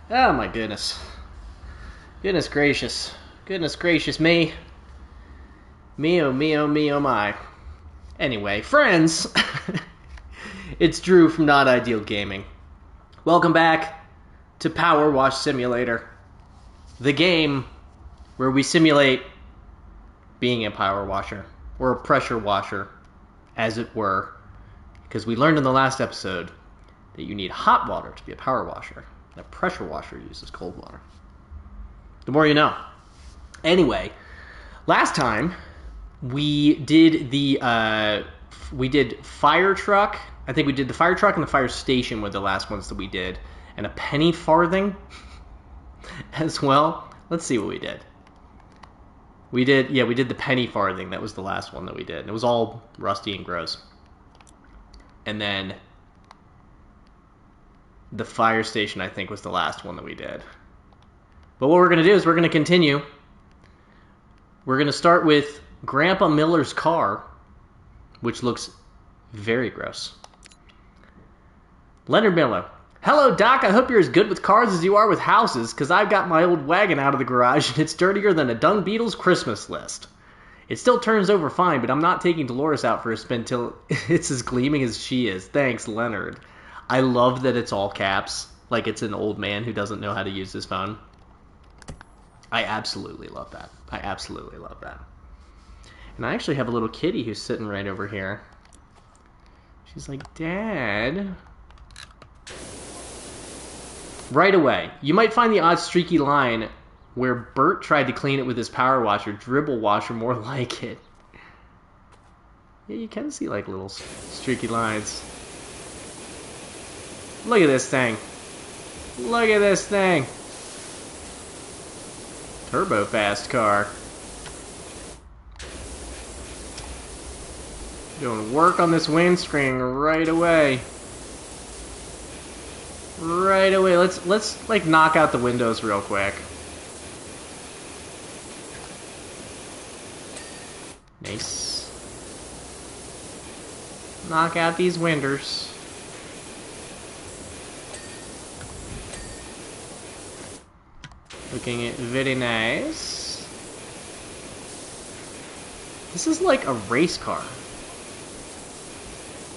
Oh my goodness. Goodness gracious. Goodness gracious me. Me oh me oh me oh my. Anyway, friends. It's Drew from Not Ideal Gaming. Welcome back to PowerWash Simulator. The game where we simulate being a power washer. Or a pressure washer, as it were. Because we learned in the last episode that you need hot water to be a power washer. A pressure washer uses cold water. The more you know. Anyway, last time we did fire truck. I think we did the fire truck and the fire station were the last ones that we did, and a penny farthing as well. Let's see what we did. We did the penny farthing. That was the last one that we did. And it was all rusty and gross. And then the fire station, I think, was the last one that we did. But what we're going to do is we're going to continue. We're going to start with Grandpa Miller's car, which looks very gross. Leonard Miller. Hello, Doc. I hope you're as good with cars as you are with houses, because I've got my old wagon out of the garage, and it's dirtier than a Dung Beetle's Christmas list. It still turns over fine, but I'm not taking Dolores out for a spin till it's as gleaming as she is. Thanks, Leonard. I love that it's all caps, like it's an old man who doesn't know how to use his phone. I absolutely love that. I absolutely love that. And I actually have a little kitty who's sitting right over here. She's like, Dad. Right away. You might find the odd streaky line where Bert tried to clean it with his power washer, dribble washer, more like it. Yeah, you can see like little streaky lines. Look at this thing. Look at this thing. Turbo fast car. Doing work on this windscreen right away. Right away. Let's like knock out the windows real quick. Nice. Knock out these windows. Looking very nice. This is like a race car.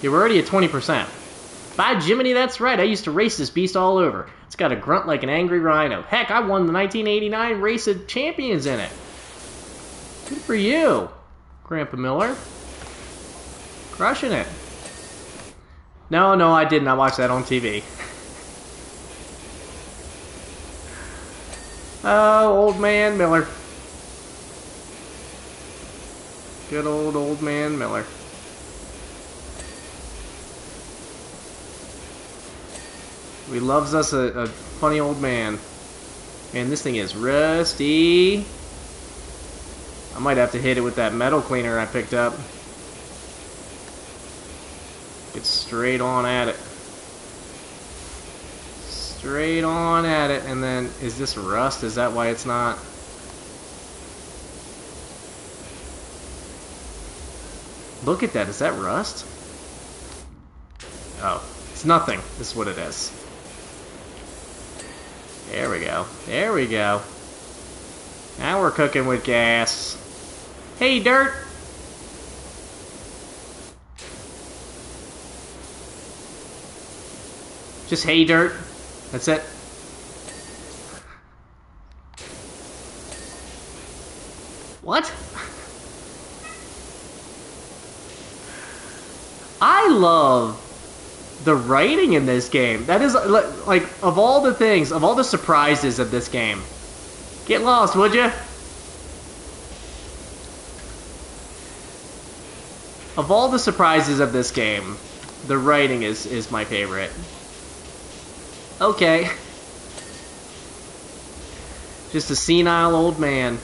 Yeah, we're already at 20%. By Jiminy, that's right. I used to race this beast all over. It's got a grunt like an angry rhino. Heck, I won the 1989 Race of Champions in it. Good for you, Grandpa Miller. Crushing it. No, I didn't. I watched that on TV. Oh, old man Miller. Good old man Miller. He loves us a funny old man. Man, this thing is rusty. I might have to hit it with that metal cleaner I picked up. Get straight on at it. Straight on at it. And then, is this rust? Is that why it's not? Look at that. Is that rust? Oh, it's nothing. This is what it is. There we go. There we go. Now we're cooking with gas. Hey, dirt! Just hey, dirt. That's it. What? I love the writing in this game. That is, like, of all the things, of all the surprises of this game. Get lost, would you? Of all the surprises of this game, the writing is my favorite. Okay. Just a senile old man.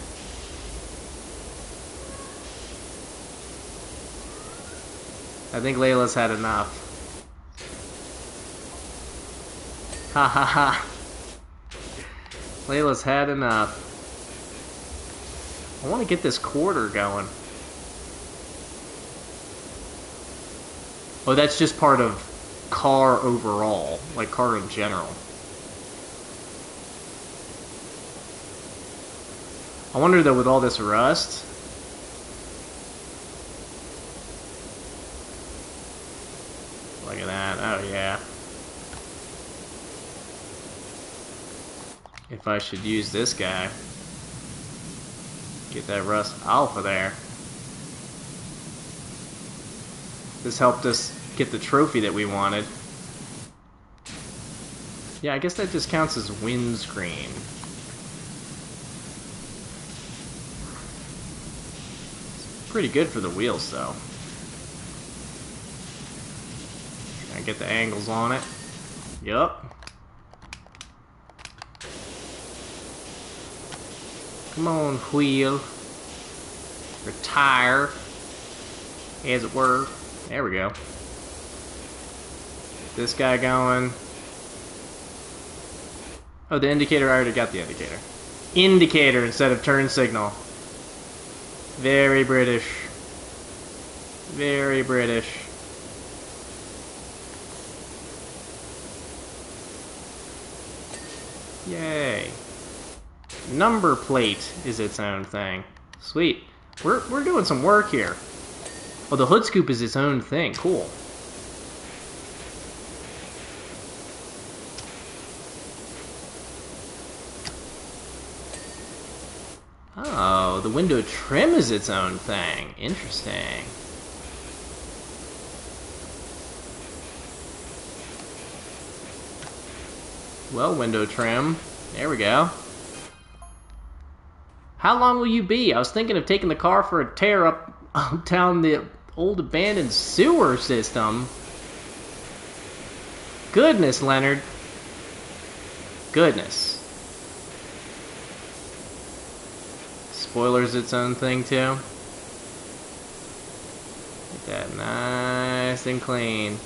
I think Layla's had enough. Ha ha ha. Layla's had enough. I want to get this quarter going. Oh, that's just part of car overall, like car in general. I wonder though, with all this rust. Look at that. Oh yeah. If I should use this guy. Get that rust off of there. This helped us get the trophy that we wanted. Yeah, I guess that just counts as windscreen. It's pretty good for the wheels, though. Can I get the angles on it? Yup. Come on, wheel. Or tire. As it were. There we go. This guy going. Oh, the indicator, I already got the indicator. Indicator instead of turn signal. Very British. Very British. Yay. Number plate is its own thing. Sweet. We're doing some work here. Oh, the hood scoop is its own thing. Cool. Oh, the window trim is its own thing. Interesting. Well, window trim. There we go. How long will you be? I was thinking of taking the car for a tear up down the old abandoned sewer system. Goodness, Leonard. Goodness. Spoiler's its own thing, too. Get that nice and clean.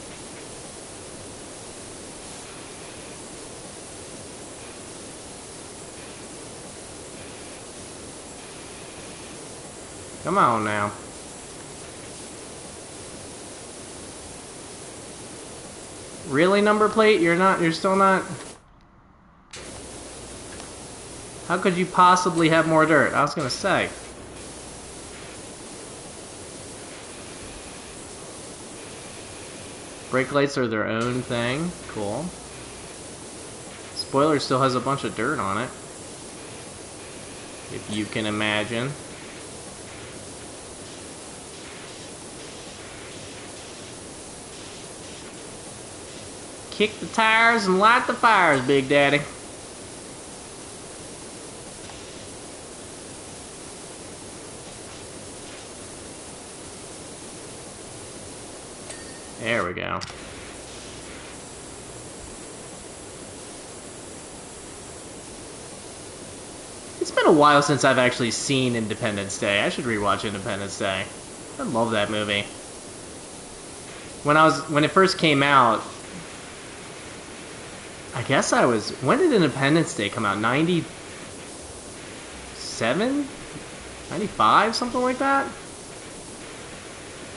Come on now. Really, number plate? You're still not? How could you possibly have more dirt? I was gonna say. Brake lights are their own thing. Cool. Spoiler still has a bunch of dirt on it. If you can imagine. Kick the tires and light the fires, Big Daddy. There we go. It's been a while since I've actually seen Independence Day. I should rewatch Independence Day. I love that movie. When it first came out, I guess when did Independence Day come out? 97? 95? Something like that?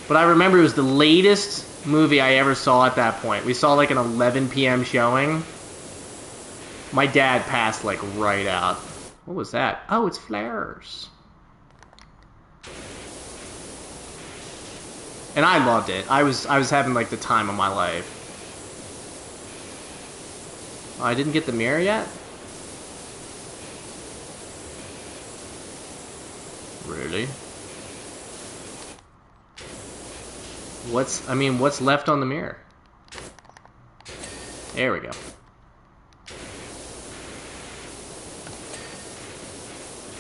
But I remember it was the latest movie I ever saw at that point. We saw like an 11 p.m. showing. My dad passed like right out. What was that? Oh, it's flares. And I loved it. I was having like the time of my life. Oh, I didn't get the mirror yet? Really? What's left on the mirror? There we go.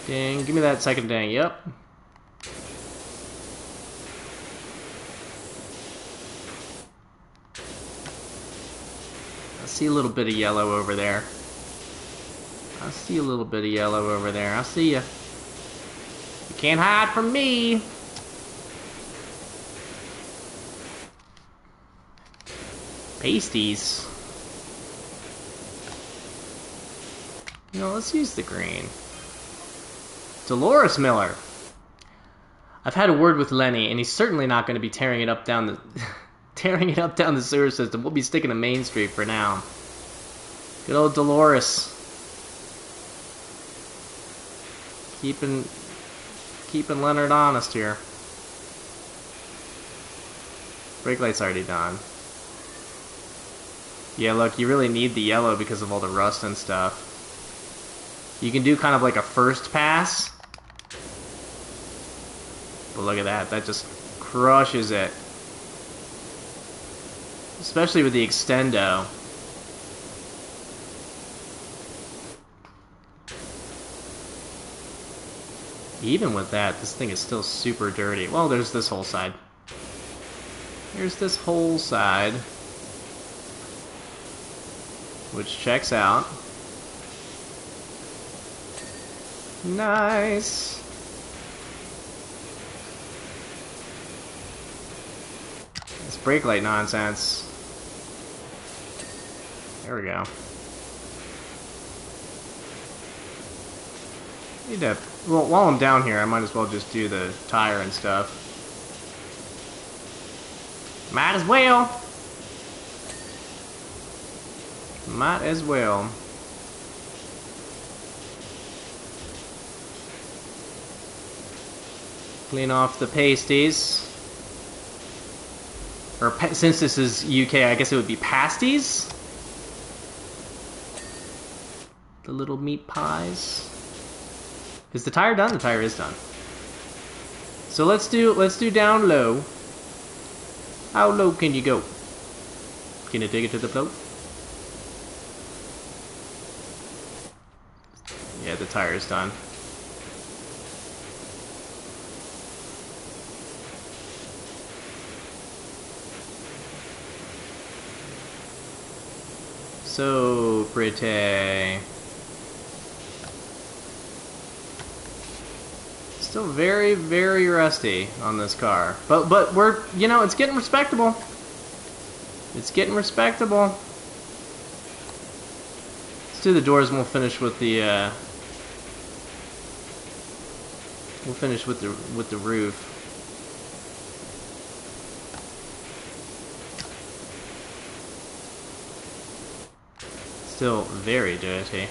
Ding, give me that second ding, yep. I see a little bit of yellow over there. I see a little bit of yellow over there. I see ya. You can't hide from me. Pasties. You know, let's use the green. Dolores Miller. I've had a word with Lenny, and he's certainly not going to be tearing it up down the sewer system. We'll be sticking to Main Street for now. Good old Dolores. Keeping Leonard honest here. Brake light's already done. Yeah, look, you really need the yellow because of all the rust and stuff. You can do kind of like a first pass. But look at that, that just crushes it. Especially with the extendo. Even with that, this thing is still super dirty. Well, there's this whole side. Here's this whole side. Which checks out. Nice. This brake light nonsense. There we go. Need to, well, while I'm down here, I might as well just do the tire and stuff. Might as well. Might as well. Clean off the pasties. Or since this is UK, I guess it would be pasties. The little meat pies. Is the tire done? The tire is done. So let's do down low. How low can you go? Can you take it to the float? Yeah, the tire is done. So pretty. Still very, very rusty on this car. But we're, you know, it's getting respectable. It's getting respectable. Let's do the doors and we'll finish with the roof. Still very dirty.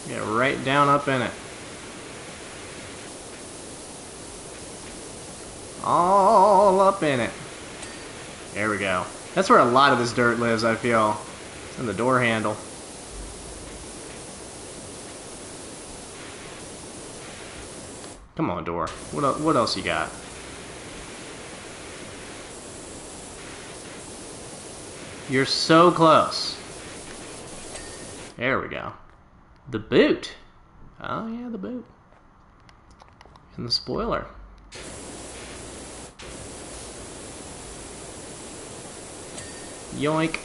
Get right down up in it. All up in it. There we go. That's where a lot of this dirt lives, I feel. It's in the door handle. Come on, door. What else you got? You're so close. There we go. The boot. Oh yeah, the boot. And the spoiler. Yoink.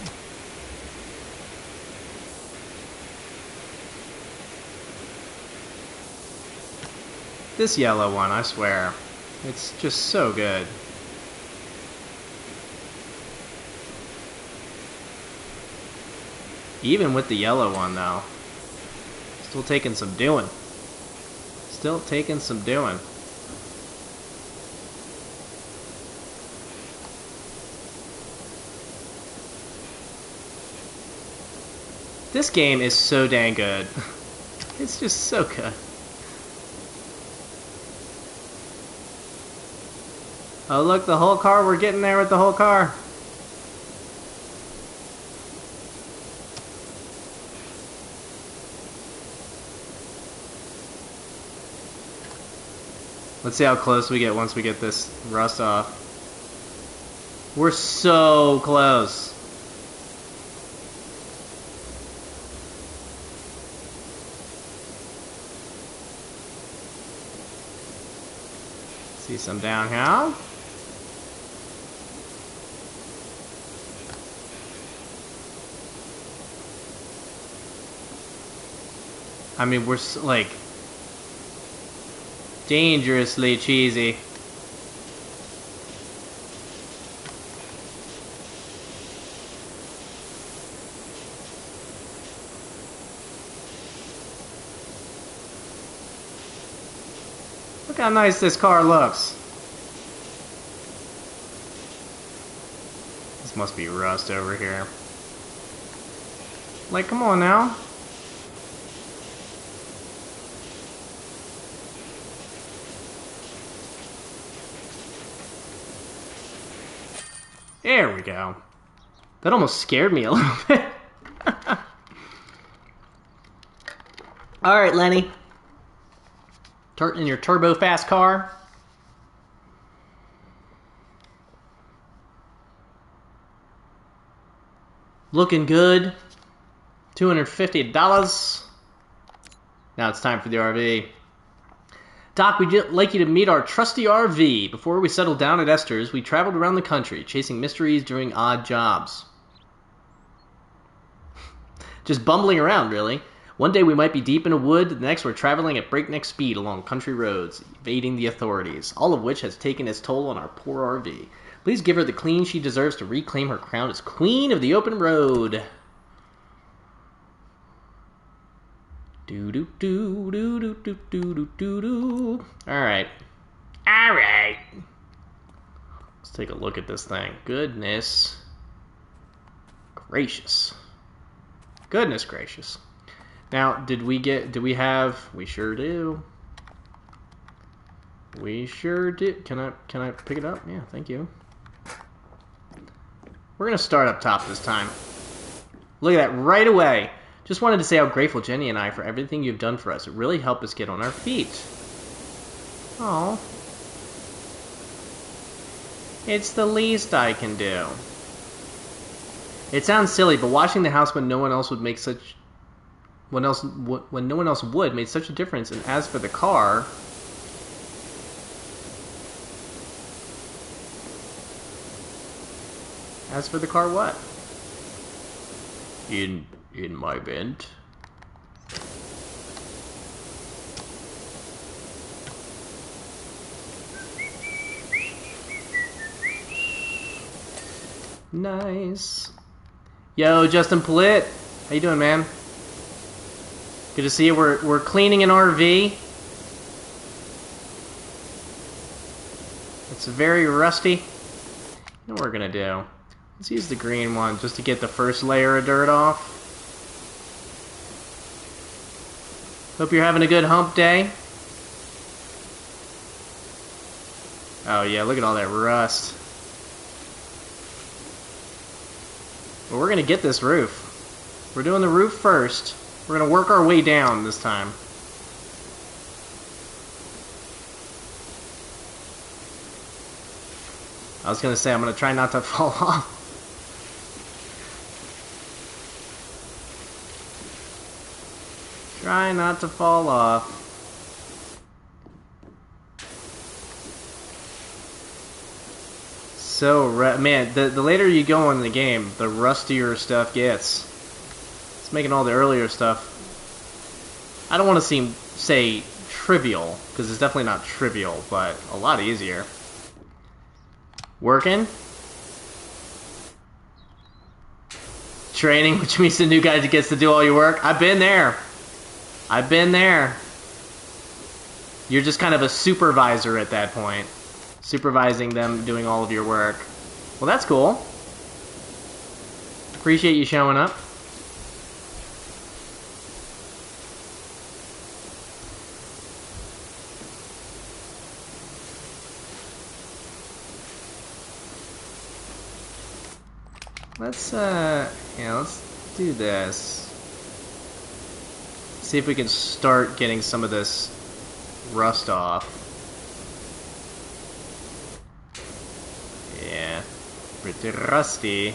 This yellow one, I swear. It's just so good. Even with the yellow one, though. Still taking some doing. Still taking some doing. This game is so dang good. It's just so good. Oh look, the whole car, we're getting there with the whole car. Let's see how close we get once we get this rust off. We're so close. See some down here. I mean, we're like dangerously cheesy. Look how nice this car looks. This must be rust over here. Like, come on now. There we go. That almost scared me a little bit. Alright, Lenny. In your turbo fast car. Looking good. $250. Now it's time for the RV. Doc, we'd like you to meet our trusty RV. Before we settled down at Esther's, we traveled around the country, chasing mysteries doing odd jobs. Just bumbling around, really. One day we might be deep in a wood, the next we're traveling at breakneck speed along country roads, evading the authorities, all of which has taken its toll on our poor RV. Please give her the clean she deserves to reclaim her crown as queen of the open road. Do-do-do-do-do-do-do-do-do. Alright. Alright. Let's take a look at this thing. Goodness gracious. Goodness gracious. Now, did we have... We sure do. We sure do. Can I pick it up? Yeah, thank you. We're going to start up top this time. Look at that right away. Just wanted to say how grateful Jenny and I for everything you've done for us. It really helped us get on our feet. Oh, it's the least I can do. It sounds silly, but washing the house when no one else would make such... when no one else would made such a difference. And as for the car... As for the car, what? In my vent. Nice. Yo, Justin Plitt. How you doing, man? Good to see you. We're cleaning an RV. It's very rusty. You know what we're gonna do? Let's use the green one just to get the first layer of dirt off. Hope you're having a good hump day. Oh yeah, look at all that rust. But we're gonna get this roof. We're doing the roof first. We're gonna work our way down this time. I was gonna say I'm gonna try not to fall off. Try not to fall off. So, man, the later you go in the game, the rustier stuff gets. It's making all the earlier stuff. I don't want to say trivial, because it's definitely not trivial, but a lot easier. Working? Training, which means the new guy gets to do all your work. I've been there. I've been there. You're just kind of a supervisor at that point. Supervising them doing all of your work. Well, that's cool. Appreciate you showing up. Let's do this. See if we can start getting some of this rust off. Yeah, pretty rusty.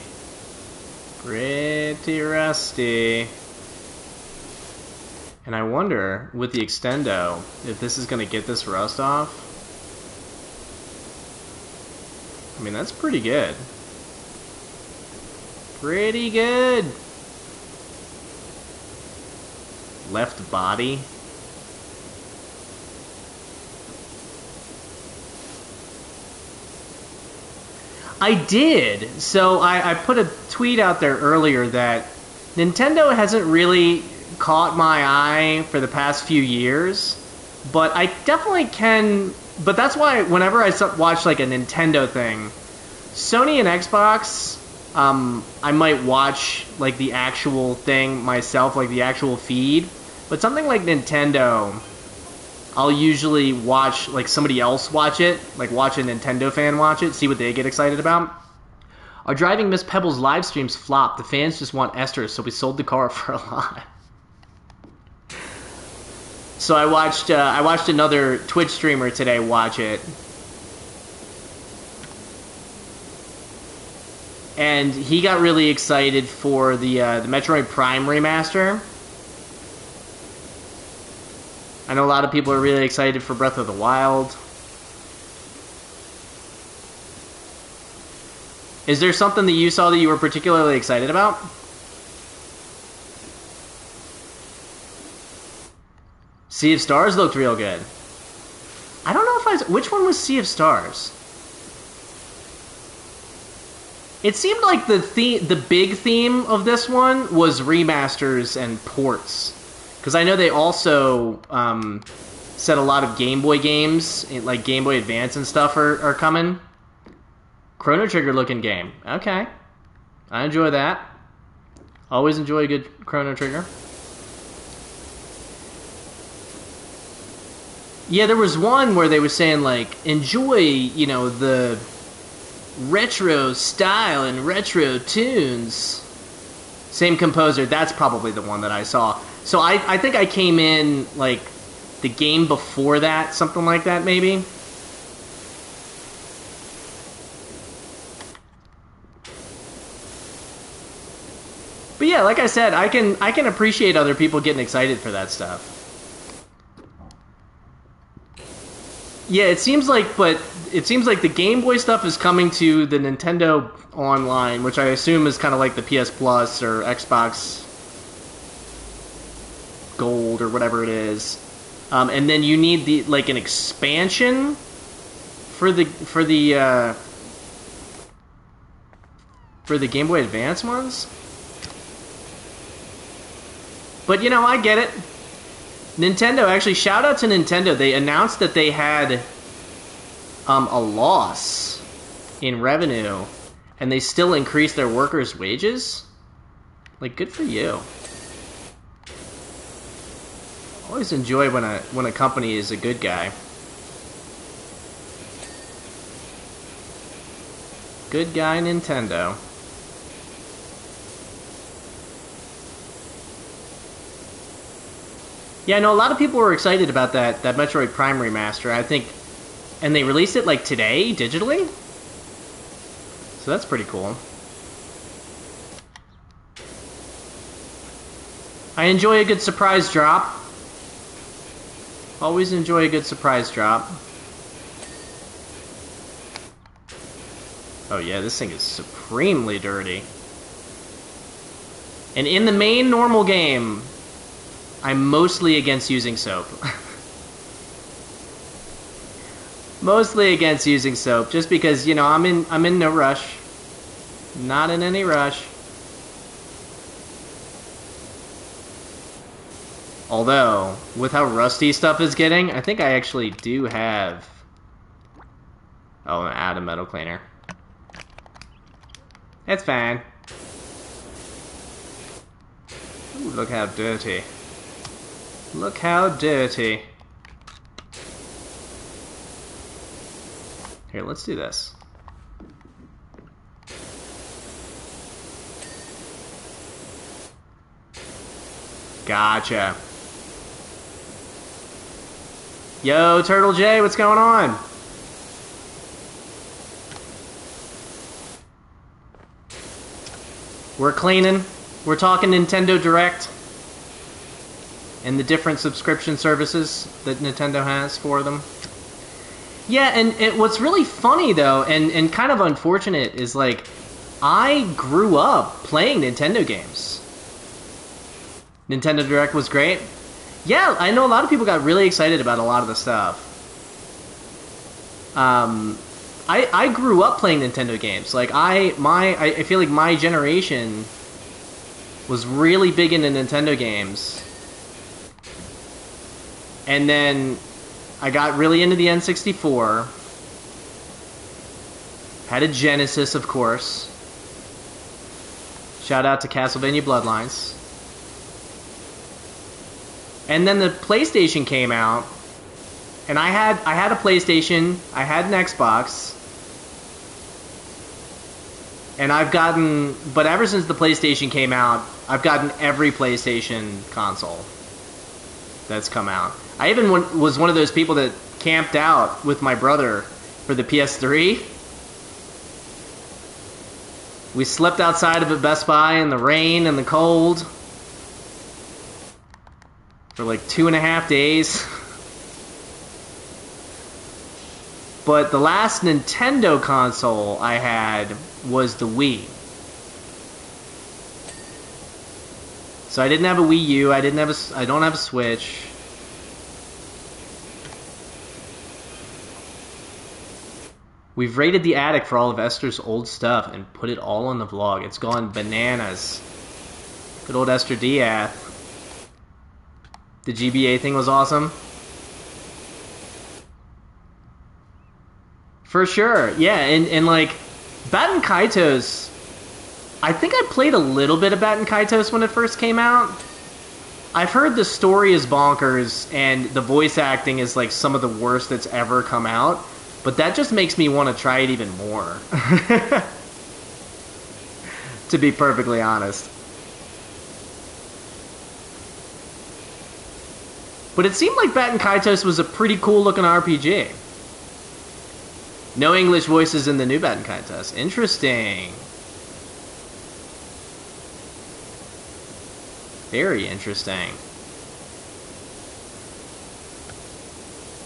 Pretty rusty. And I wonder, with the extendo, if this is going to get this rust off. I mean, that's pretty good. Pretty good. Left body. I did. So I put a tweet out there earlier that Nintendo hasn't really caught my eye for the past few years, but I definitely can. But that's why whenever I watch like a Nintendo thing, Sony and Xbox, I might watch like the actual thing myself, like the actual feed. But something like Nintendo, I'll usually watch like somebody else watch it, like watch a Nintendo fan watch it, see what they get excited about. Our Driving Miss Pebbles live streams flopped. The fans just want Esther, so we sold the car for a lot. So I watched another Twitch streamer today watch it. And he got really excited for the Metroid Prime remaster. I know a lot of people are really excited for Breath of the Wild. Is there something that you saw that you were particularly excited about? Sea of Stars looked real good. I don't know if which one was Sea of Stars? It seemed like the big theme of this one was remasters and ports. Because I know they also said a lot of Game Boy games, like Game Boy Advance and stuff, are coming. Chrono Trigger looking game. Okay. I enjoy that. Always enjoy a good Chrono Trigger. Yeah, there was one where they were saying, like, enjoy, you know, the retro style and retro tunes. Same composer. That's probably the one that I saw. So I think I came in, like, the game before that, something like that, maybe. But yeah, like I said, I can appreciate other people getting excited for that stuff. Yeah, it seems like the Game Boy stuff is coming to the Nintendo Online, which I assume is kind of like the PS Plus or Xbox Gold or whatever it is. And then you need an expansion for the Game Boy Advance ones. But you know, I get it. Nintendo, actually, shout out to Nintendo. They announced that they had a loss in revenue, and they still increased their workers' wages. Like, good for you. I always enjoy when a company is a good guy. Good guy Nintendo. Yeah, I know a lot of people were excited about that Metroid Prime remaster, I think, and they released it, like, today, digitally? So that's pretty cool. I enjoy a good surprise drop. Always enjoy a good surprise drop. Oh yeah, this thing is supremely dirty. And in the main normal game, I'm mostly against using soap. Mostly against using soap, just because, you know, I'm in no rush. Not in any rush. Although, with how rusty stuff is getting, I think I actually do have... Oh, an add a metal cleaner. It's fine. Ooh, look how dirty. Look how dirty. Here, let's do this. Gotcha. Yo, Turtle J, what's going on? We're cleaning. We're talking Nintendo Direct and the different subscription services that Nintendo has for them. Yeah, and what's really funny, though, and kind of unfortunate, is, like, I grew up playing Nintendo games. Nintendo Direct was great. Yeah, I know a lot of people got really excited about a lot of the stuff. I grew up playing Nintendo games. Like, I feel like my generation was really big into Nintendo games. And then I got really into the N64. Had a Genesis, of course. Shout out to Castlevania Bloodlines. And then the PlayStation came out, and I had a PlayStation, I had an Xbox, And but ever since the PlayStation came out, I've gotten every PlayStation console that's come out. I even was one of those people that camped out with my brother for the PS3. We slept outside of a Best Buy in the rain and the cold for like 2.5 days. But the last Nintendo console I had was the Wii. So I didn't have a Wii U, I don't have a Switch. We've raided the attic for all of Esther's old stuff and put it all on the vlog. It's gone bananas. Good old Esther Diath. The GBA thing was awesome. For sure, yeah, and like, Baten Kaitos, I think I played a little bit of Baten Kaitos when it first came out. I've heard the story is bonkers, and the voice acting is like some of the worst that's ever come out, but that just makes me want to try it even more. To be perfectly honest. But it seemed like Baten Kaitos was a pretty cool looking RPG. No English voices in the new Baten Kaitos. Interesting. Very interesting.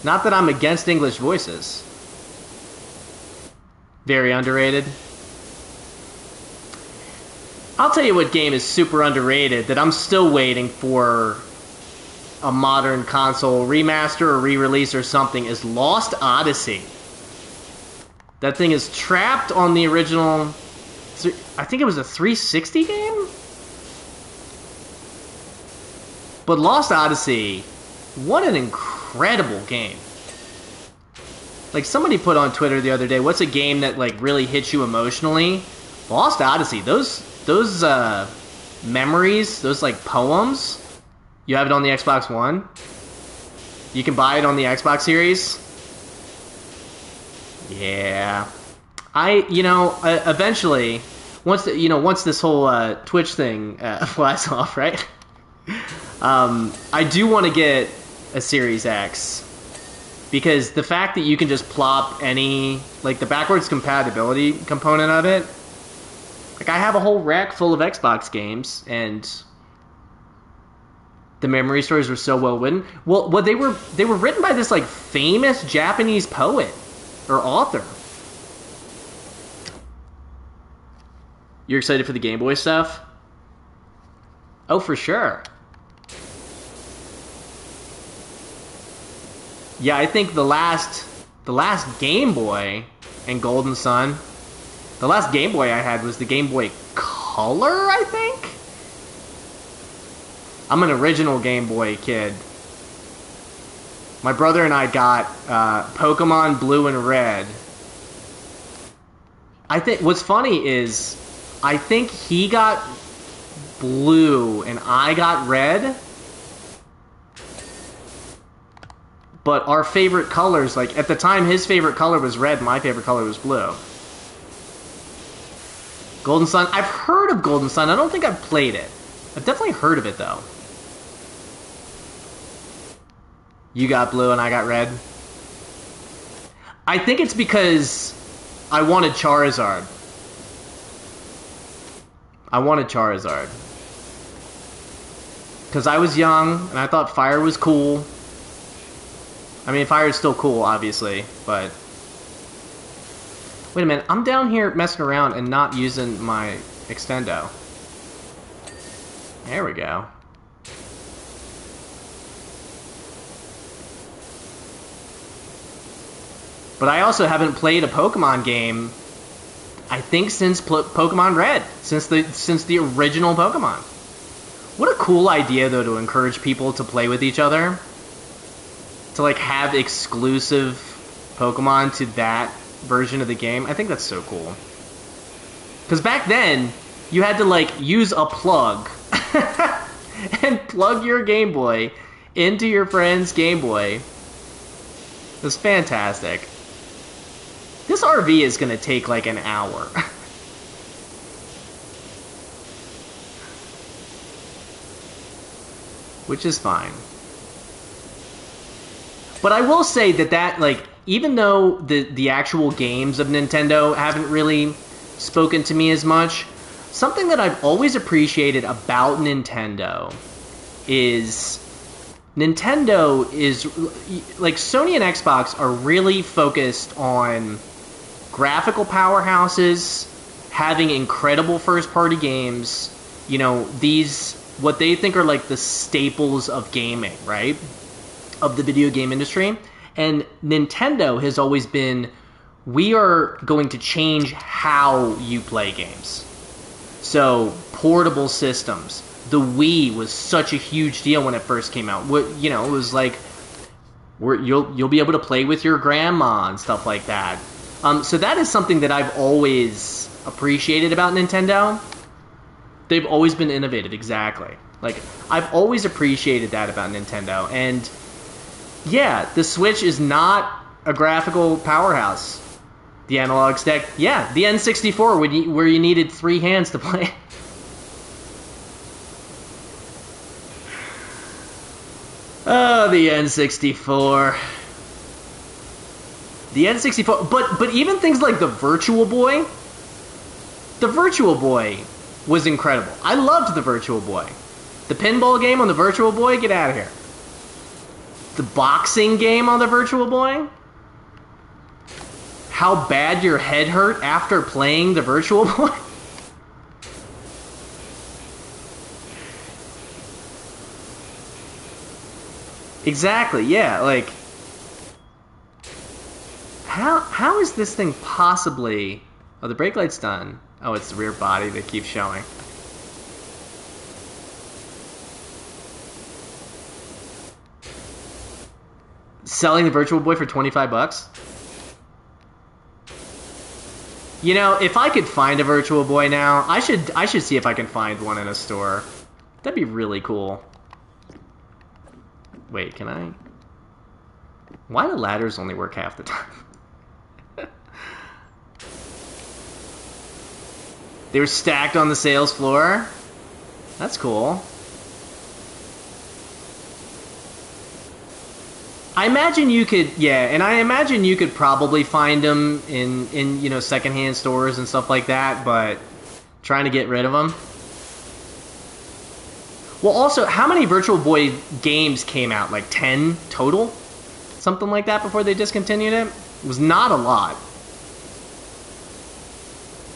Not that I'm against English voices. Very underrated. I'll tell you what game is super underrated that I'm still waiting for a modern console remaster or re-release or something is Lost Odyssey. That thing is trapped on the original, I think it was a 360 game? But Lost Odyssey, what an incredible game. Like, somebody put on Twitter the other day, what's a game that, like, really hits you emotionally? Lost Odyssey, those memories, those, like, poems, you have it on the Xbox One? You can buy it on the Xbox Series? Yeah. Eventually, once this whole Twitch thing flies off, right? I do want to get a Series X. Because the fact that you can just plop any, like, the backwards compatibility component of it, like, I have a whole rack full of Xbox games, and the memory stories were so well written. Well, they were written by this, like, famous Japanese poet or author. You're excited for the Game Boy stuff? Oh, for sure. Yeah, I think the last Game Boy and Golden Sun, the last Game Boy I had was the Game Boy Color, I think? I'm an original Game Boy kid. My brother and I got Pokemon Blue and Red. I think what's funny is I think he got Blue and I got Red. But our favorite colors, like, at the time, his favorite color was red, my favorite color was blue. Golden Sun, I've heard of Golden Sun, I don't think I've played it. I've definitely heard of it, though. You got blue and I got red. I think it's because I wanted Charizard. I wanted Charizard. Because I was young, and I thought fire was cool. I mean, fire is still cool, obviously, but... Wait a minute, I'm down here messing around and not using my extendo. There we go. But I also haven't played a Pokemon game, I think, since Pokemon Red. Since the original Pokemon. What a cool idea, though, to encourage people to play with each other. To, like, have exclusive Pokemon to that version of the game. I think that's so cool. Because back then, you had to, like, use a plug and plug your Game Boy into your friend's Game Boy. It was fantastic. This RV is going to take, like, an hour. which is fine. But I will say that like, even though the actual games of Nintendo haven't really spoken to me as much, something that I've always appreciated about Nintendo is like, Sony and Xbox are really focused on graphical powerhouses, having incredible first-party games, you know, what they think are like the staples of gaming, right? Of the video game industry. And Nintendo has always been, we are going to change how you play games. So, portable systems. The Wii was such a huge deal when it first came out. You know, it was like, you'll be able to play with your grandma and stuff like that. So that is something that I've always appreciated about Nintendo. They've always been innovative, exactly. Like, I've always appreciated that about Nintendo. And yeah, the Switch is not a graphical powerhouse. The analog stick, yeah, the N64, where you needed 3 hands to play. Oh, the N64. The N64, but even things like the Virtual Boy. The Virtual Boy was incredible. I loved the Virtual Boy. The pinball game on the Virtual Boy, get out of here. The boxing game on the Virtual Boy. How bad your head hurt after playing the Virtual Boy. Exactly, yeah, like, how is this thing possibly... Oh, the brake light's done. Oh, it's the rear body that keeps showing. Selling the Virtual Boy for 25 bucks? You know, if I could find a Virtual Boy now, I should see if I can find one in a store. That'd be really cool. Wait, can I? Why do ladders only work half the time? They were stacked on the sales floor. That's cool. I imagine you could, yeah, and I imagine you could probably find them in you know, secondhand stores and stuff like that, but trying to get rid of them. Well, also, how many Virtual Boy games came out? Like 10 total? Something like that before they discontinued it? It was not a lot.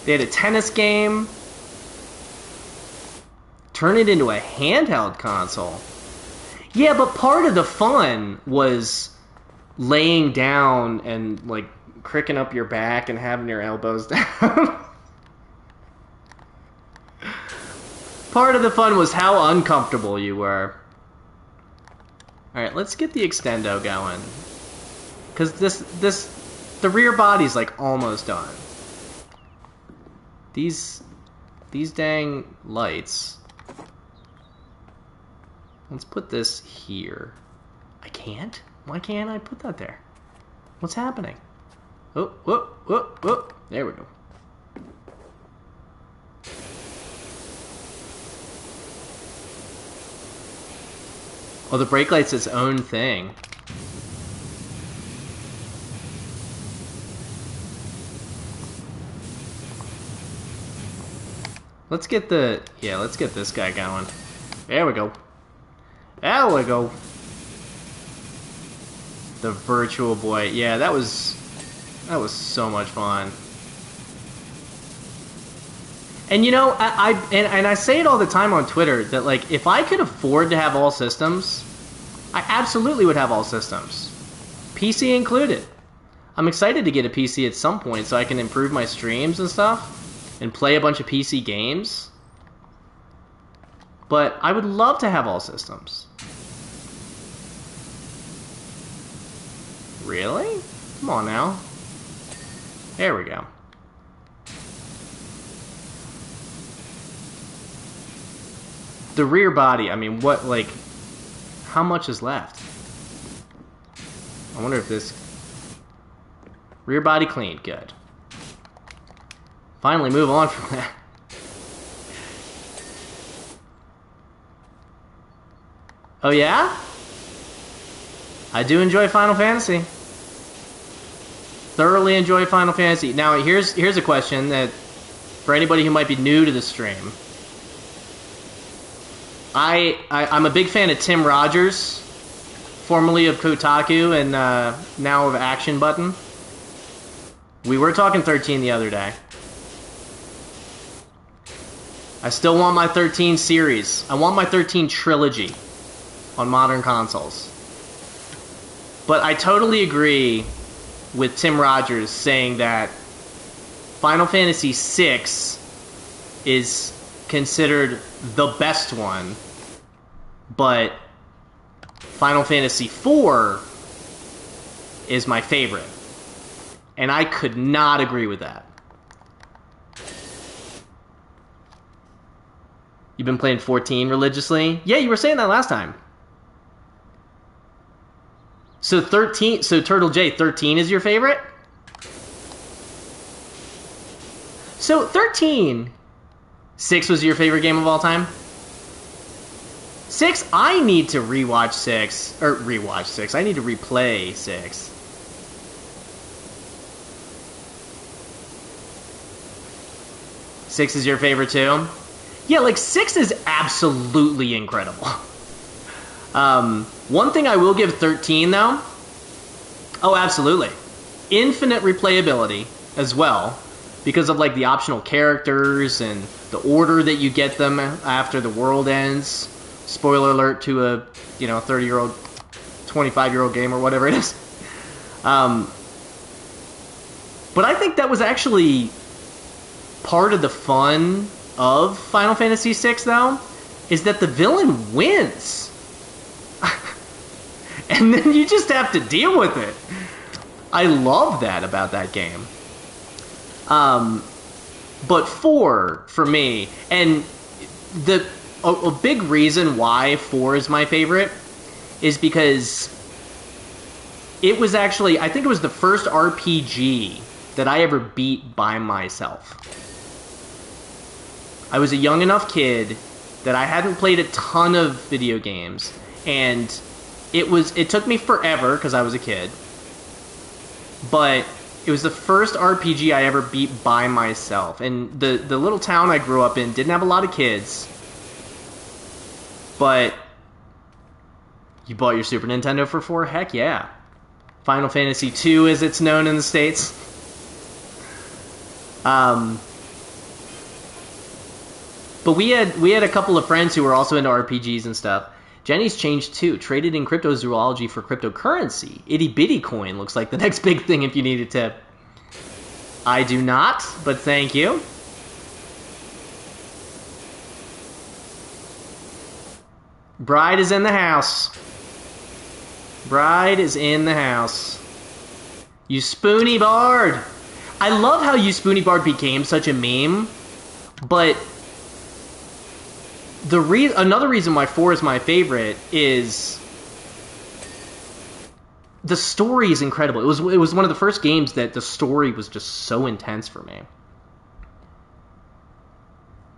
They had a tennis game. Turn it into a handheld console. Yeah, but part of the fun was laying down and, like, cricking up your back and having your elbows down. Part of the fun was how uncomfortable you were. Alright, let's get the extendo going. Because the rear body's, like, almost done. These dang lights. Let's put this here. I can't? Why can't I put that there? What's happening? Oh, whoop, whoop, whoop. There we go. Oh, the brake light's its own thing. Let's get let's get this guy going. There we go. There we go. The Virtual Boy. Yeah, that was so much fun. And you know, I say it all the time on Twitter that, like, if I could afford to have all systems, I absolutely would have all systems. PC included. I'm excited to get a PC at some point so I can improve my streams and stuff and play a bunch of PC games. But I would love to have all systems. Really? Come on now. There we go. The rear body, I mean, what, like, how much is left? I wonder if this... Rear body cleaned, good. Finally move on from that. Oh yeah? I do enjoy Final Fantasy. Thoroughly enjoy Final Fantasy. Now, here's a question that for anybody who might be new to the stream. I'm a big fan of Tim Rogers, formerly of Kotaku and now of Action Button. We were talking 13 the other day. I still want my 13 series. I want my 13 trilogy on modern consoles. But I totally agree with Tim Rogers saying that Final Fantasy VI is considered the best one, but Final Fantasy IV is my favorite. And I could not agree with that. You've been playing 14 religiously? Yeah, you were saying that last time. So 13, so Turtle J, 13 is your favorite? So 13, 6 was your favorite game of all time? 6, I need to rewatch 6, or rewatch 6, I need to replay 6. Six is your favorite too? Yeah, like 6 is absolutely incredible. One thing I will give 13 though, oh absolutely, infinite replayability as well, because of like the optional characters and the order that you get them after the world ends. Spoiler alert to a 30-year-old, 25-year-old game or whatever it is. But I think that was actually part of the fun of Final Fantasy VI though, is that the villain wins. And then you just have to deal with it. I love that about that game. But 4 for me, and a big reason why 4 is my favorite is because it was actually, I think it was the first RPG that I ever beat by myself. I was a young enough kid that I hadn't played a ton of video games, and it took me forever because I was a kid, but it was the first RPG I ever beat by myself. And the little town I grew up in didn't have a lot of kids, but you bought your Super Nintendo for 4? Heck yeah. Final Fantasy II, as it's known in the States. But we had a couple of friends who were also into RPGs and stuff. Jenny's changed too. Traded in cryptozoology for cryptocurrency. Itty bitty coin looks like the next big thing if you need a tip. I do not, but thank you. Bride is in the house. Bride is in the house. You Spoony Bard. I love how You Spoony Bard became such a meme, but another reason why 4 is my favorite is the story is incredible. It was one of the first games that the story was just so intense for me.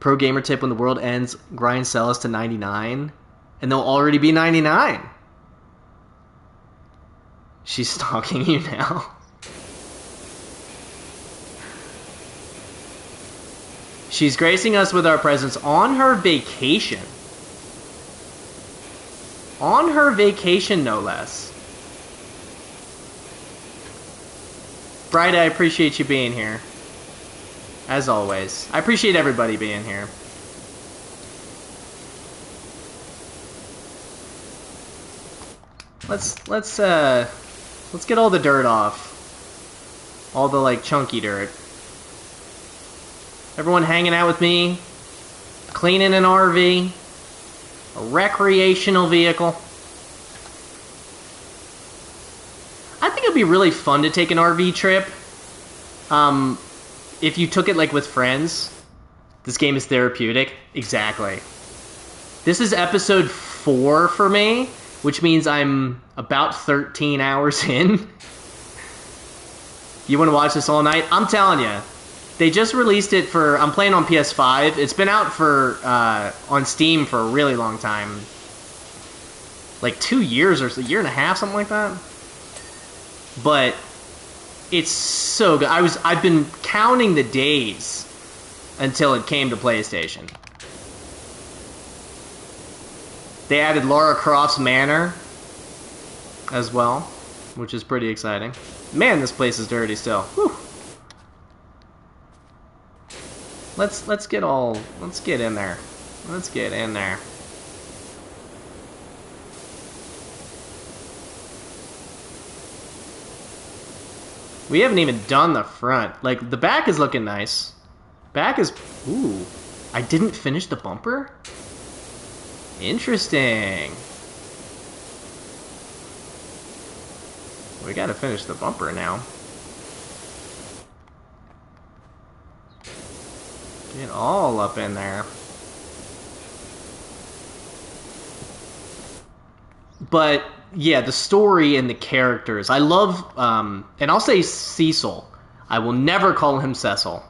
Pro gamer tip: when the world ends, grind Celis to 99, and they'll already be 99. She's stalking you now. She's gracing us with our presence on her vacation. On her vacation, no less. Bride, I appreciate you being here. As always. I appreciate everybody being here. Let's get all the dirt off. All the, like, chunky dirt. Everyone hanging out with me, cleaning an RV, a recreational vehicle. I think it'd be really fun to take an RV trip. If you took it like with friends. This game is therapeutic. Exactly. This is episode 4 for me, which means I'm about 13 hours in. You want to watch this all night? I'm telling you. They just released it for... I'm playing on PS5. It's been out for on Steam for a really long time. like 2 years or a year and a half, something like that. But it's so good. I've been counting the days until it came to PlayStation. They added Lara Croft's Manor as well, which is pretty exciting. Man, this place is dirty still. Whew. Let's get in there. Let's get in there. We haven't even done the front. Like, the back is looking nice. Back is... Ooh. I didn't finish the bumper? Interesting. We gotta finish the bumper now. Get all up in there. But, yeah, the story and the characters. I love, and I'll say Cecil. I will never call him Cecil.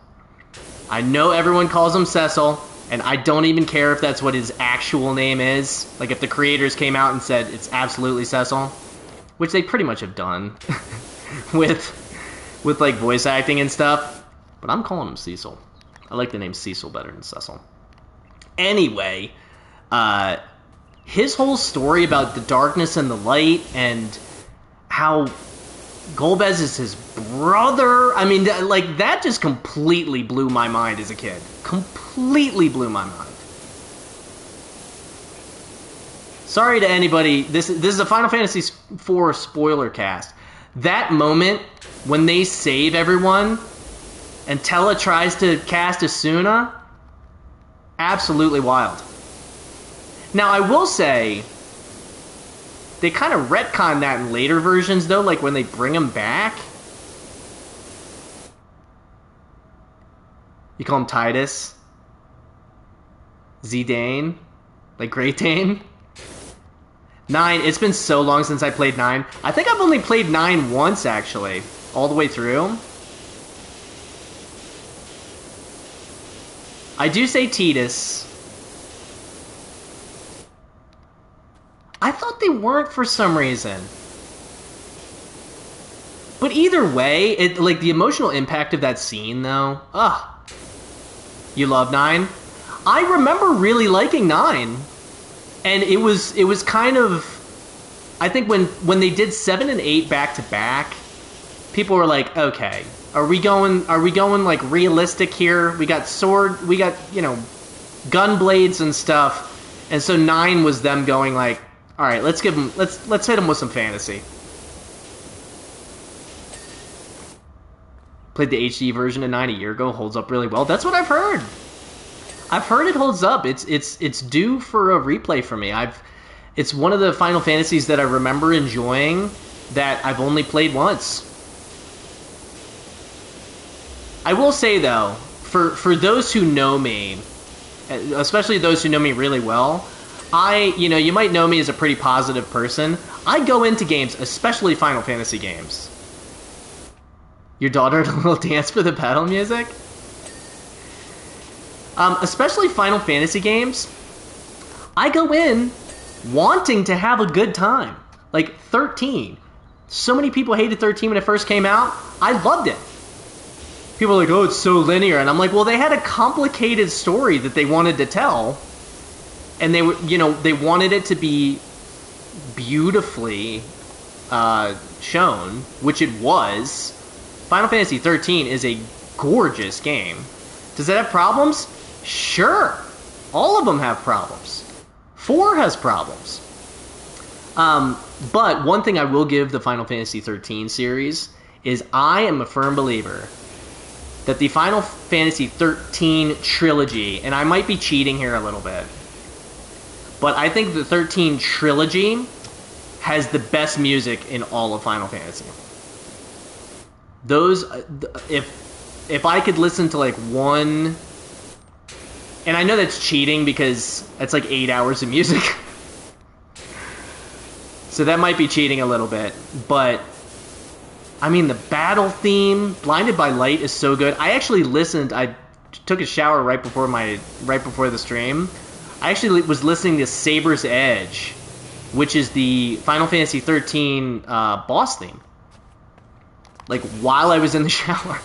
I know everyone calls him Cecil, and I don't even care if that's what his actual name is. Like, if the creators came out and said it's absolutely Cecil, which they pretty much have done with like, voice acting and stuff. But I'm calling him Cecil. I like the name Cecil better than Cecil. Anyway, his whole story about the darkness and the light and how Golbez is his brother. I mean, like, that just completely blew my mind as a kid. Completely blew my mind. Sorry to anybody. This is a Final Fantasy IV spoiler cast. That moment when they save everyone and Tella tries to cast Asuna, absolutely wild. Now, I will say, they kind of retcon that in later versions, though, like when they bring him back. You call him Titus? Zidane? Like Great Dane? 9, it's been so long since I played 9. I think I've only played 9 once, actually. All the way through. I do say Titus. I thought they weren't for some reason. But either way, like, the emotional impact of that scene, though. Ugh. You love 9? I remember really liking 9. And it was kind of... I think when they did 7 and 8 back to back, people were like, okay, are we going like realistic here? We got gun blades and stuff. And so 9 was them going like, all right, let's hit him with some fantasy. Played the HD version of 9 a year ago, holds up really well. That's what I've heard. I've heard it holds up. It's due for a replay for me. It's one of the Final Fantasies that I remember enjoying that I've only played once. I will say though, for those who know me, especially those who know me really well, you might know me as a pretty positive person. I go into games, especially Final Fantasy games. Your daughter did a little dance for the battle music? Especially Final Fantasy games, I go in wanting to have a good time. Like 13. So many people hated 13 when it first came out. I loved it. People are like, oh, it's so linear. And I'm like, well, they had a complicated story that they wanted to tell. And they wanted it to be beautifully shown, which it was. Final Fantasy 13 is a gorgeous game. Does it have problems? Sure. All of them have problems. 4 has problems. But one thing I will give the Final Fantasy 13 series is I am a firm believer that the Final Fantasy 13 trilogy, and I might be cheating here a little bit, but I think the 13 trilogy has the best music in all of Final Fantasy. Those, if I could listen to like one... And I know that's cheating because that's like 8 hours of music. So that might be cheating a little bit. But, I mean, the battle theme, Blinded by Light, is so good. I actually listened, I took a shower right before the stream. I actually was listening to Saber's Edge which is the Final Fantasy 13 boss theme. Like, while I was in the shower.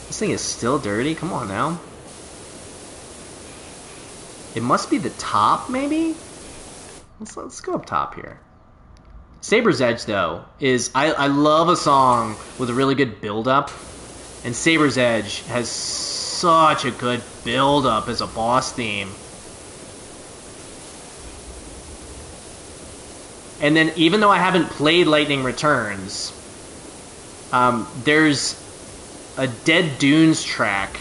This thing is still dirty? Come on now. It must be the top, maybe? Let's go up top here. Saber's Edge, though, is... I love a song with a really good build-up. And Saber's Edge has such a good build-up as a boss theme. And then, even though I haven't played Lightning Returns, there's a Dead Dunes track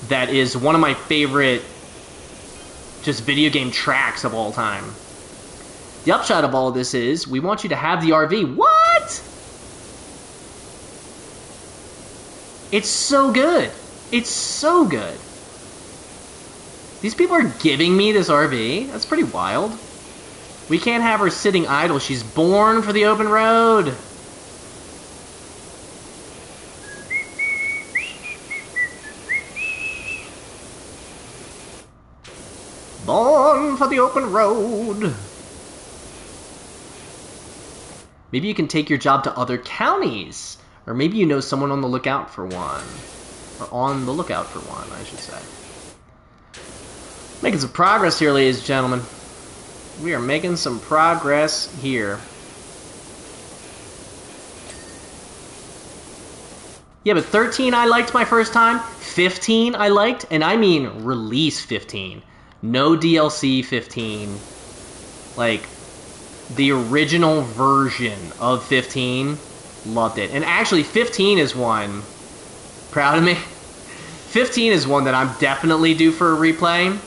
that is one of my favorite just video game tracks of all time. The upshot of all of this is, we want you to have the RV. What? It's so good. It's so good. These people are giving me this RV? That's pretty wild. We can't have her sitting idle. She's born for the open road. Born for the open road. Maybe you can take your job to other counties. Or maybe you know someone on the lookout for one. Or on the lookout for one, I should say. Making some progress here, ladies and gentlemen. We are making some progress here. Yeah, but 13 I liked my first time. 15 I liked, and I mean release 15. No DLC 15. Like, the original version of 15. Loved it. And actually, 15 is one... Proud of me? 15 is one that I'm definitely due for a replay.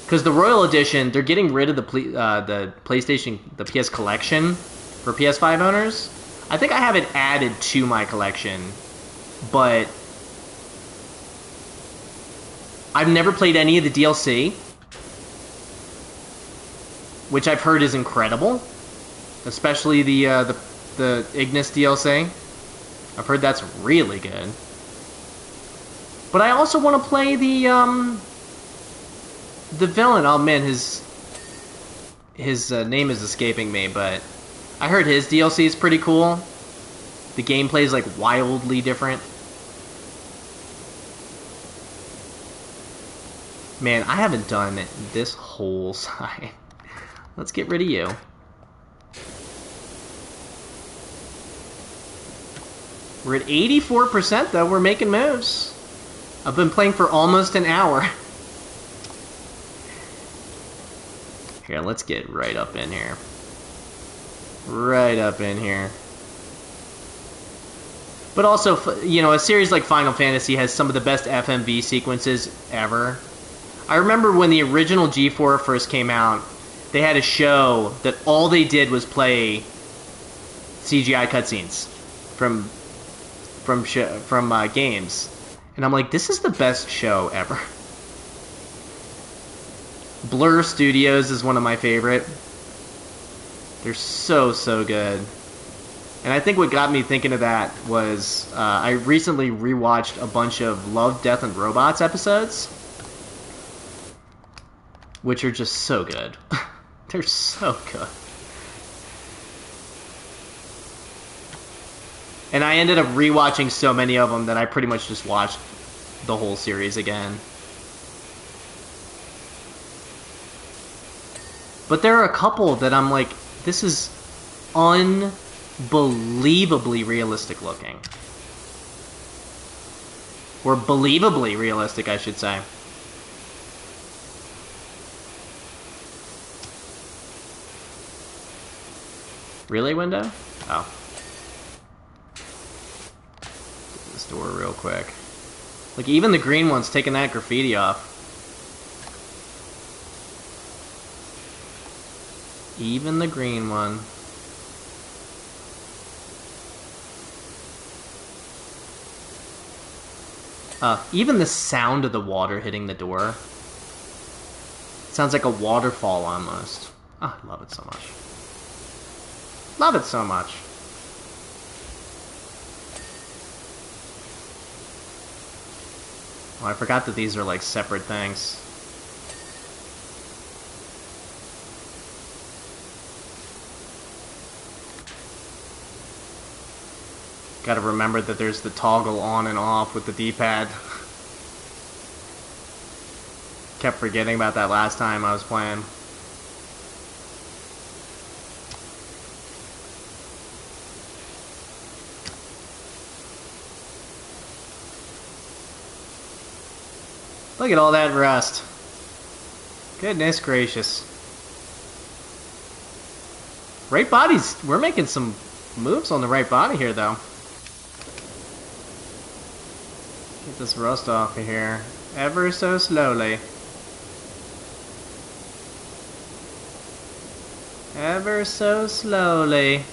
Because the Royal Edition, they're getting rid of the PlayStation, the PS Collection for PS5 owners. I think I have it added to my collection, but I've never played any of the DLC, which I've heard is incredible, especially the Ignis DLC. I've heard that's really good. But I also want to play the villain. Oh man, his name is escaping me, but I heard his DLC is pretty cool. The gameplay is like wildly different. Man, I haven't done this whole side. Let's get rid of you. We're at 84% though. We're making moves. I've been playing for almost an hour. Here, let's get right up in here. Right up in here. But also, you know, a series like Final Fantasy has some of the best FMV sequences ever. I remember when the original G4 first came out, they had a show that all they did was play CGI cutscenes from games. And I'm like, this is the best show ever. Blur Studios is one of my favorite. They're so good. And I think what got me thinking of that was I recently rewatched a bunch of Love, Death, and Robots episodes, which are just so good. They're so good. And I ended up rewatching so many of them that I pretty much just watched the whole series again. But there are a couple that I'm like, this is unbelievably realistic looking. Or believably realistic, I should say. Really, window? Oh. Get this door real quick. Like, even the green one's taking that graffiti off. Even the green one. Even the sound of the water hitting the door. Sounds like a waterfall almost. Oh, I love it so much. Love it so much. Oh, I forgot that these are like separate things. Gotta remember that there's the toggle on and off with the D-pad. Kept forgetting about that last time I was playing. Look at all that rust. Goodness gracious. Right bodies. We're making some moves on the right body here, though. Get this rust off of here. Ever so slowly. Ever so slowly.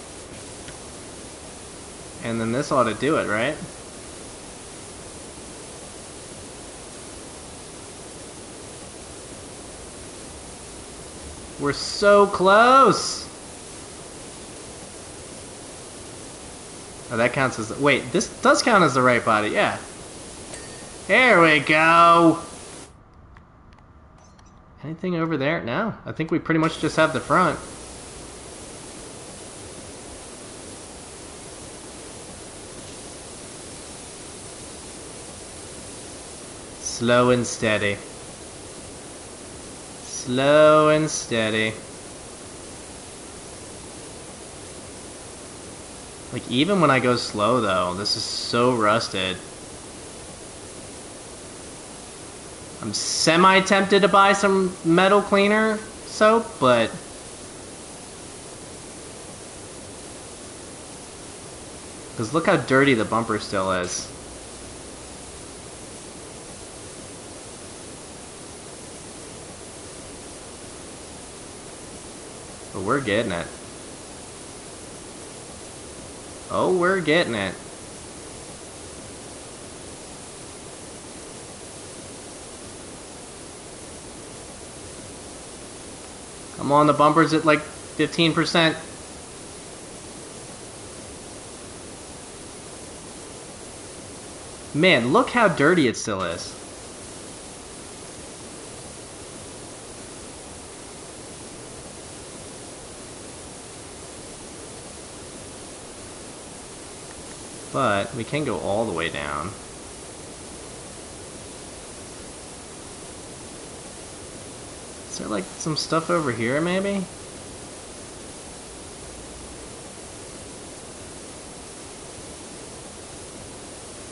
And then this ought to do it, right? We're so close! Oh, that counts as... Wait, this does count as the right body, yeah. There we go! Anything over there? No. I think we pretty much just have the front. Slow and steady. Slow and steady. Like, even when I go slow, though, this is so rusted. I'm semi-tempted to buy some metal cleaner soap, but... Because look how dirty the bumper still is. But we're getting it. Oh, we're getting it. Come on, the bumper's at like 15%. Man, look how dirty it still is. But we can go all the way down. Is there like some stuff over here maybe?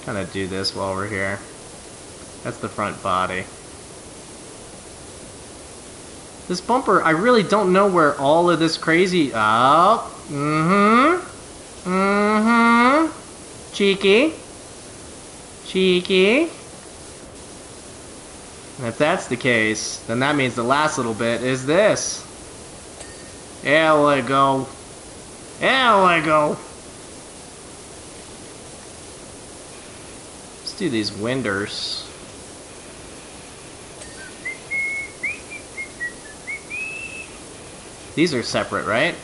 Kind of do this while we're here. That's the front body. This bumper, I really don't know where all of this crazy... Oh, cheeky. Cheeky. And if that's the case, then that means the last little bit is this. There we go. There we go. Let's do these winders. These are separate, right?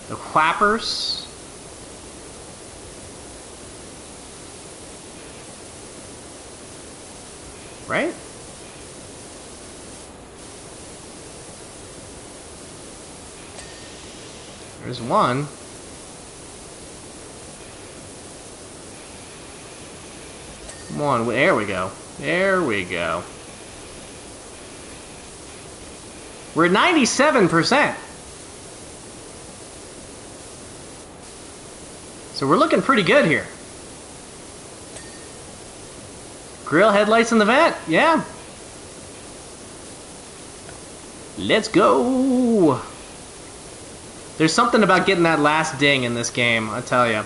The whappers. Right? There's one. Come on, there we go. There we go. We're at 97%. So we're looking pretty good here. Grill headlights in the vent, yeah. Let's go. There's something about getting that last ding in this game, I tell you.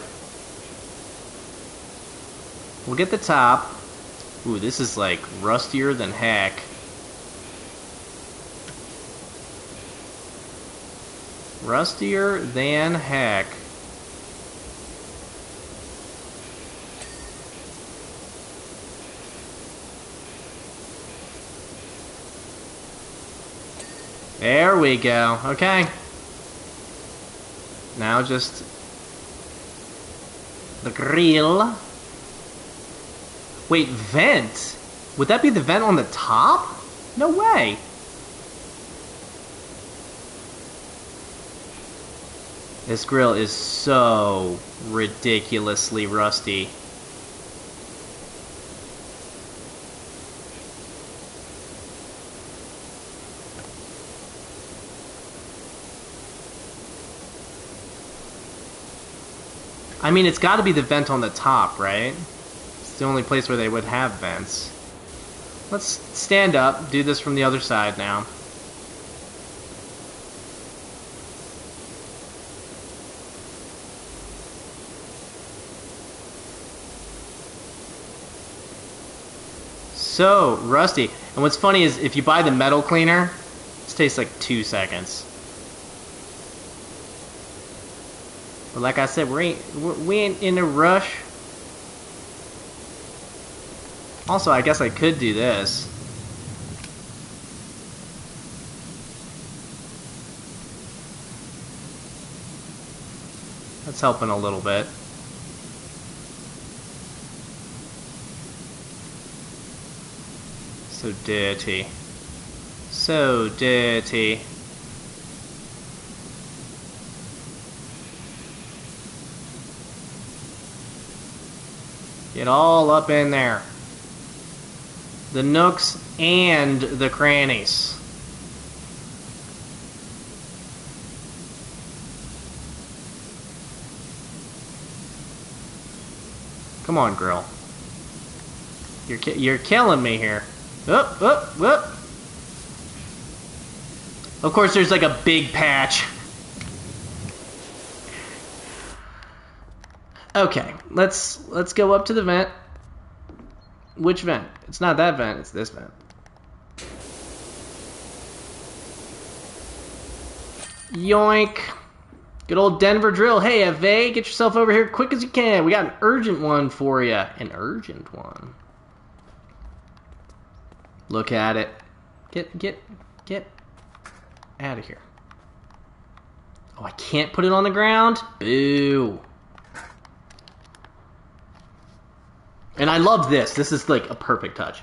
We'll get the top. Ooh, this is like rustier than heck. Rustier than heck. There we go. Okay. Now just the grill. Wait, vent? Would that be the vent on the top? No way. This grill is so ridiculously rusty. I mean, it's got to be the vent on the top, right? It's the only place where they would have vents. Let's stand up, do this from the other side now. So rusty. And what's funny is if you buy the metal cleaner, it takes like 2 seconds. But like I said, we ain't in a rush. Also, I guess I could do this. That's helping a little bit. So dirty. So dirty. Get all up in there. The nooks and the crannies. Come on, grill. You're killing me here. Up, up, up. Of course, there's like a big patch. Okay, let's go up to the vent. Which vent? It's not that vent, it's this vent. Yoink. Good old Denver drill. Hey, FA, get yourself over here quick as you can. We got an urgent one for you. An urgent one. Look at it. Get out of here. Oh, I can't put it on the ground? Boo. And I love this. This is like a perfect touch.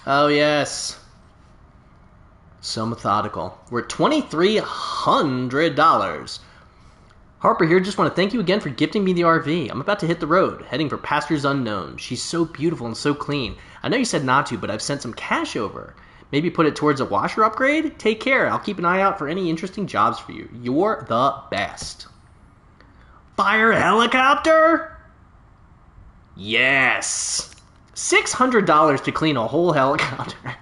Oh, yes. So methodical. We're at $2,300. Harper here, just want to thank you again for gifting me the RV. I'm about to hit the road, heading for pastures unknown. She's so beautiful and so clean. I know you said not to, but I've sent some cash over. Maybe put it towards a washer upgrade? Take care. I'll keep an eye out for any interesting jobs for you. You're the best. Fire helicopter? Yes. $600 to clean a whole helicopter.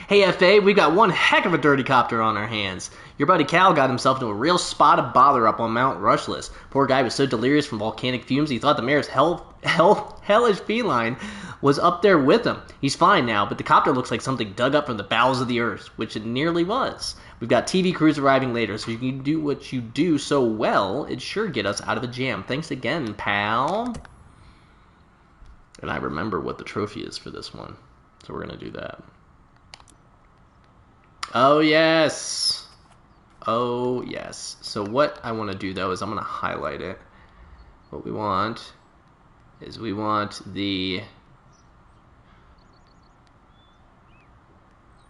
Hey, FA, we got one heck of a dirty copter on our hands. Your buddy Cal got himself into a real spot of bother up on Mount Rushless. Poor guy was so delirious from volcanic fumes he thought the mayor's hellish feline was up there with him. He's fine now, but the copter looks like something dug up from the bowels of the earth, which it nearly was. We've got TV crews arriving later, so you can do what you do so well. It'd sure get us out of a jam. Thanks again, pal. And I remember what the trophy is for this one, so we're going to do that. Oh, yes. Oh, yes. So what I want to do, though, is I'm going to highlight it. What we want is we want the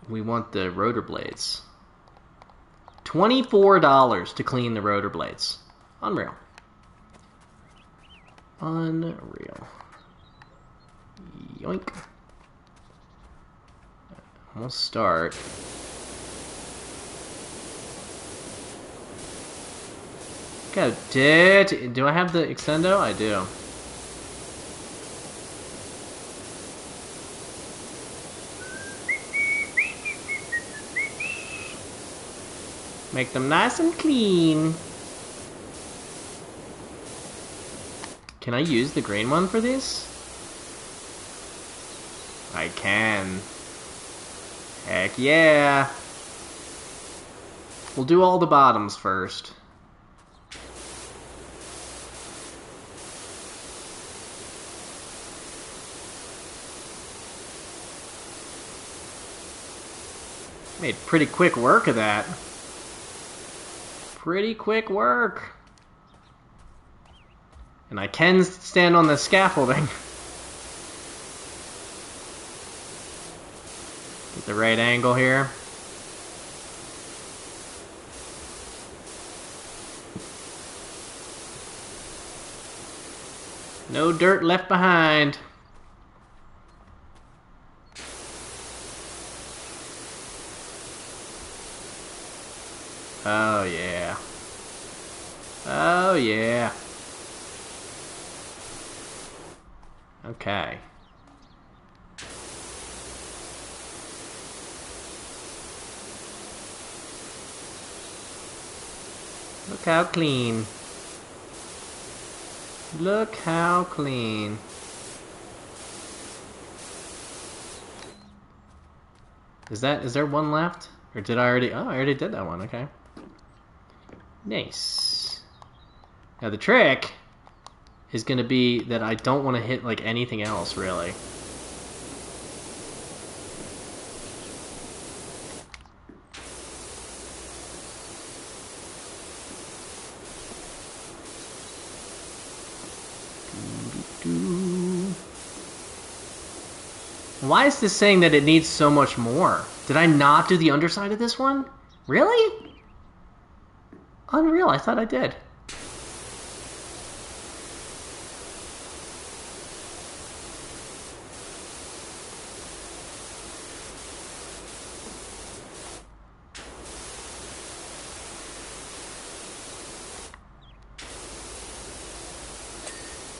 rotor blades. $24 to clean the rotor blades. Unreal. Unreal. Yoink. We'll start. Go, do I have the extendo? I do. Make them nice and clean. Can I use the green one for these? I can. Heck yeah. We'll do all the bottoms first. Made pretty quick work of that. Pretty quick work. And I can stand on the scaffolding. Get the right angle here. No dirt left behind. Oh, yeah. Oh, yeah. Okay. Look how clean. Look how clean. Is there one left? Or did I already... Oh, I already did that one, okay. Nice. Now the trick is gonna be that I don't want to hit like anything else, really. Why is this saying that it needs so much more? Did I not do the underside of this one? Really? Unreal, I thought I did.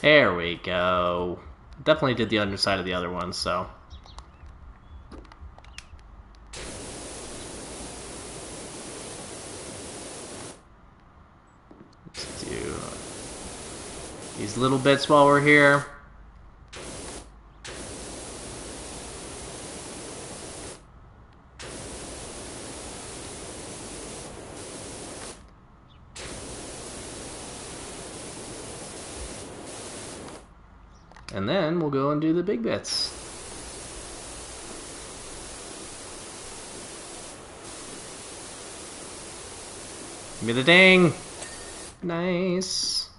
There we go. Definitely did the underside of the other one, so... Let's do these little bits while we're here. And then we'll go and do the big bits. Give me the ding! Nice.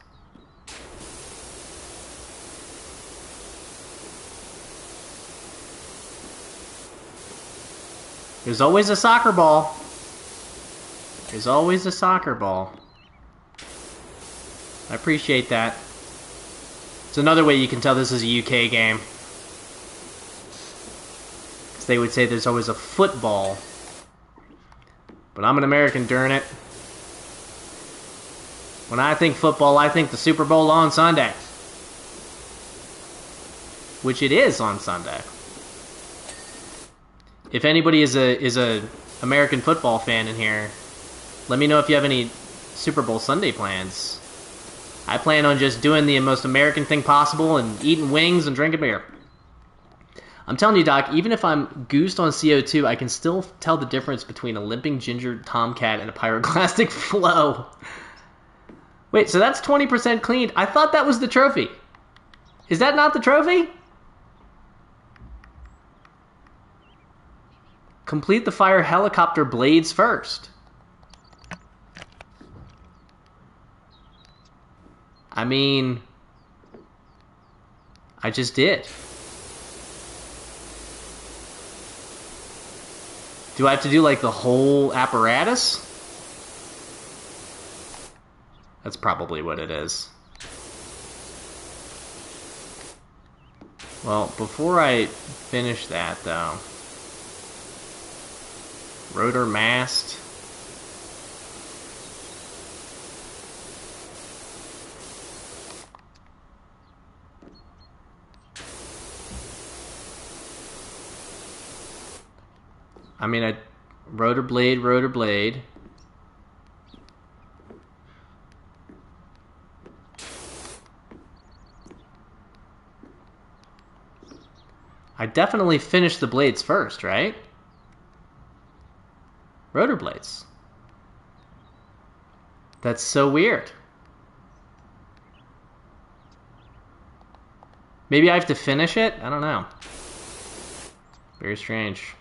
There's always a soccer ball. There's always a soccer ball. I appreciate that. It's another way you can tell this is a UK game. Because they would say there's always a football. But I'm an American, darn it. When I think football, I think the Super Bowl on Sunday. Which it is on Sunday. If anybody is a American football fan in here, let me know if you have any Super Bowl Sunday plans. I plan on just doing the most American thing possible and eating wings and drinking beer. I'm telling you, Doc, even if I'm goosed on CO2, I can still tell the difference between a limping ginger tomcat and a pyroclastic flow. Wait, so that's 20% cleaned. I thought that was the trophy. Is that not the trophy? Complete the fire helicopter blades first. I mean, I just did. Do I have to do like the whole apparatus? That's probably what it is. Well, before I finish that though, rotor mast. I mean, rotor blade, rotor blade. I definitely finished the blades first, right? Rotor blades. That's so weird. Maybe I have to finish it? I don't know. Very strange.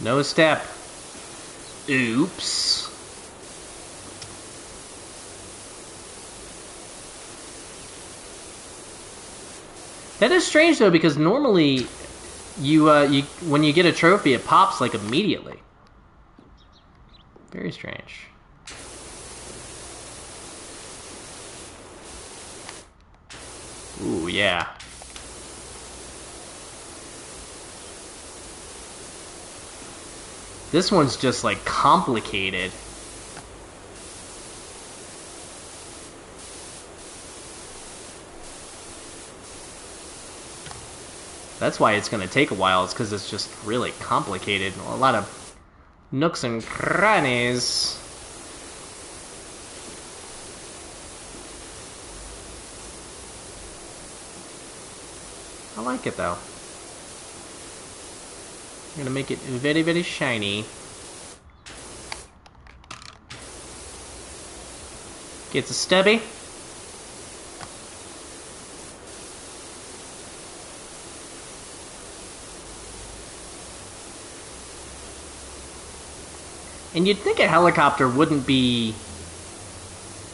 No step. Oops. That is strange though, because normally you when you get a trophy, it pops like immediately. Very strange. Ooh, yeah. This one's just like complicated. That's why it's gonna take a while. It's because it's just really complicated. A lot of nooks and crannies. I like it though. I'm gonna make it very, very shiny. Gets a stubby. And you'd think a helicopter wouldn't be,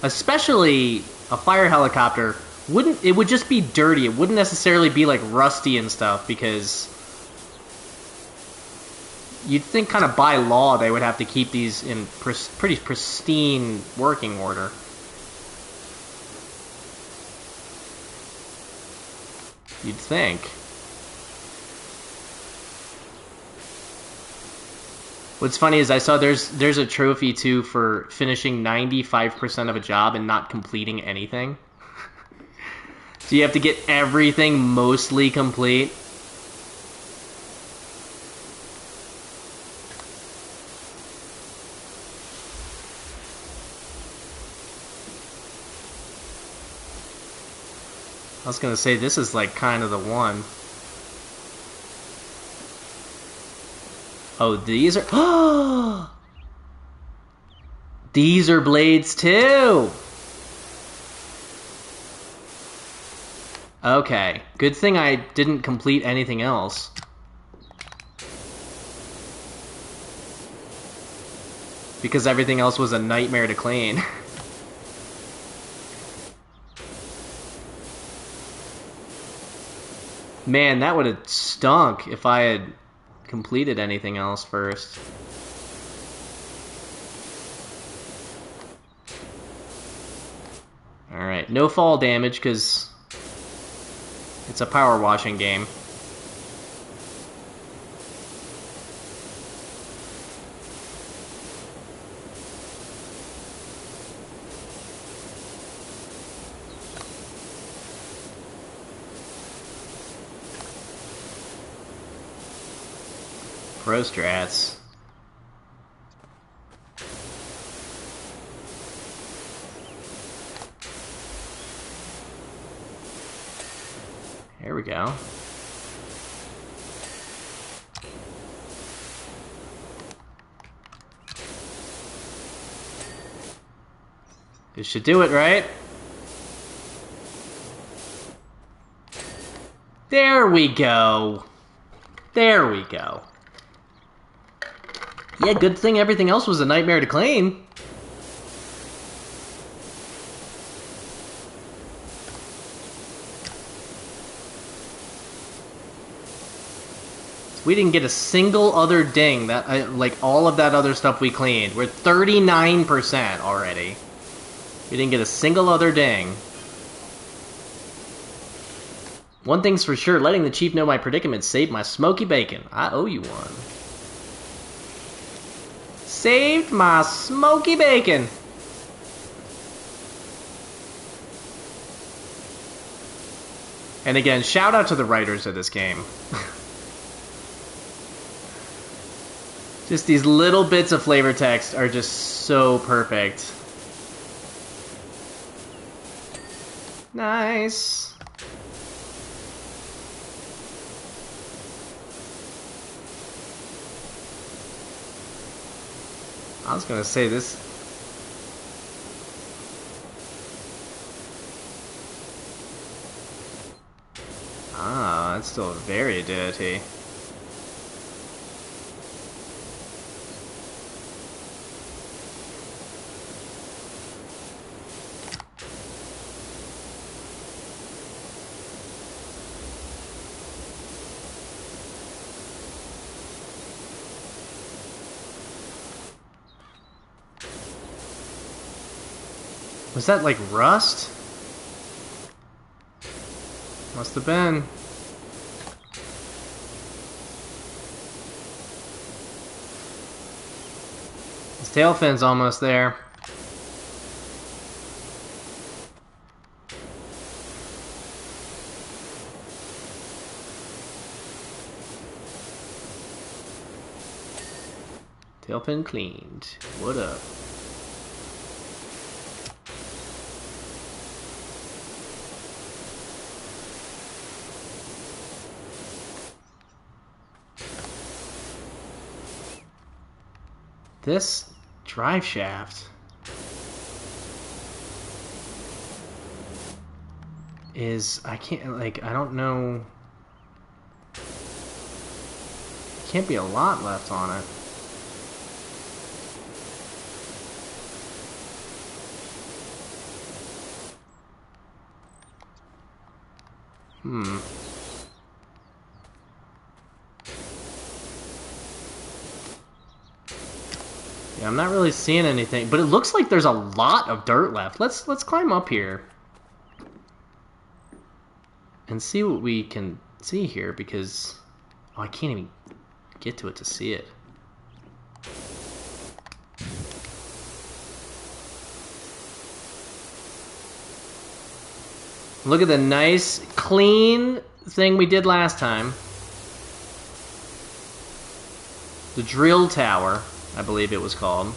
especially a fire helicopter, it would just be dirty. It wouldn't necessarily be like rusty and stuff, because you'd think kind of by law they would have to keep these in pretty pristine working order. You'd think. What's funny is I saw there's a trophy too for finishing 95% of a job and not completing anything. So you have to get everything mostly complete. I was gonna say this is like kind of the one. Oh, these are... Oh! These are blades, too! Okay. Good thing I didn't complete anything else. Because everything else was a nightmare to clean. Man, that would have stunk if I had completed anything else first. Alright, no fall damage because it's a power washing game. Pro strats. There we go. This should do it, right? There we go. There we go. Yeah, good thing everything else was a nightmare to clean. We didn't get a single other ding. That like all of that other stuff we cleaned. We're 39% already. We didn't get a single other ding. One thing's for sure, letting the chief know my predicament saved my smoky bacon. I owe you one. Saved my smoky bacon. And again, shout out to the writers of this game. Just these little bits of flavor text are just so perfect. Nice. I was gonna say this. Ah, it's still very dirty. Was that like rust? Must have been. His tail fin's almost there. Tail fin cleaned. What up? This drive shaft is, I can't, like, I don't know. Can't be a lot left on it. Yeah, I'm not really seeing anything, but it looks like there's a lot of dirt left. Let's climb up here and see what we can see here, because I can't even get to it to see it. Look at the nice, clean thing we did last time. The drill tower, I believe it was called.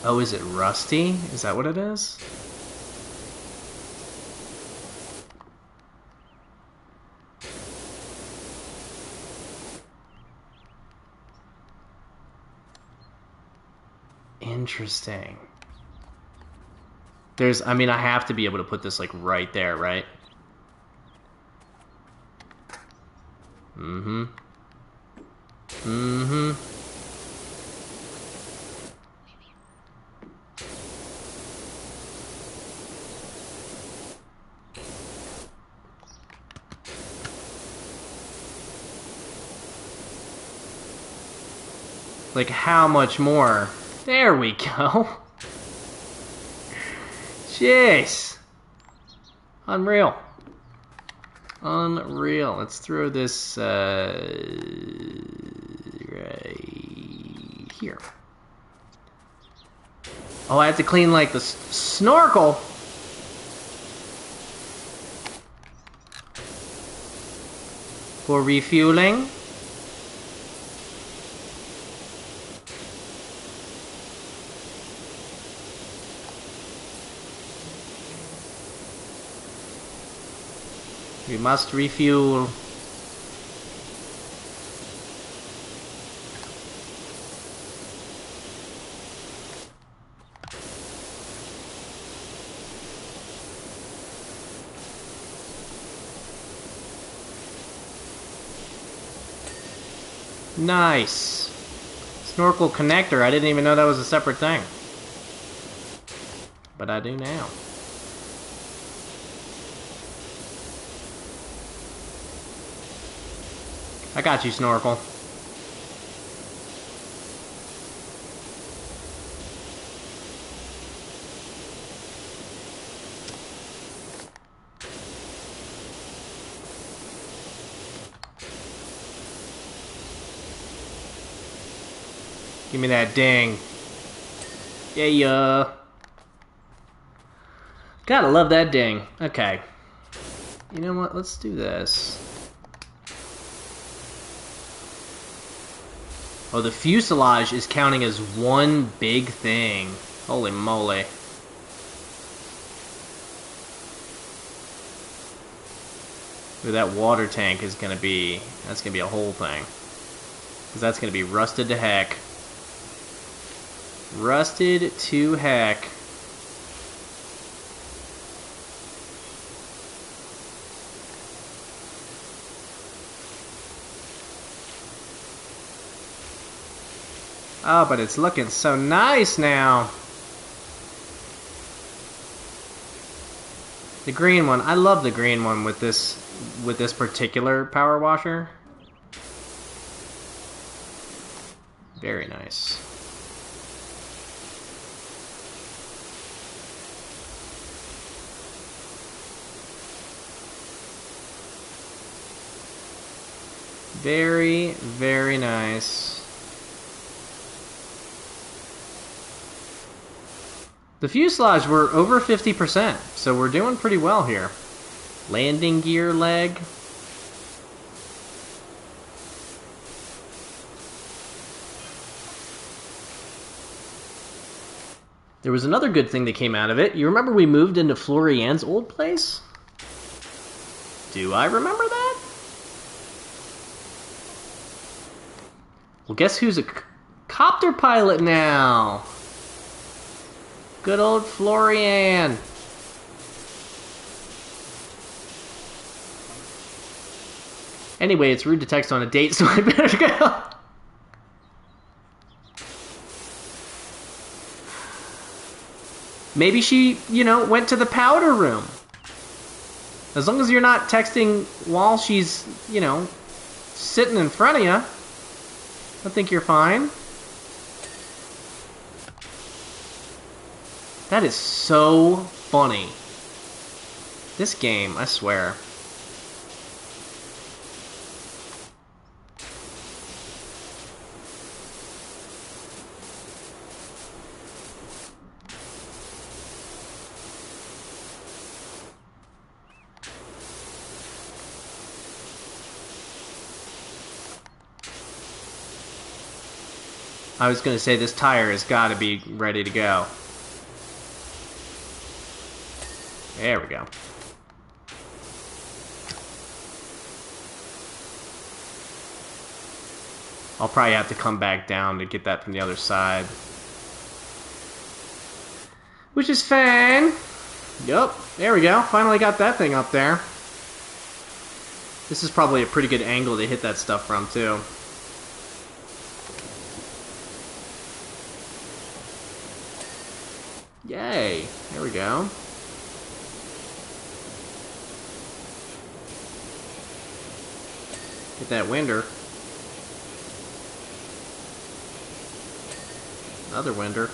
Oh, is it rusty? Is that what it is? Interesting. There's, I mean, I have to be able to put this, like, right there, right? Mm-hmm. Mm-hmm. Like, how much more? There we go. Jeez. Unreal. Unreal. Let's throw this right here. Oh, I have to clean, like, the snorkel. For refueling. We must refuel. Nice. Snorkel connector. I didn't even know that was a separate thing. But I do now. I got you, Snorkel. Give me that ding. Yeah. Gotta love that ding. Okay. You know what? Let's do this. Oh, the fuselage is counting as one big thing. Holy moly. Ooh, that water tank is gonna be... that's gonna be a whole thing. Because that's gonna be rusted to heck. Rusted to heck. Oh, but it's looking so nice now. The green one. I love the green one with this particular power washer. Very nice. Very, very nice. The fuselage, we're over 50%, so we're doing pretty well here. Landing gear leg. There was another good thing that came out of it. You remember we moved into Florian's old place? Do I remember that? Well, guess who's a copter pilot now? Good old Florian. Anyway, it's rude to text on a date, so I better go. Maybe she, went to the powder room. As long as you're not texting while she's, sitting in front of you, I think you're fine. That is so funny. This game, I swear. I was going to say this tire has got to be ready to go. There we go. I'll probably have to come back down to get that from the other side. Which is fine. Yup, there we go. Finally got that thing up there. This is probably a pretty good angle to hit that stuff from, too. Yay, there we go. Get that winder. Another winder.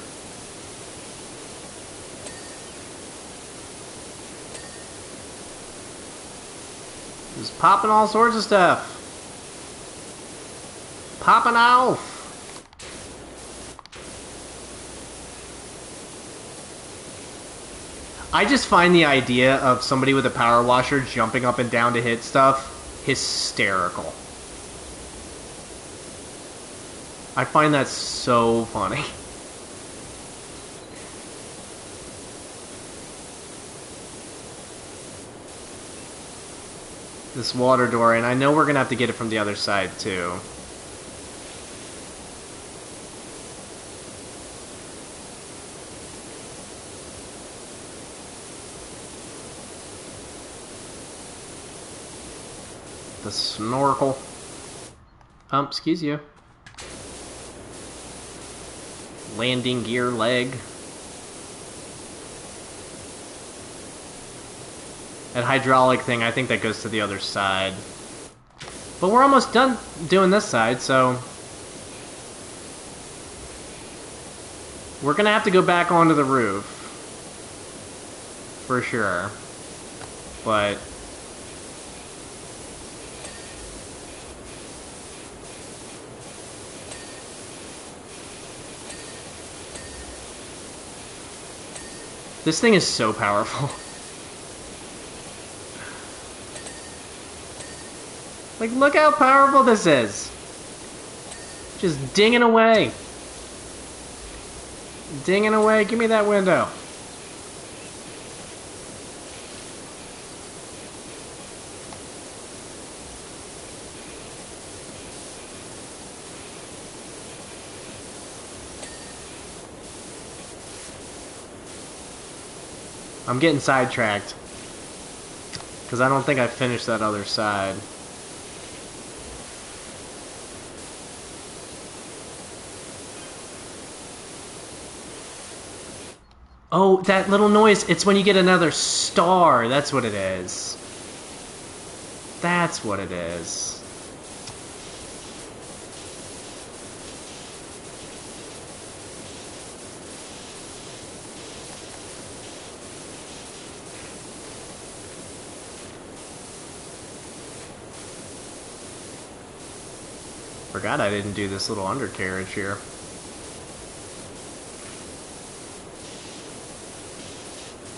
Just popping all sorts of stuff. Popping off. I just find the idea of somebody with a power washer jumping up and down to hit stuff hysterical. I find that so funny. This water door, and I know we're gonna have to get it from the other side too. The snorkel. Excuse you. Landing gear leg. That hydraulic thing, I think that goes to the other side. But we're almost done doing this side, so... we're gonna have to go back onto the roof. For sure. But... this thing is so powerful. Like, look how powerful this is. Just dinging away. Dinging away. Give me that window. I'm getting sidetracked. Because I don't think I finished that other side. Oh, that little noise. It's when you get another star. That's what it is. That's what it is. Forgot I didn't do this little undercarriage here.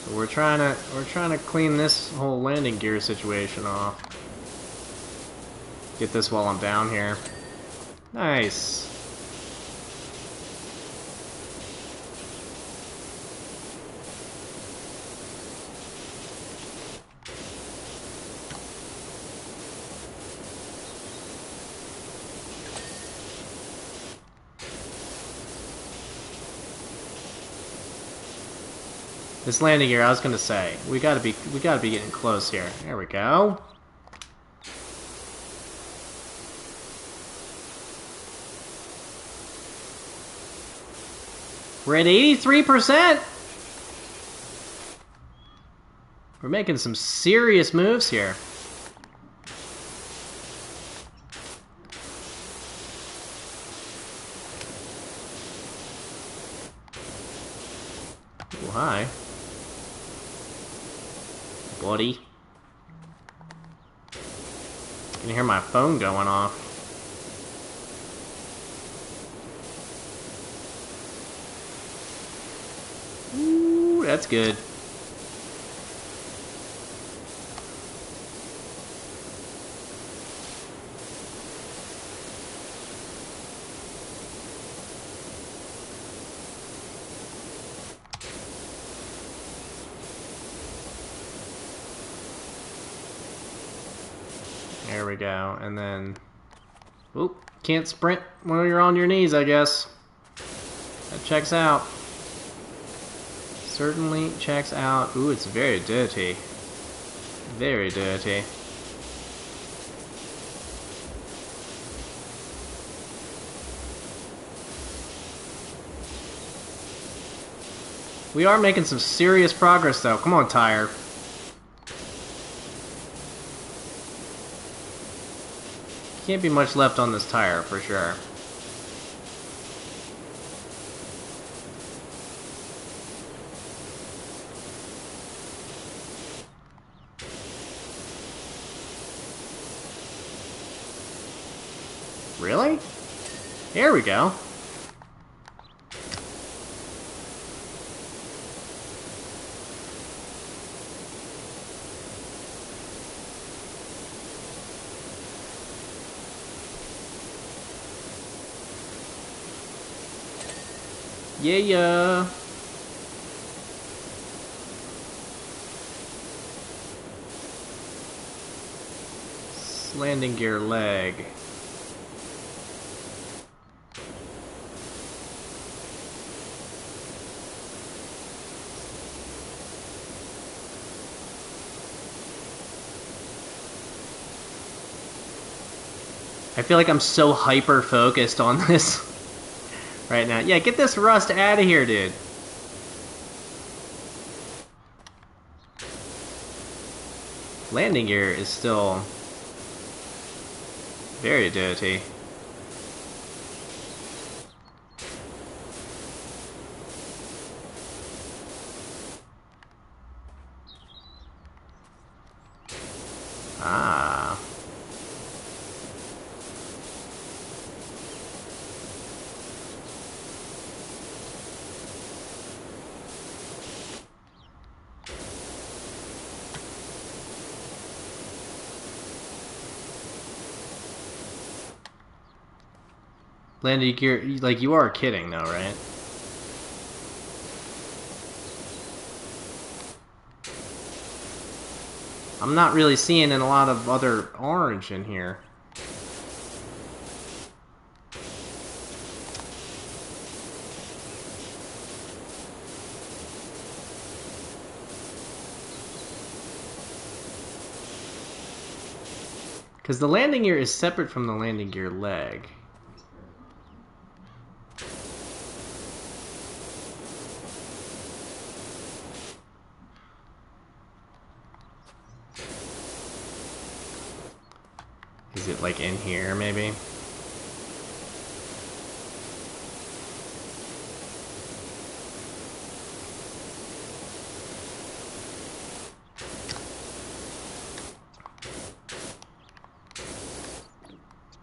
So we're trying to clean this whole landing gear situation off. Get this while I'm down here. Nice. This landing gear, I was gonna say, we gotta be getting close here. There we go. We're at 83%. We're making some serious moves here. Oh, hi. Buddy. You can hear my phone going off. Ooh, that's good. There we go, and then... Oop, can't sprint when you're on your knees, I guess. That checks out. Certainly checks out. Ooh, it's very dirty. Very dirty. We are making some serious progress, though. Come on, tire. Can't be much left on this tire, for sure. Really? There we go. Yeah. Landing gear leg. I feel like I'm so hyper focused on this right now. Yeah, get this rust out of here, dude. Landing gear is still very dirty. Ah. Landing gear, like, you are kidding though, right? I'm not really seeing a lot of other orange in here. Because the landing gear is separate from the landing gear leg. Is it like in here, maybe?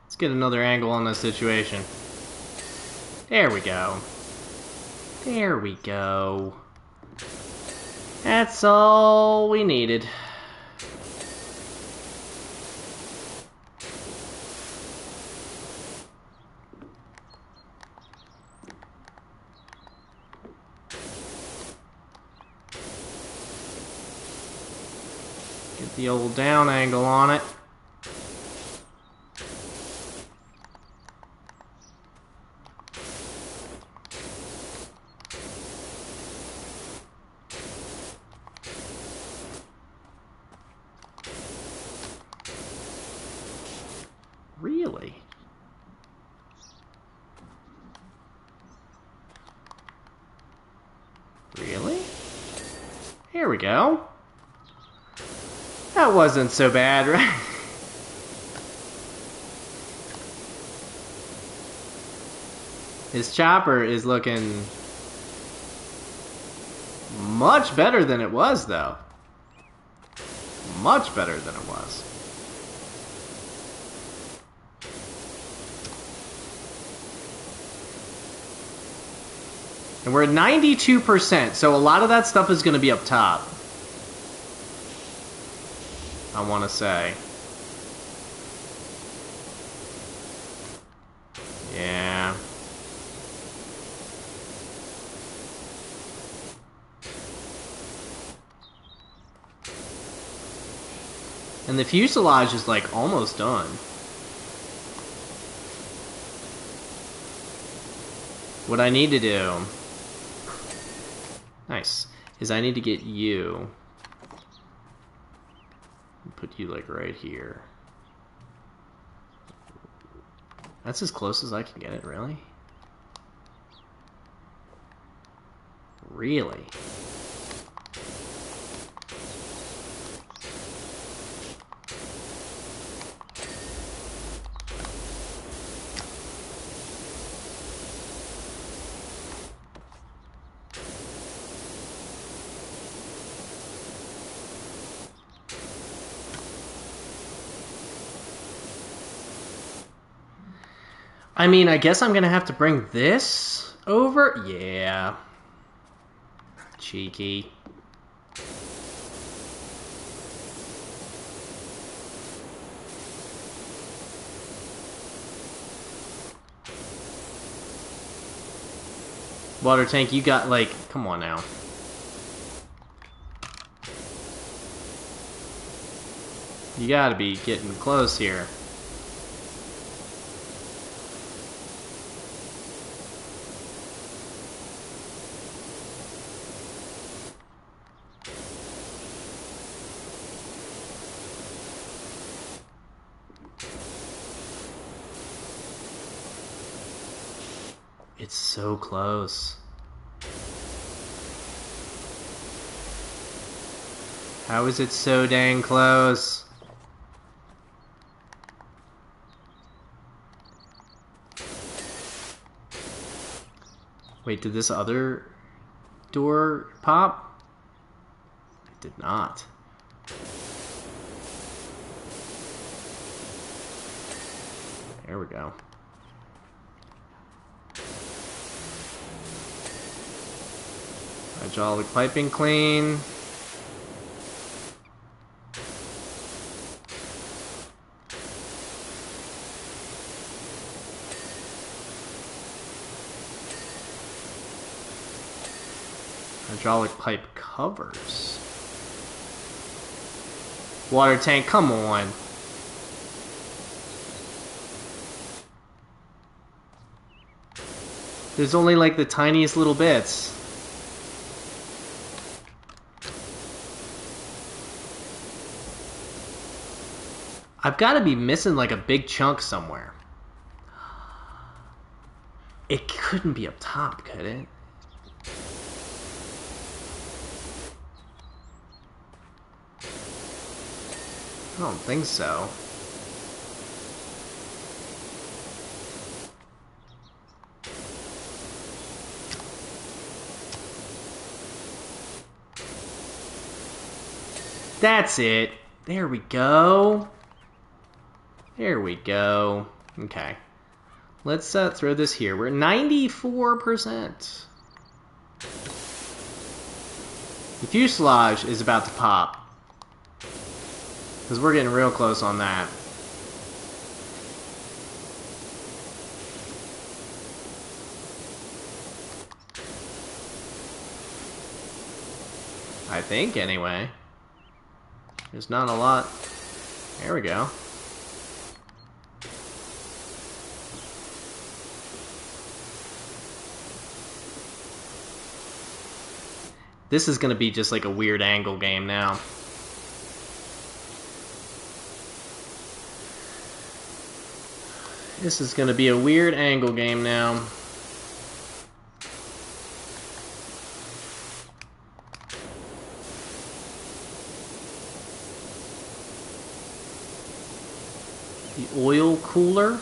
Let's get another angle on this situation. There we go. There we go. That's all we needed. Get the old down angle on it. Really? Really? Here we go. That wasn't so bad, right? His chopper is looking much better than it was, though. Much better than it was. And we're at 92%, so a lot of that stuff is going to be up top. I want to say. Yeah. And the fuselage is like almost done. What I need to do, nice, is I need to get you, put you like right here. That's as close as I can get it, really? Really? I mean, I guess I'm gonna have to bring this over? Yeah. Cheeky. Water tank, you got, like, come on now. You gotta be getting close here. It's so close. How is it so dang close? Wait, did this other door pop? It did not. There we go. Hydraulic piping clean. Hydraulic pipe covers. Water tank, come on. There's only like the tiniest little bits. I've got to be missing like a big chunk somewhere. It couldn't be up top, could it? I don't think so. That's it. There we go. There we go. Okay. Let's throw this here. We're at 94%. The fuselage is about to pop. Because we're getting real close on that. I think, anyway. There's not a lot. There we go. This is going to be just like a weird angle game now. This is going to be a weird angle game now. The oil cooler.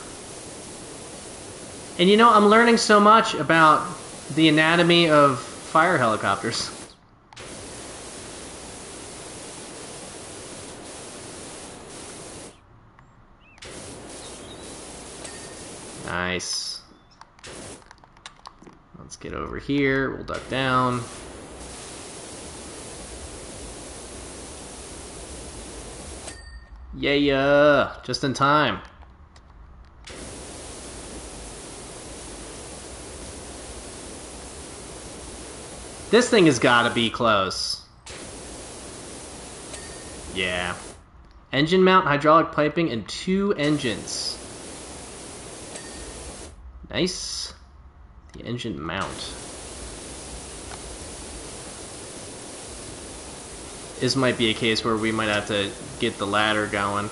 And you know, I'm learning so much about the anatomy of fire helicopters. Nice. Let's get over here. We'll duck down. Yeah, just in time. This thing has got to be close. Yeah. Engine mount, hydraulic piping, and 2 engines. Nice. The engine mount. This might be a case where we might have to get the ladder going.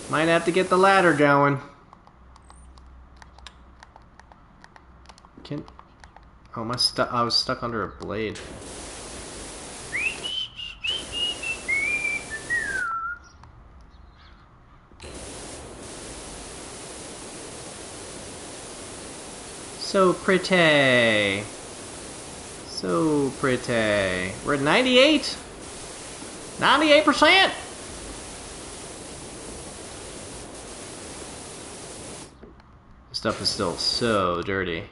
Might have to get the ladder going. Oh, I was stuck under a blade. So pretty. So pretty. We're at 98? 98%? This stuff is still so dirty.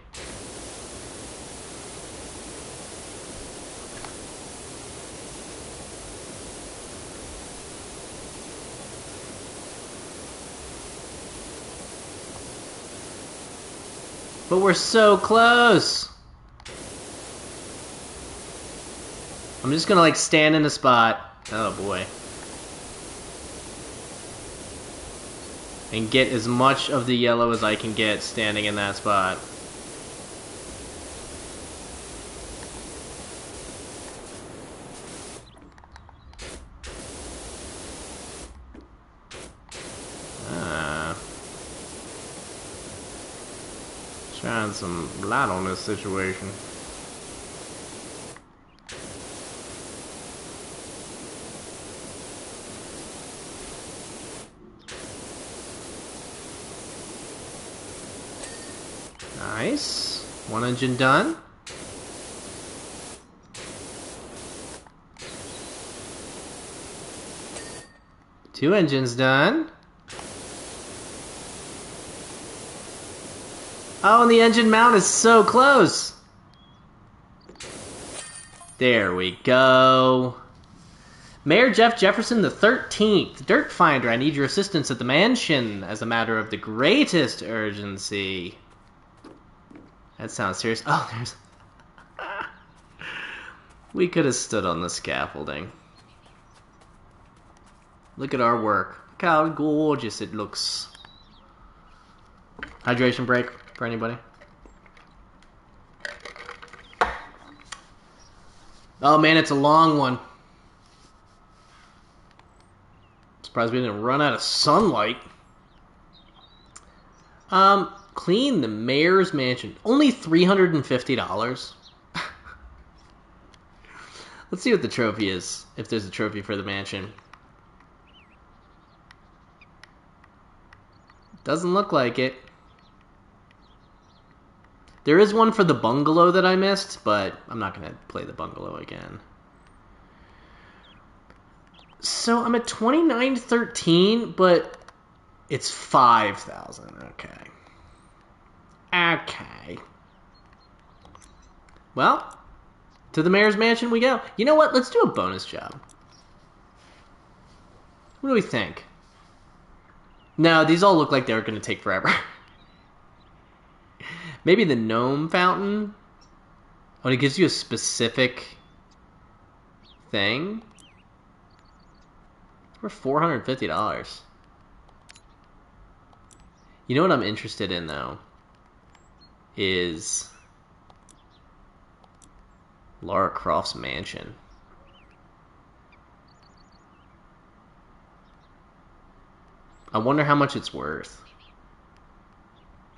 But we're so close. I'm just gonna like stand in a spot. Oh boy. And get as much of the yellow as I can get standing in that spot. Shine some light on this situation. Nice. 1 engine done. Two engines done. Oh, and the engine mount is so close. There we go. Mayor Jeff Jefferson the 13th. Dirt Finder, I need your assistance at the mansion as a matter of the greatest urgency. That sounds serious. Oh, there's... We could have stood on the scaffolding. Look at our work. Look how gorgeous it looks. Hydration break for anybody? Oh man, it's a long one. Surprised we didn't run out of sunlight. Clean the mayor's mansion. Only $350. Let's see what the trophy is, if there's a trophy for the mansion. Doesn't look like it. There is one for the bungalow that I missed, but I'm not going to play the bungalow again. So I'm at 2913, but it's 5,000. Okay. Okay. Well, to the mayor's mansion we go. You know what? Let's do a bonus job. What do we think? No, these all look like they're going to take forever. Maybe the gnome fountain. Oh, and it gives you a specific thing. For $450. You know what I'm interested in, though? Is Lara Croft's mansion. I wonder how much it's worth.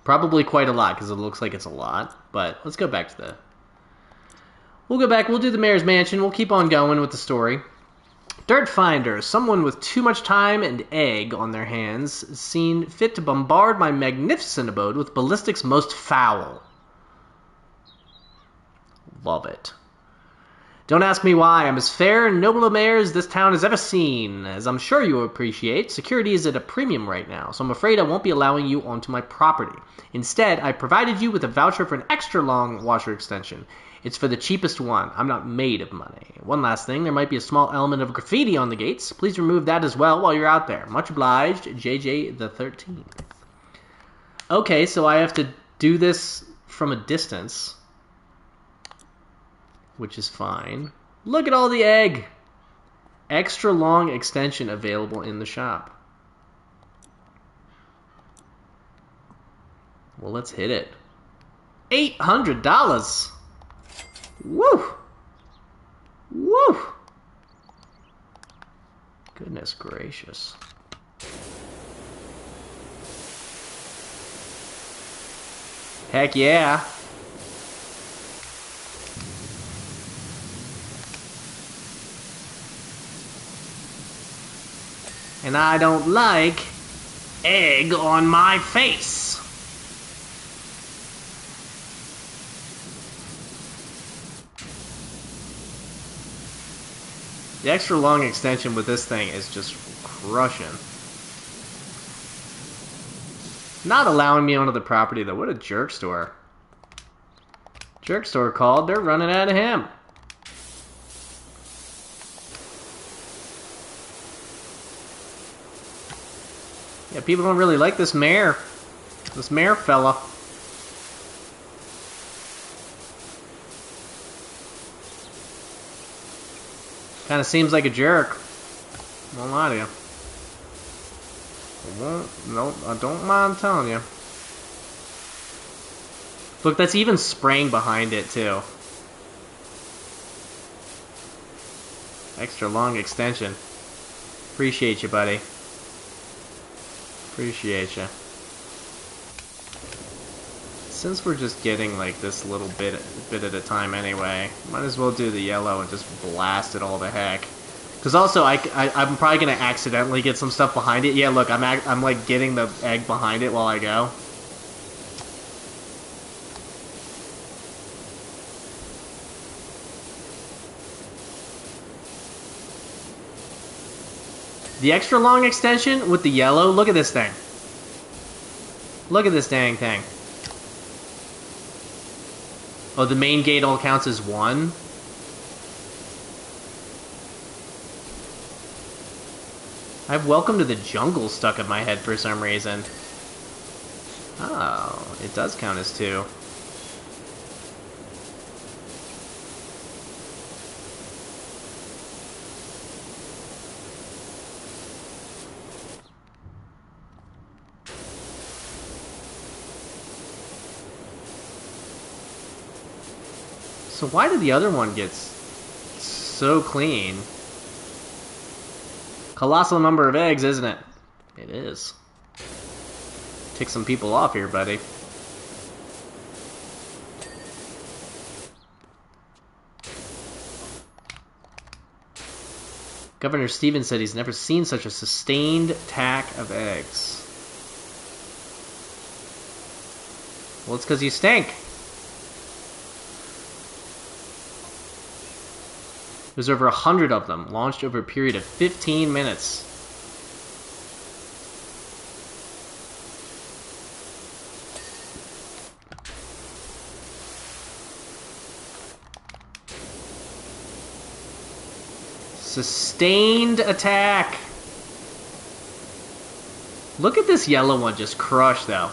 Probably quite a lot, because it looks like it's a lot. But let's go back to the... We'll go back, we'll do the mayor's mansion, we'll keep on going with the story. Dirt Finder, someone with too much time and egg on their hands, is seen fit to bombard my magnificent abode with ballistics most foul. Love it. Don't ask me why. I'm as fair and noble a mayor as this town has ever seen. As I'm sure you appreciate, security is at a premium right now, so I'm afraid I won't be allowing you onto my property. Instead, I provided you with a voucher for an extra long washer extension. It's for the cheapest one. I'm not made of money. One last thing, there might be a small element of graffiti on the gates. Please remove that as well while you're out there. Much obliged, JJ the 13th. Okay, so I have to do this from a distance, which is fine. Look at all the egg. Extra long extension available in the shop. Well, let's hit it. $800. Woo! Woo! Goodness gracious. Heck yeah. And I don't like egg on my face. The extra long extension with this thing is just crushing. Not allowing me onto the property though. What a jerk store. Jerk store called. They're running out of him. Yeah, people don't really like this mayor. This mayor fella. Kind of seems like a jerk. I won't lie to you. I don't mind telling you. Look, that's even spraying behind it, too. Extra long extension. Appreciate you, buddy. Appreciate you. Since we're just getting like this little bit at a time anyway, might as well do the yellow and just blast it all to heck. Because also I'm probably gonna accidentally get some stuff behind it. Yeah, look, I'm like getting the egg behind it while I go. The extra long extension with the yellow. Look at this thing. Look at this dang thing. Oh, the main gate all counts as one? I have Welcome to the Jungle stuck in my head for some reason. Oh, it does count as two. So why did the other one get so clean? Colossal number of eggs, isn't it? It is. Tick some people off here, buddy. Governor Stevens said he's never seen such a sustained attack of eggs. Well, it's because you stink. There's over 100 of them, launched over a period of 15 minutes. Sustained attack. Look at this yellow one just crushed, though.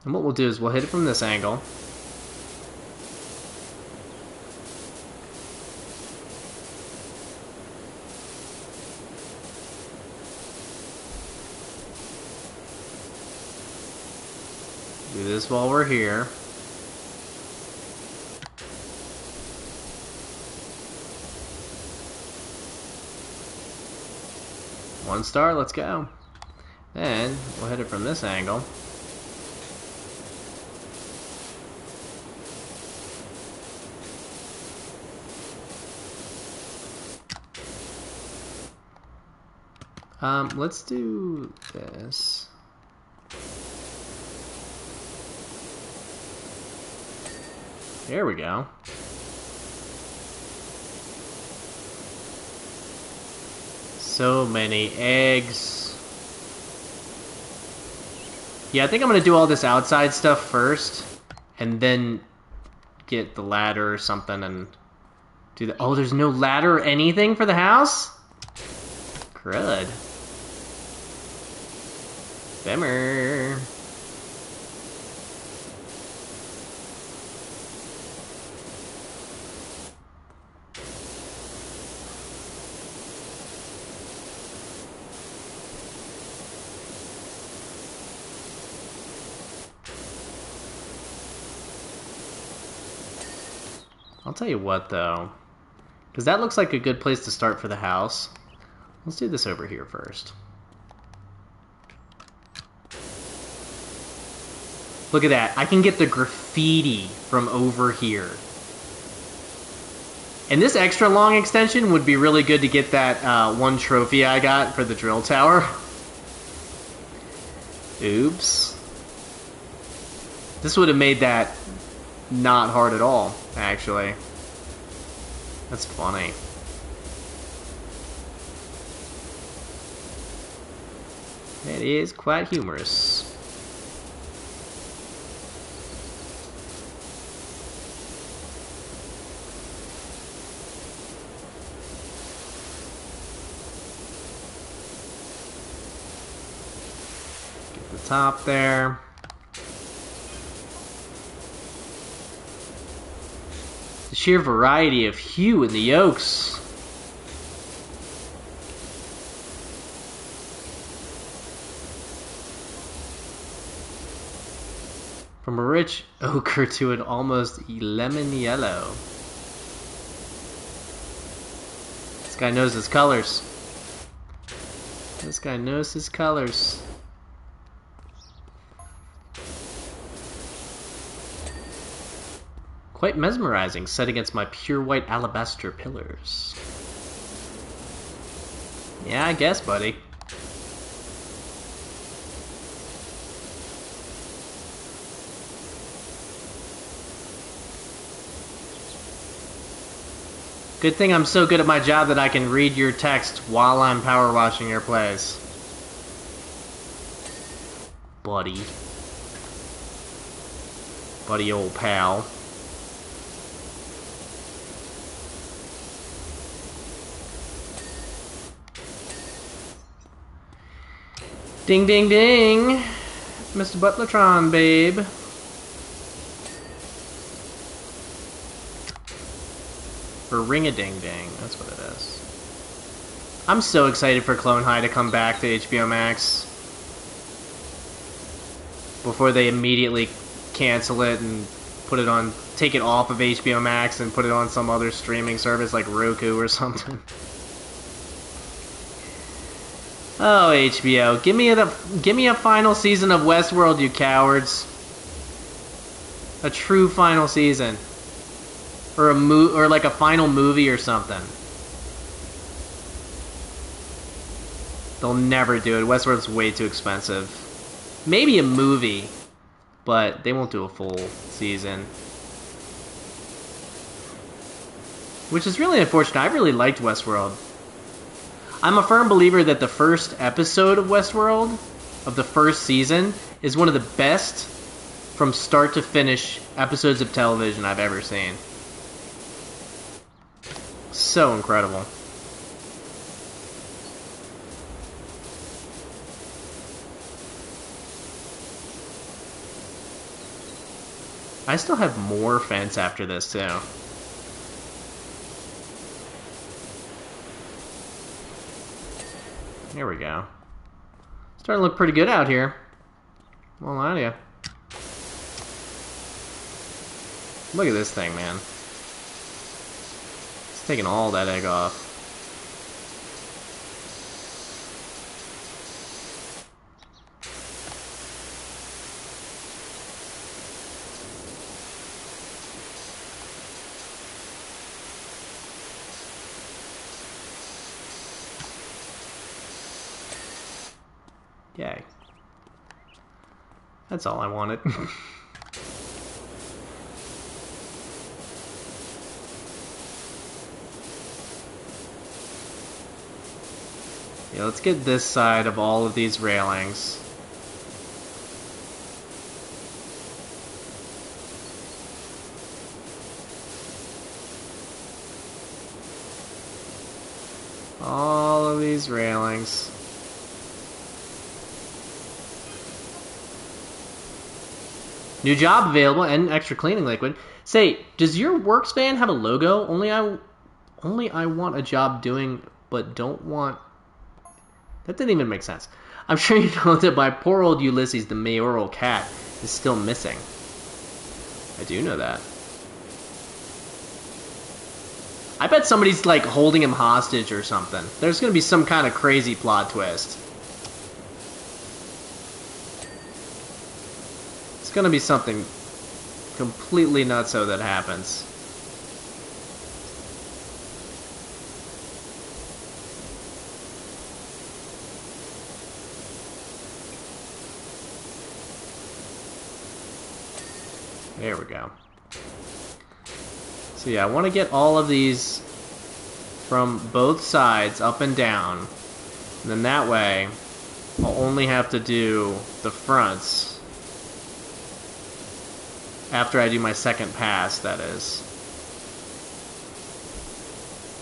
And what we'll do is we'll hit it from this angle. Do this while we're here. One star, let's go. Then we'll hit it from this angle. Let's do this. There we go. So many eggs. Yeah, I think I'm gonna do all this outside stuff first, and then get the ladder or something and do that. Oh, there's no ladder or anything for the house? Crud. Bummer. I'll tell you what, though, because that looks like a good place to start for the house. Let's do this over here first. Look at that. I can get the graffiti from over here. And this extra long extension would be really good to get that one trophy I got for the drill tower. Oops. This would have made that not hard at all, actually. That's funny. That is quite humorous. Get the top there. The sheer variety of hue in the yolks. From a rich ochre to an almost lemon yellow. This guy knows his colors. This guy knows his colors. Quite mesmerizing, set against my pure white alabaster pillars. Yeah, I guess, buddy. Good thing I'm so good at my job that I can read your text while I'm power washing your place. Buddy. Buddy old pal. Ding, ding, ding. Mr. Butlertron, babe. Or ring-a-ding-ding. That's what it is. I'm so excited for Clone High to come back to HBO Max. Before they immediately cancel it and put it on... take it off of HBO Max and put it on some other streaming service like Roku or something. Oh, HBO, give me a final season of Westworld, you cowards. A true final season, or or like a final movie or something. They'll never do it. Westworld's way too expensive. Maybe a movie, but they won't do a full season. Which is really unfortunate. I really liked Westworld. I'm a firm believer that the first episode of Westworld, of the first season, is one of the best from start to finish episodes of television I've ever seen. So incredible. I still have more fence after this, too. Here we go. Starting to look pretty good out here. Won't lie to you. Look at this thing, man. It's taking all that egg off. Yay. That's all I wanted. Yeah, let's get this side of all of these railings. All of these railings. New job available and extra cleaning liquid. Say, does your works van have a logo? Only I want a job doing, but don't want... That didn't even make sense. I'm sure you know that my poor old Ulysses, the mayoral cat, is still missing. I do know that. I bet somebody's, like, holding him hostage or something. There's gonna be some kind of crazy plot twist. It's gonna be something completely nutso that happens. There we go. So yeah, I want to get all of these from both sides, up and down. And then that way, I'll only have to do the fronts after I do my second pass, that is.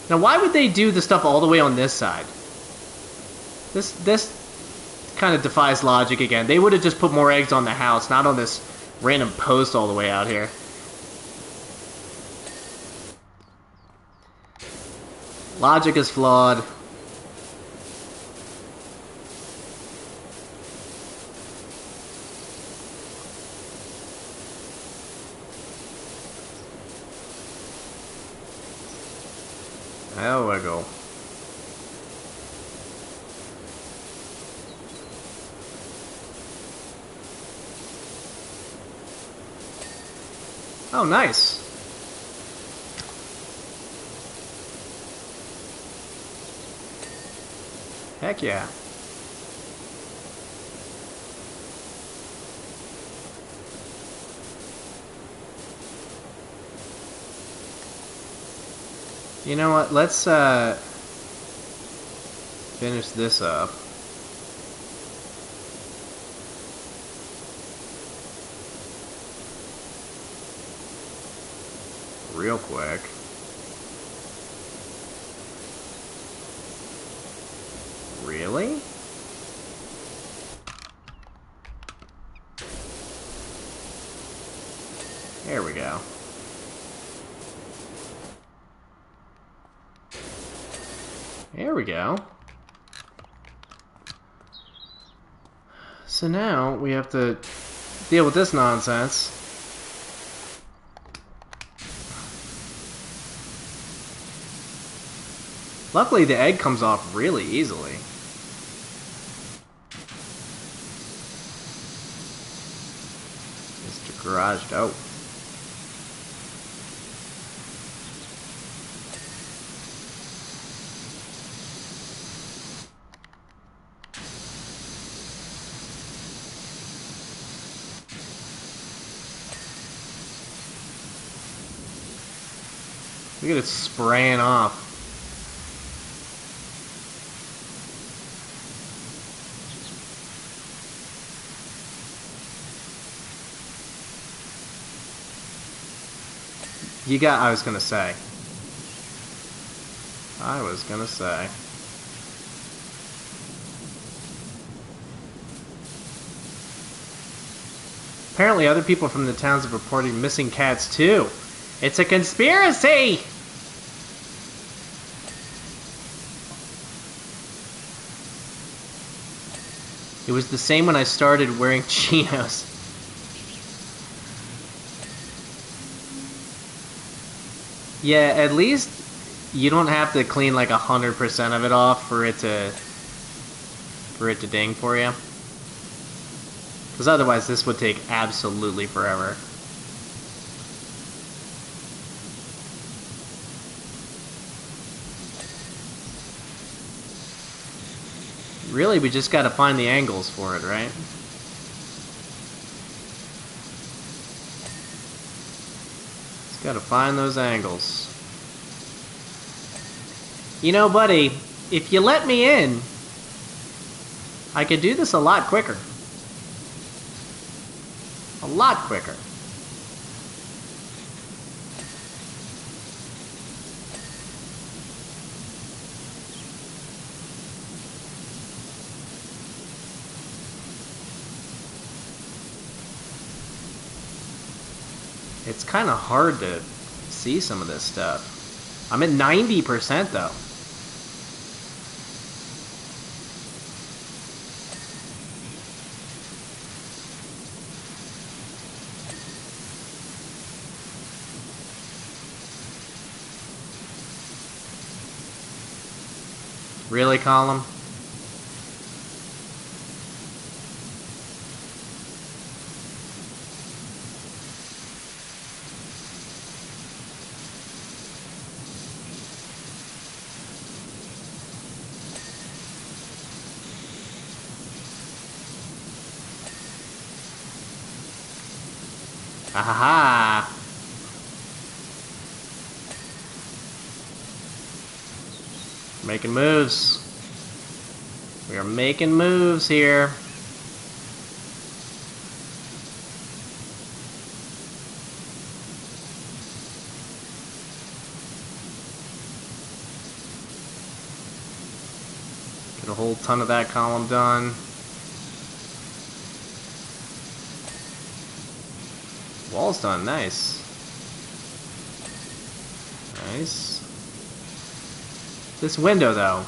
Now, why would they do the stuff all the way on this side? This kind of defies logic again. They would have just put more eggs on the house, not on this random post all the way out here. Logic is flawed. There we go. Oh, nice. Heck yeah. You know what? Let's finish this up. Real quick. Really? There we go. There we go. So now we have to deal with this nonsense. Luckily, the egg comes off really easily. Mr. Garage Dope. Look at it spraying off. I was gonna say. Apparently other people from the towns have reported missing cats too. It's a conspiracy! It was the same when I started wearing chinos. Yeah, at least you don't have to clean like 100% of it off for it to ding for you. Because otherwise this would take absolutely forever. Really, we just gotta find the angles for it, right? Just gotta find those angles. You know, buddy, if you let me in, I could do this a lot quicker. A lot quicker. It's kind of hard to see some of this stuff. I'm at 90% though. Really, Column? Ahaha! Making moves. We are making moves here. Get a whole ton of that column done. Wall's done, nice. Nice. This window, though.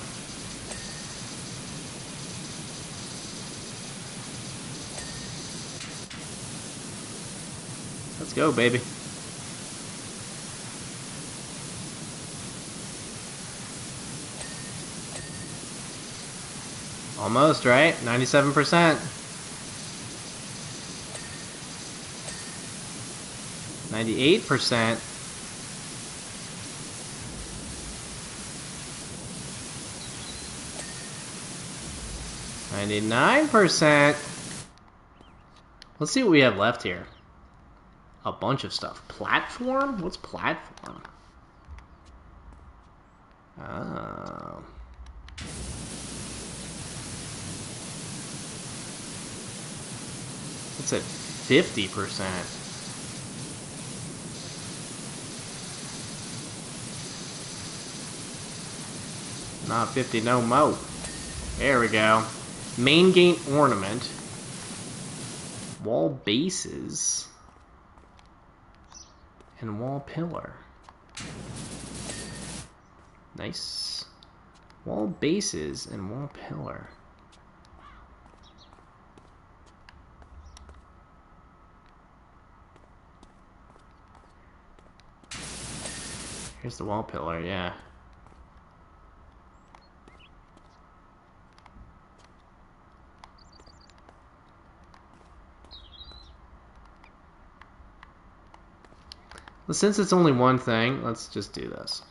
Let's go, baby. Almost, right? 97%. 98%. $99%. Let's see what we have left here. A bunch of stuff. Platform? What's platform? Oh. It's at 50%. Not 50 no mo. There we go. Main gate ornament. Wall bases. And wall pillar. Nice. Wall bases and wall pillar. Here's the wall pillar, yeah. Well, since it's only one thing, let's just do this.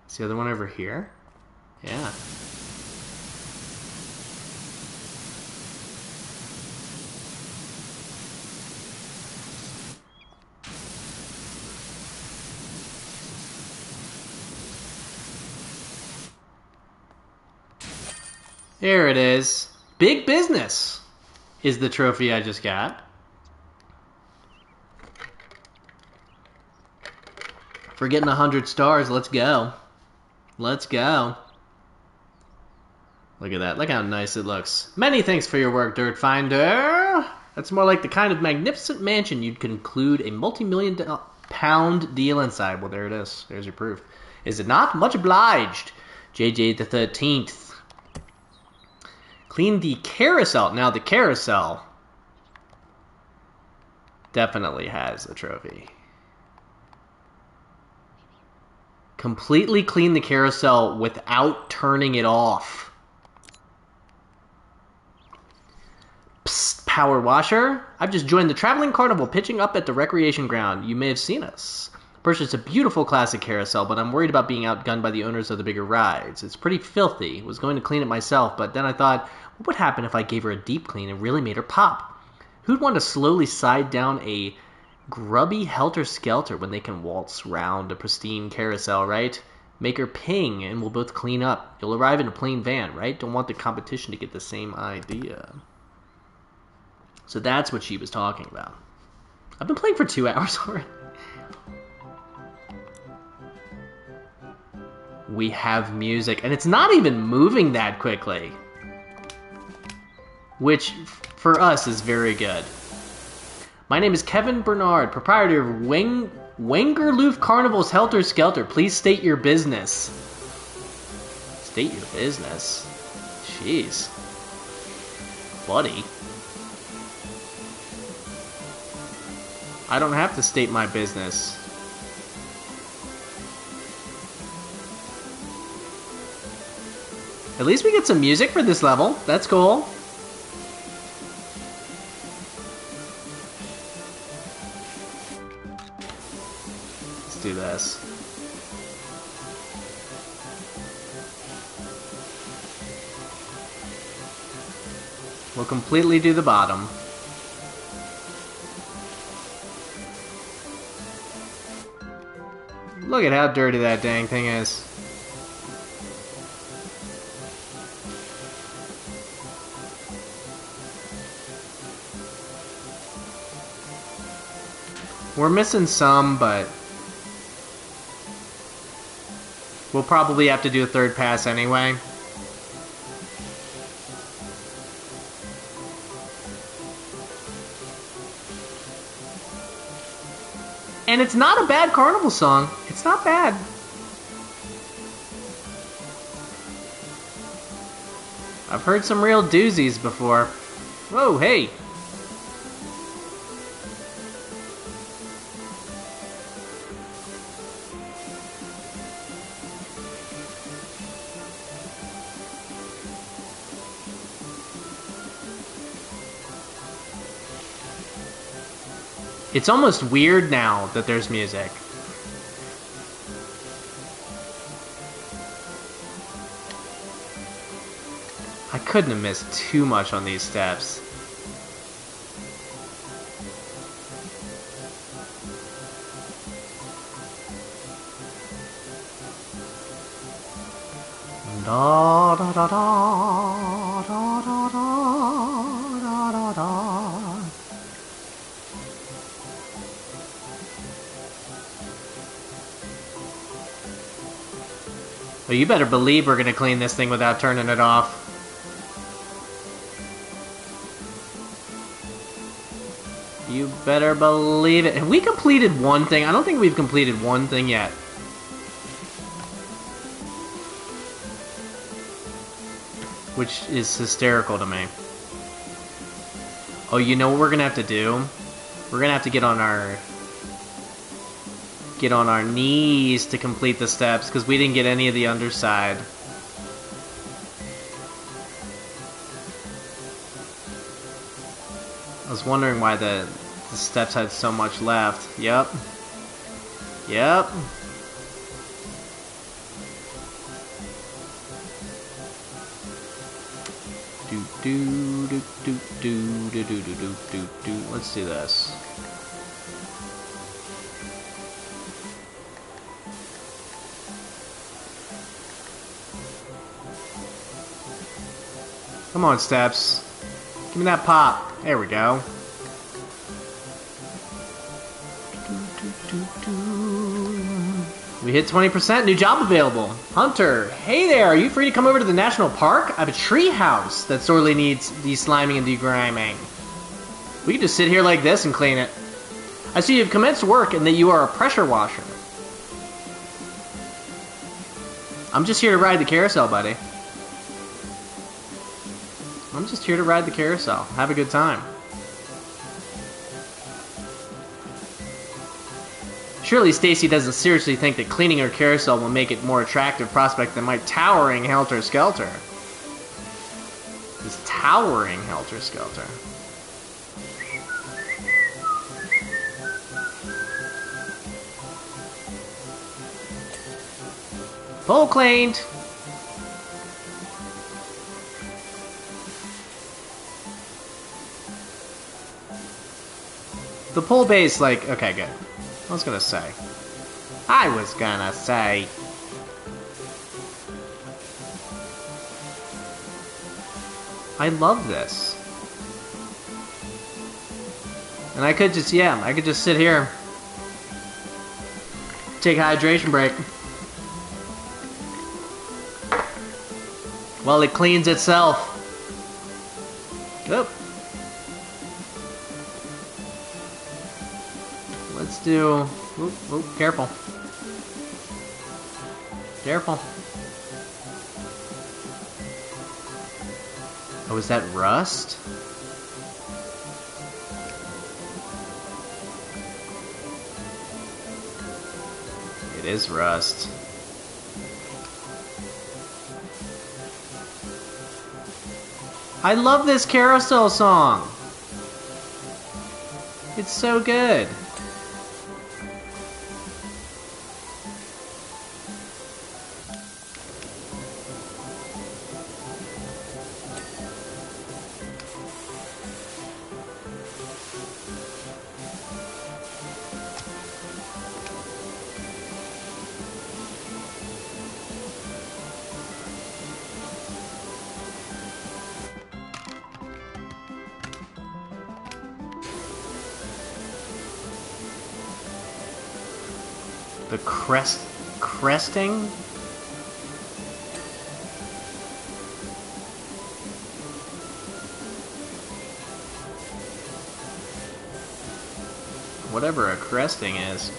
Is the other one over here? Yeah. Here it is. Big business is the trophy I just got. For getting 100 stars, let's go. Let's go. Look at that. Look how nice it looks. Many thanks for your work, Dirt Finder. That's more like the kind of magnificent mansion you'd conclude a multi-million-pound deal inside. Well, there it is. There's your proof. Is it not? Much obliged. JJ the 13th. Clean the carousel. Now, the carousel definitely has a trophy. Completely clean the carousel without turning it off. Psst, Power Washer. I've just joined the traveling carnival pitching up at the recreation ground. You may have seen us. Purchased a beautiful classic carousel, but I'm worried about being outgunned by the owners of the bigger rides. It's pretty filthy. Was going to clean it myself, but then I thought, what would happen if I gave her a deep clean and really made her pop? Who'd want to slowly side down a grubby helter-skelter when they can waltz round a pristine carousel, right? Make her ping and we'll both clean up. You'll arrive in a plain van, right? Don't want the competition to get the same idea. So that's what she was talking about. I've been playing for 2 hours already. We have music, and it's not even moving that quickly. Which, for us, is very good. My name is Kevin Bernard, proprietor of Wengerloof Carnival's Helter Skelter. Please state your business. State your business? Jeez. Buddy. I don't have to state my business. At least we get some music for this level. That's cool. Let's do this. We'll completely do the bottom. Look at how dirty that dang thing is. We're missing some, but we'll probably have to do a third pass anyway. And it's not a bad carnival song. It's not bad. I've heard some real doozies before. Whoa, hey. It's almost weird now that there's music. I couldn't have missed too much on these steps. Da da da da da da da da da. Well, you better believe we're gonna clean this thing without turning it off. You better believe it. Have we completed one thing? I don't think we've completed one thing yet. Which is hysterical to me. Oh, you know what we're gonna have to do? We're gonna have to get on our knees to complete the steps, because we didn't get any of the underside. I was wondering why the steps had so much left. Yep. Yep. Do do do do do do do do do do. Let's do this. Come on, Steps. Give me that pop. There we go. We hit 20%. New job available. Hunter. Hey there. Are you free to come over to the national park? I have a tree house that sorely needs de-sliming and degriming. We can just sit here like this and clean it. I see you've commenced work and that you are a pressure washer. I'm just here to ride the carousel, buddy. I'm just here to ride the carousel. Have a good time. Surely Stacy doesn't seriously think that cleaning her carousel will make it more attractive prospect than my towering helter-skelter. This towering helter-skelter. Pole cleaned! The pole base, like, okay, good. I was gonna say. I love this. And I could just, yeah, I could just sit here. Take a hydration break. While it cleans itself. Oop. Let's do... Oop, oop, careful. Careful. Oh, is that rust? It is rust. I love this carousel song. It's so good. The cresting? Whatever a cresting is.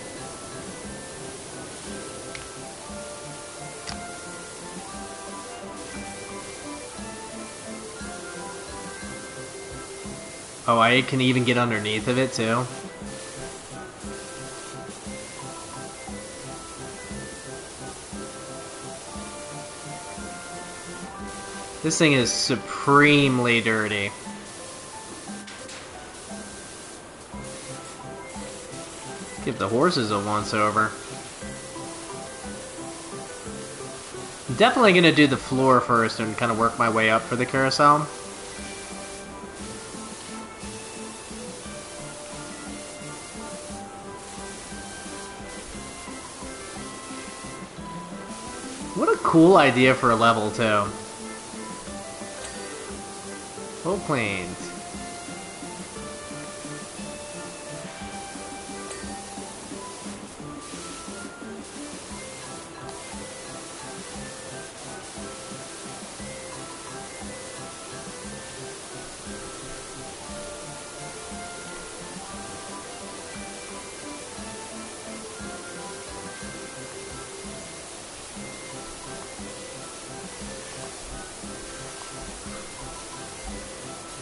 Oh, I can even get underneath of it too. This thing is supremely dirty. Give the horses a once-over. I'm definitely gonna do the floor first and kind of work my way up for the carousel. What a cool idea for a level, too. Full cleaned.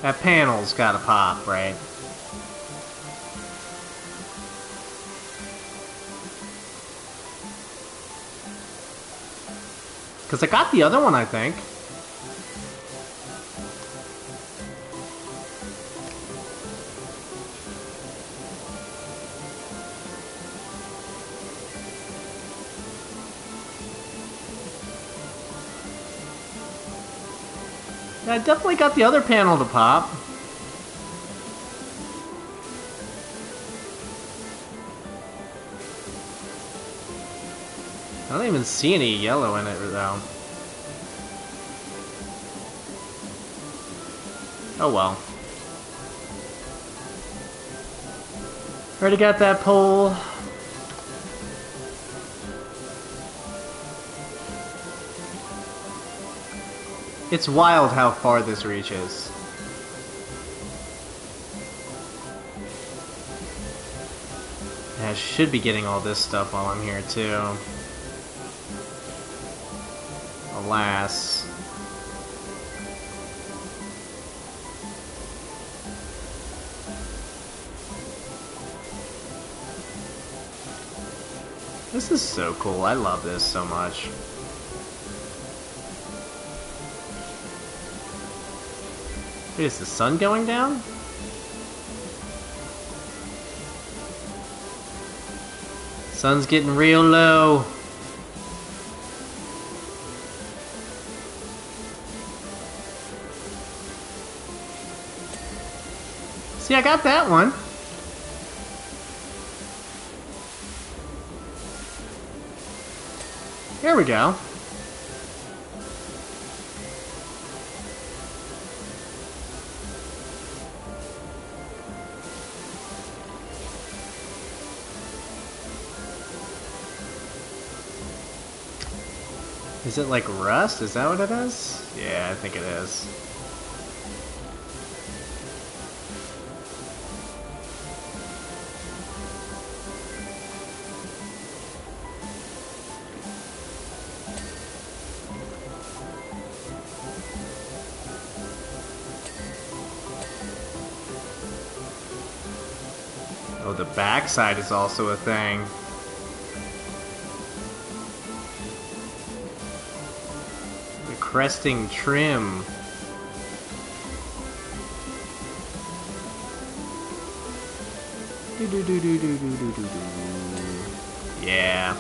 That panel's gotta pop, right? Because I got the other one, I think. Yeah, I definitely got the other panel to pop. I don't even see any yellow in it, though. Oh well. Already got that pole. It's wild how far this reaches. Yeah, I should be getting all this stuff while I'm here, too. Alas. This is so cool. I love this so much. Wait, is the sun going down? Sun's getting real low. See, I got that one. There we go. Is it like rust? Is that what it is? Yeah, I think it is. Oh, the backside is also a thing. The cresting trim. Yeah.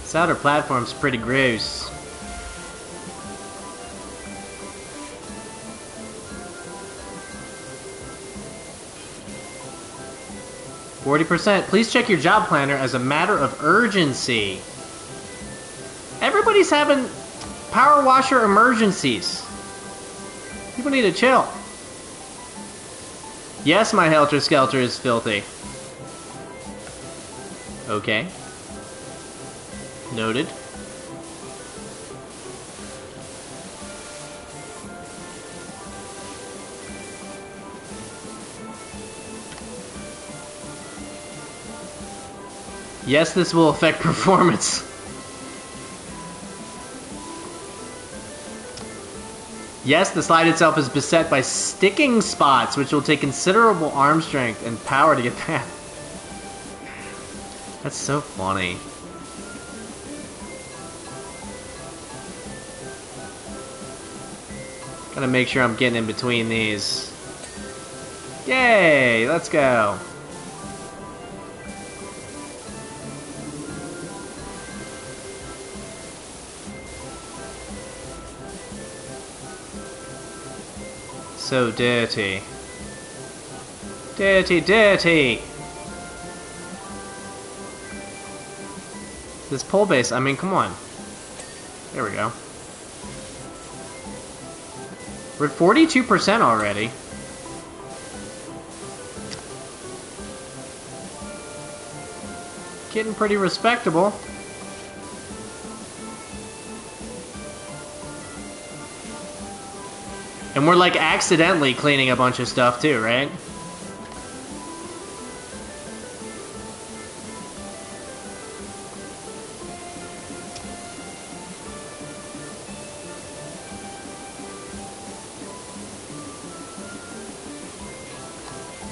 This outer platform's pretty gross. %. Please check your job planner as a matter of urgency. Everybody's having power washer emergencies. People need to chill. Yes, my Helter Skelter is filthy. Okay. Noted. Yes, this will affect performance. Yes, the slide itself is beset by sticking spots, which will take considerable arm strength and power to get past. That's so funny. Gotta make sure I'm getting in between these. Yay! Let's go. So dirty. Dirty, dirty! This pole base, I mean, come on. There we go. We're at 42% already. Getting pretty respectable. And we're like accidentally cleaning a bunch of stuff too, right?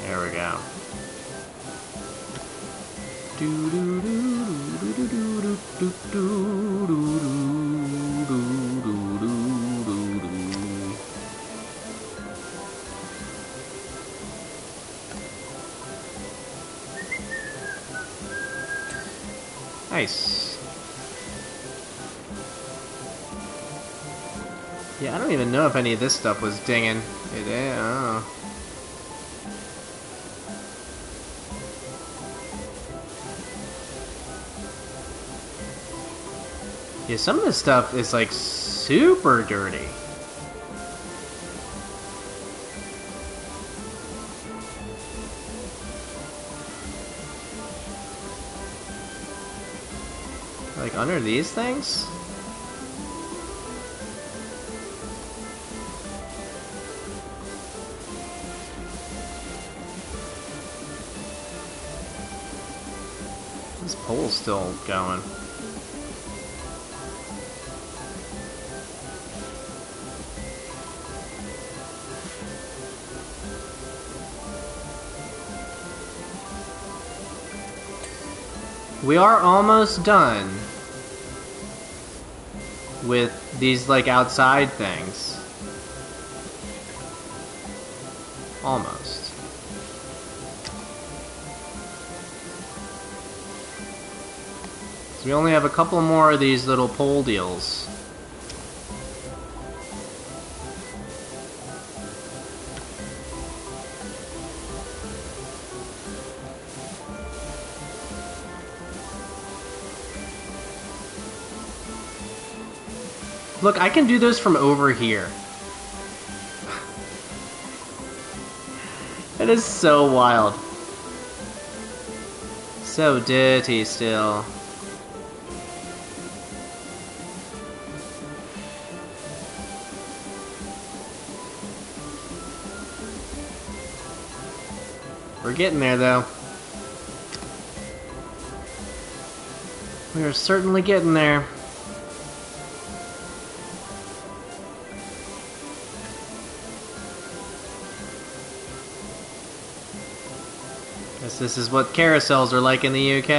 There we go. Nice. Yeah, I don't even know if any of this stuff was dinging. It is. Oh. Yeah, some of this stuff is like super dirty. Like under these things? This pole's still going. We are almost done with these, like, outside things. Almost. So we only have a couple more of these little pole deals. Look, I can do this from over here. It is so wild. So dirty still. We're getting there, though. We are certainly getting there. Guess this is what carousels are like in the UK.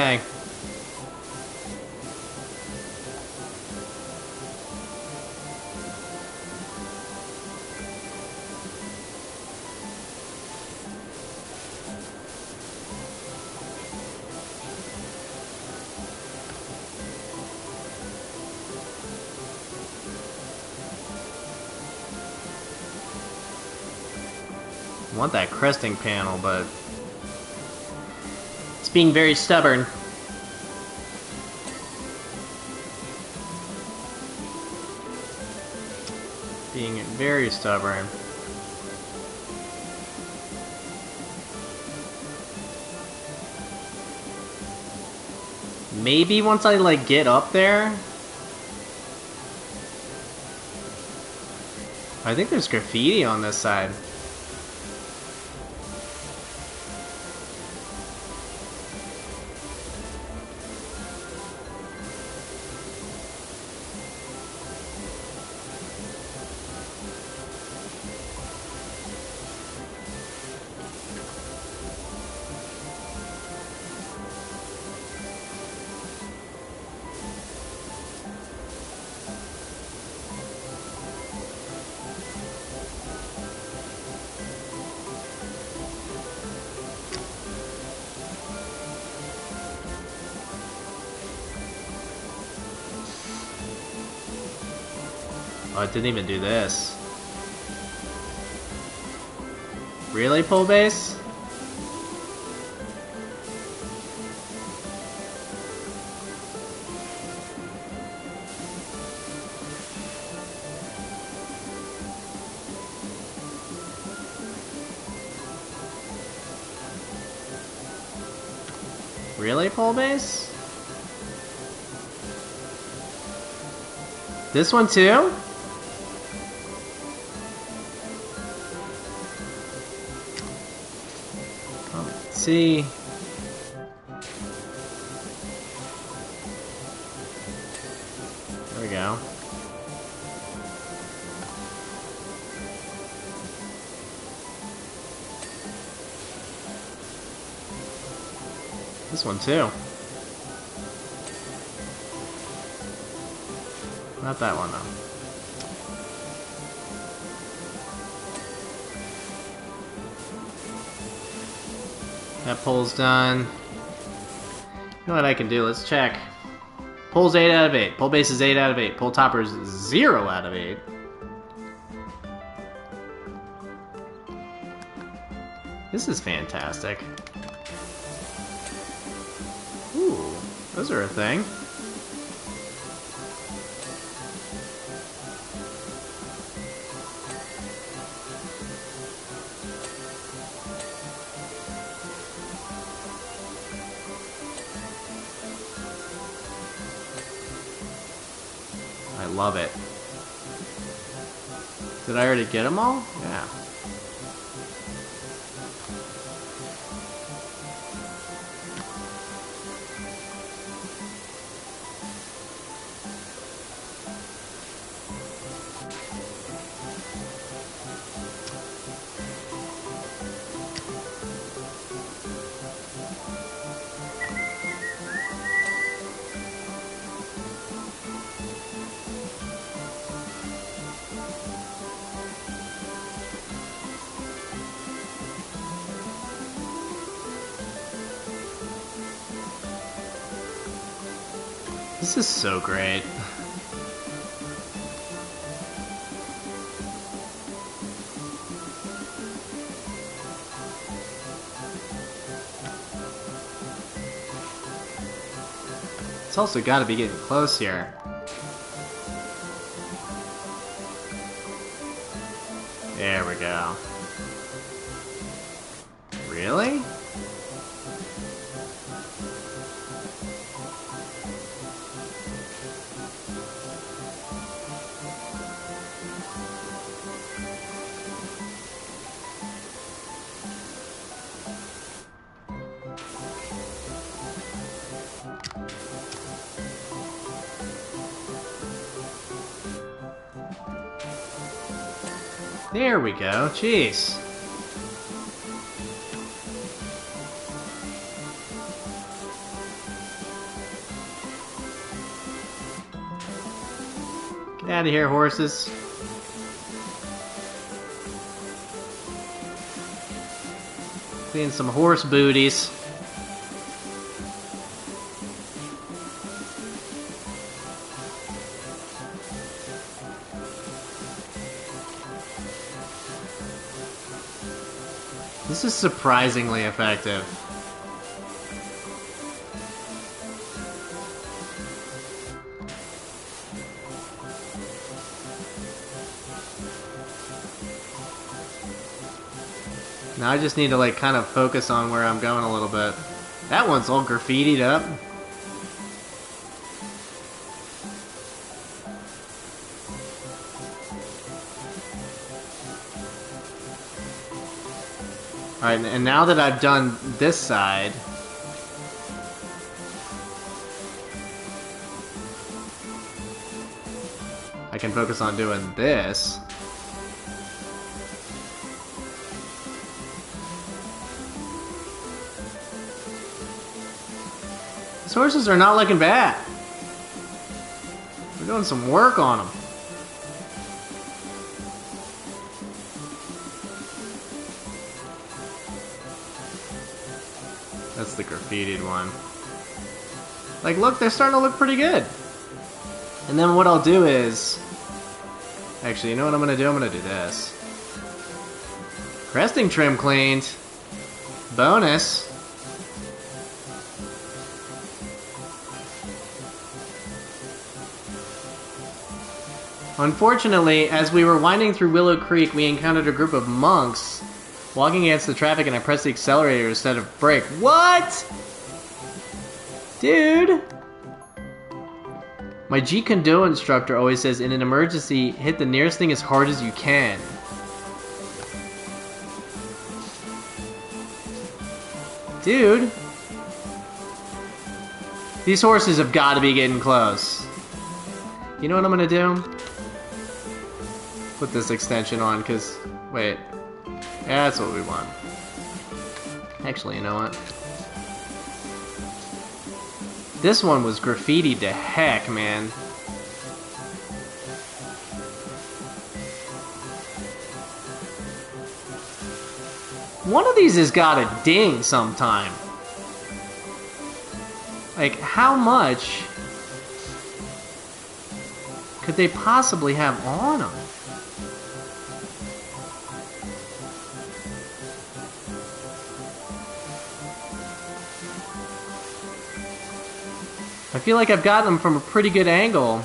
I want that cresting panel, but it's being very stubborn. Being very stubborn. Maybe once I, like, get up there? I think there's graffiti on this side. Oh, it didn't even do this. Really, pole base? Really, pole base? This one too? Let's see. There we go. This one too. Not that one though. That pole's done. You know what I can do? Let's check. Pull's 8 out of 8. Pull base is 8 out of 8. Pull topper is 0 out of 8. This is fantastic. Ooh, those are a thing. I love it. Did I already get them all? Yeah. This is so great. It's also got to be getting close here. There we go. Really? There we go. Jeez. Get out of here, horses. Seeing some horse booties. This is surprisingly effective. Now I just need to like kind of focus on where I'm going a little bit. That one's all graffitied up. Alright, and now that I've done this side, I can focus on doing this. These horses are not looking bad. We're doing some work on them. That's the graffitied one. Like, look, they're starting to look pretty good. And then what I'll do is... Actually, you know what I'm going to do? I'm going to do this. Cresting trim cleaned. Bonus. Unfortunately, as we were winding through Willow Creek, we encountered a group of monks walking against the traffic, and I pressed the accelerator instead of brake. What? Dude! My Jeet Kune Do instructor always says, in an emergency, hit the nearest thing as hard as you can. Dude! These horses have got to be getting close. You know what I'm gonna do? Put this extension on, because... Wait. Yeah, that's what we want. Actually, you know what? This one was graffitied to heck, man. One of these has got a ding sometime. Like, how much could they possibly have on them? I feel like I've gotten them from a pretty good angle.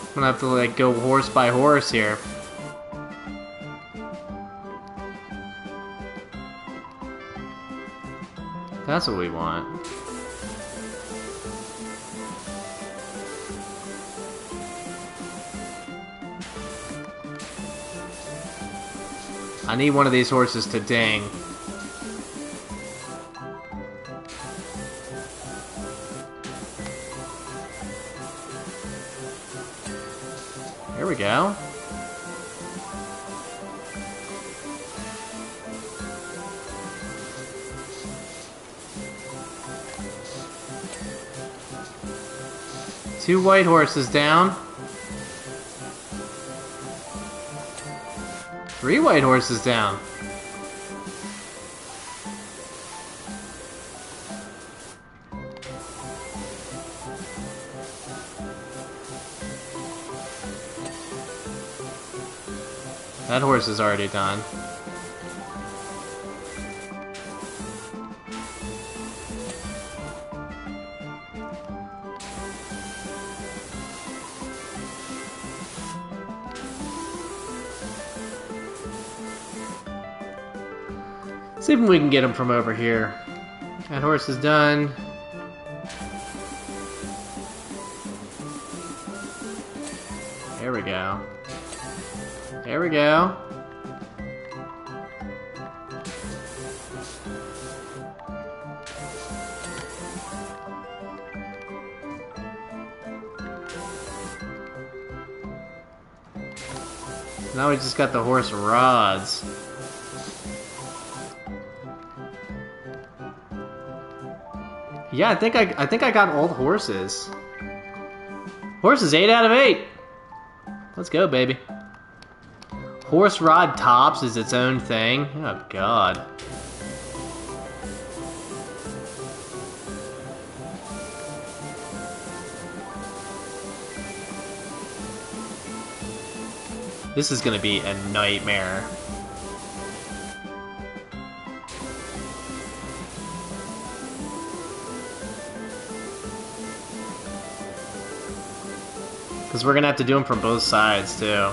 I'm gonna have to like go horse by horse here. That's what we want. I need one of these horses to ding. There we go. Two white horses down. Three white horses down. That horse is already done. See if we can get him from over here. That horse is done. There we go. There we go. Now we just got the horse rods. Yeah, I think I got all the horses. Horses 8 out of 8. Let's go, baby. Horse rod tops is its own thing. Oh god. This is gonna be a nightmare. Because we're gonna have to do them from both sides, too.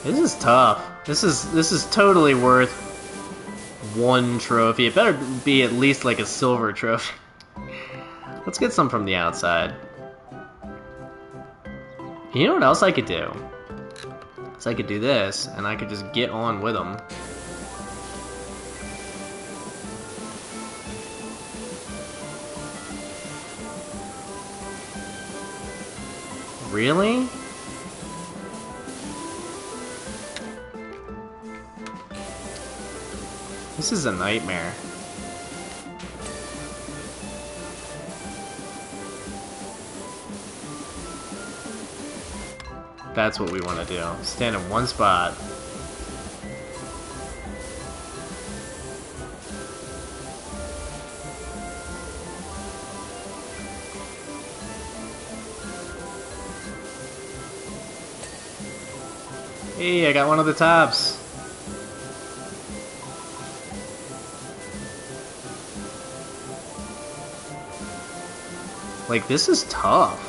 This is tough. This is totally worth one trophy. It better be at least like a silver trophy. Let's get some from the outside. You know what else I could do? So I could do this, and I could just get on with them. Really? This is a nightmare. That's what we want to do. Stand in one spot. Hey, I got one of the tops. Like, this is tough.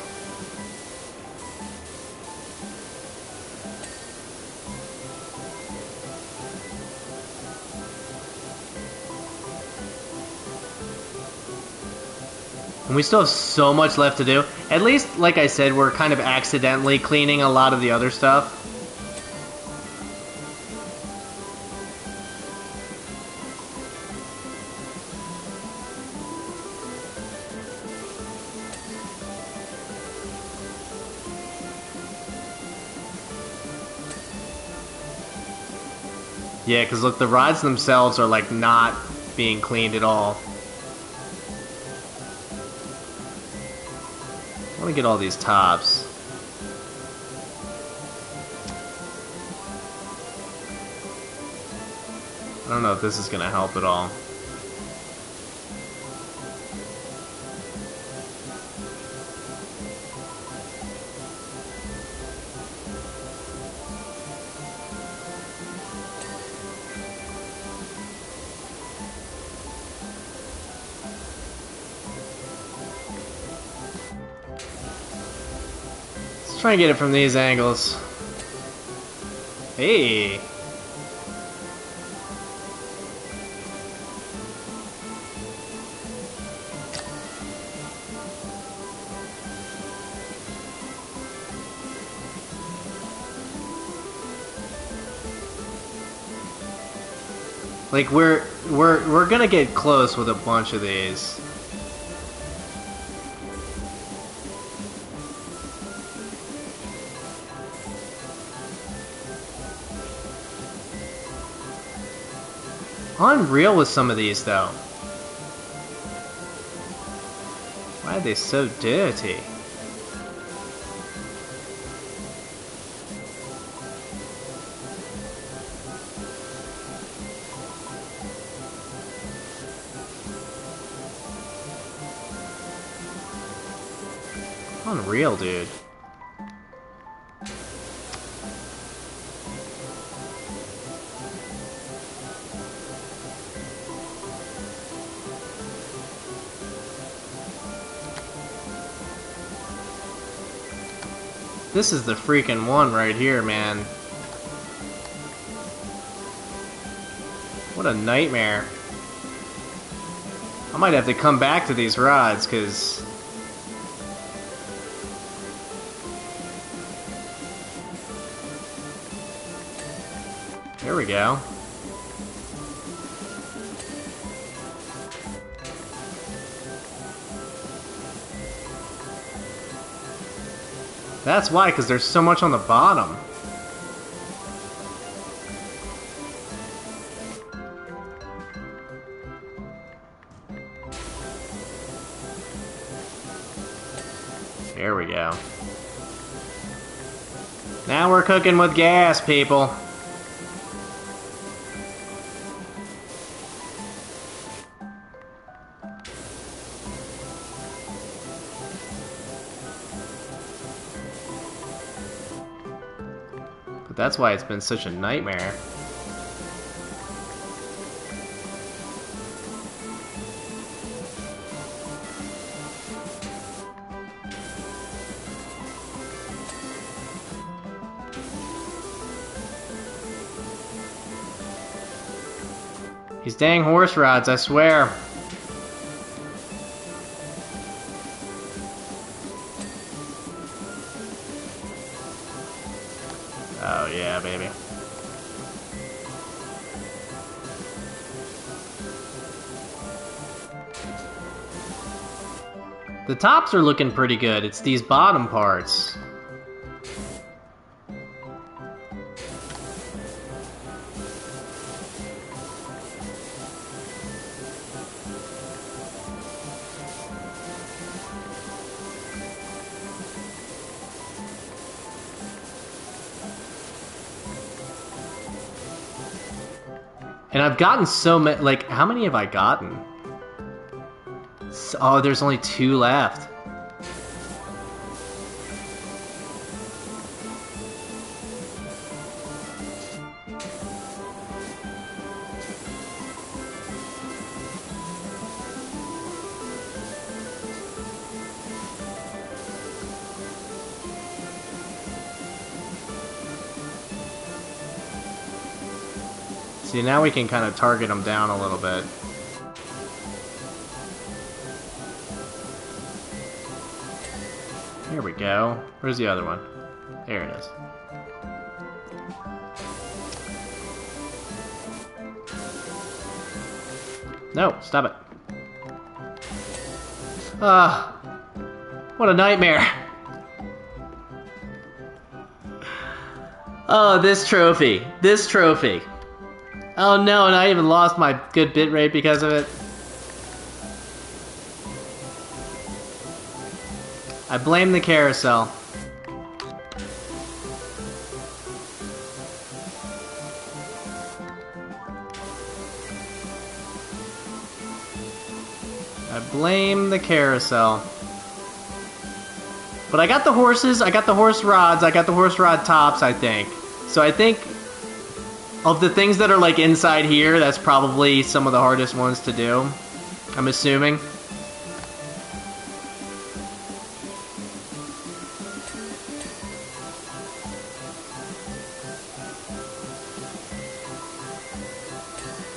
And we still have so much left to do. At least, like I said, we're kind of accidentally cleaning a lot of the other stuff. Yeah, because look, the rods themselves are like not being cleaned at all. I want to get all these tops. I don't know if this is going to help at all. Let's try and get it from these angles. Hey! Like we're gonna get close with a bunch of these. Unreal with some of these though. Why are they so dirty? Unreal, dude. This is the freaking one right here, man. What a nightmare. I might have to come back to these rods, because... There we go. That's why, because there's so much on the bottom. There we go. Now we're cooking with gas, people. But that's why it's been such a nightmare. These dang horse rods, I swear. Oh yeah, baby. The tops are looking pretty good. It's these bottom parts. And I've gotten so many, like, how many have I gotten? Oh, there's only 2 left. See, now we can kind of target them down a little bit. Here we go. Where's the other one? There it is. No, stop it. What a nightmare. Oh, this trophy. This trophy. Oh no, and I even lost my good bitrate because of it. I blame the carousel. I blame the carousel. But I got the horses, I got the horse rods, I got the horse rod tops, I think. So I think of the things that are like inside here, that's probably some of the hardest ones to do. I'm assuming.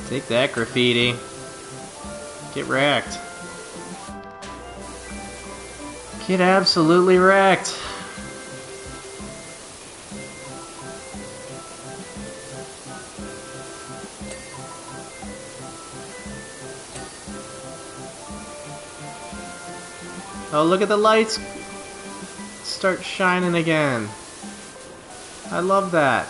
Take that, graffiti. Get wrecked. Get absolutely wrecked. Oh, look at the lights start shining again. I love that.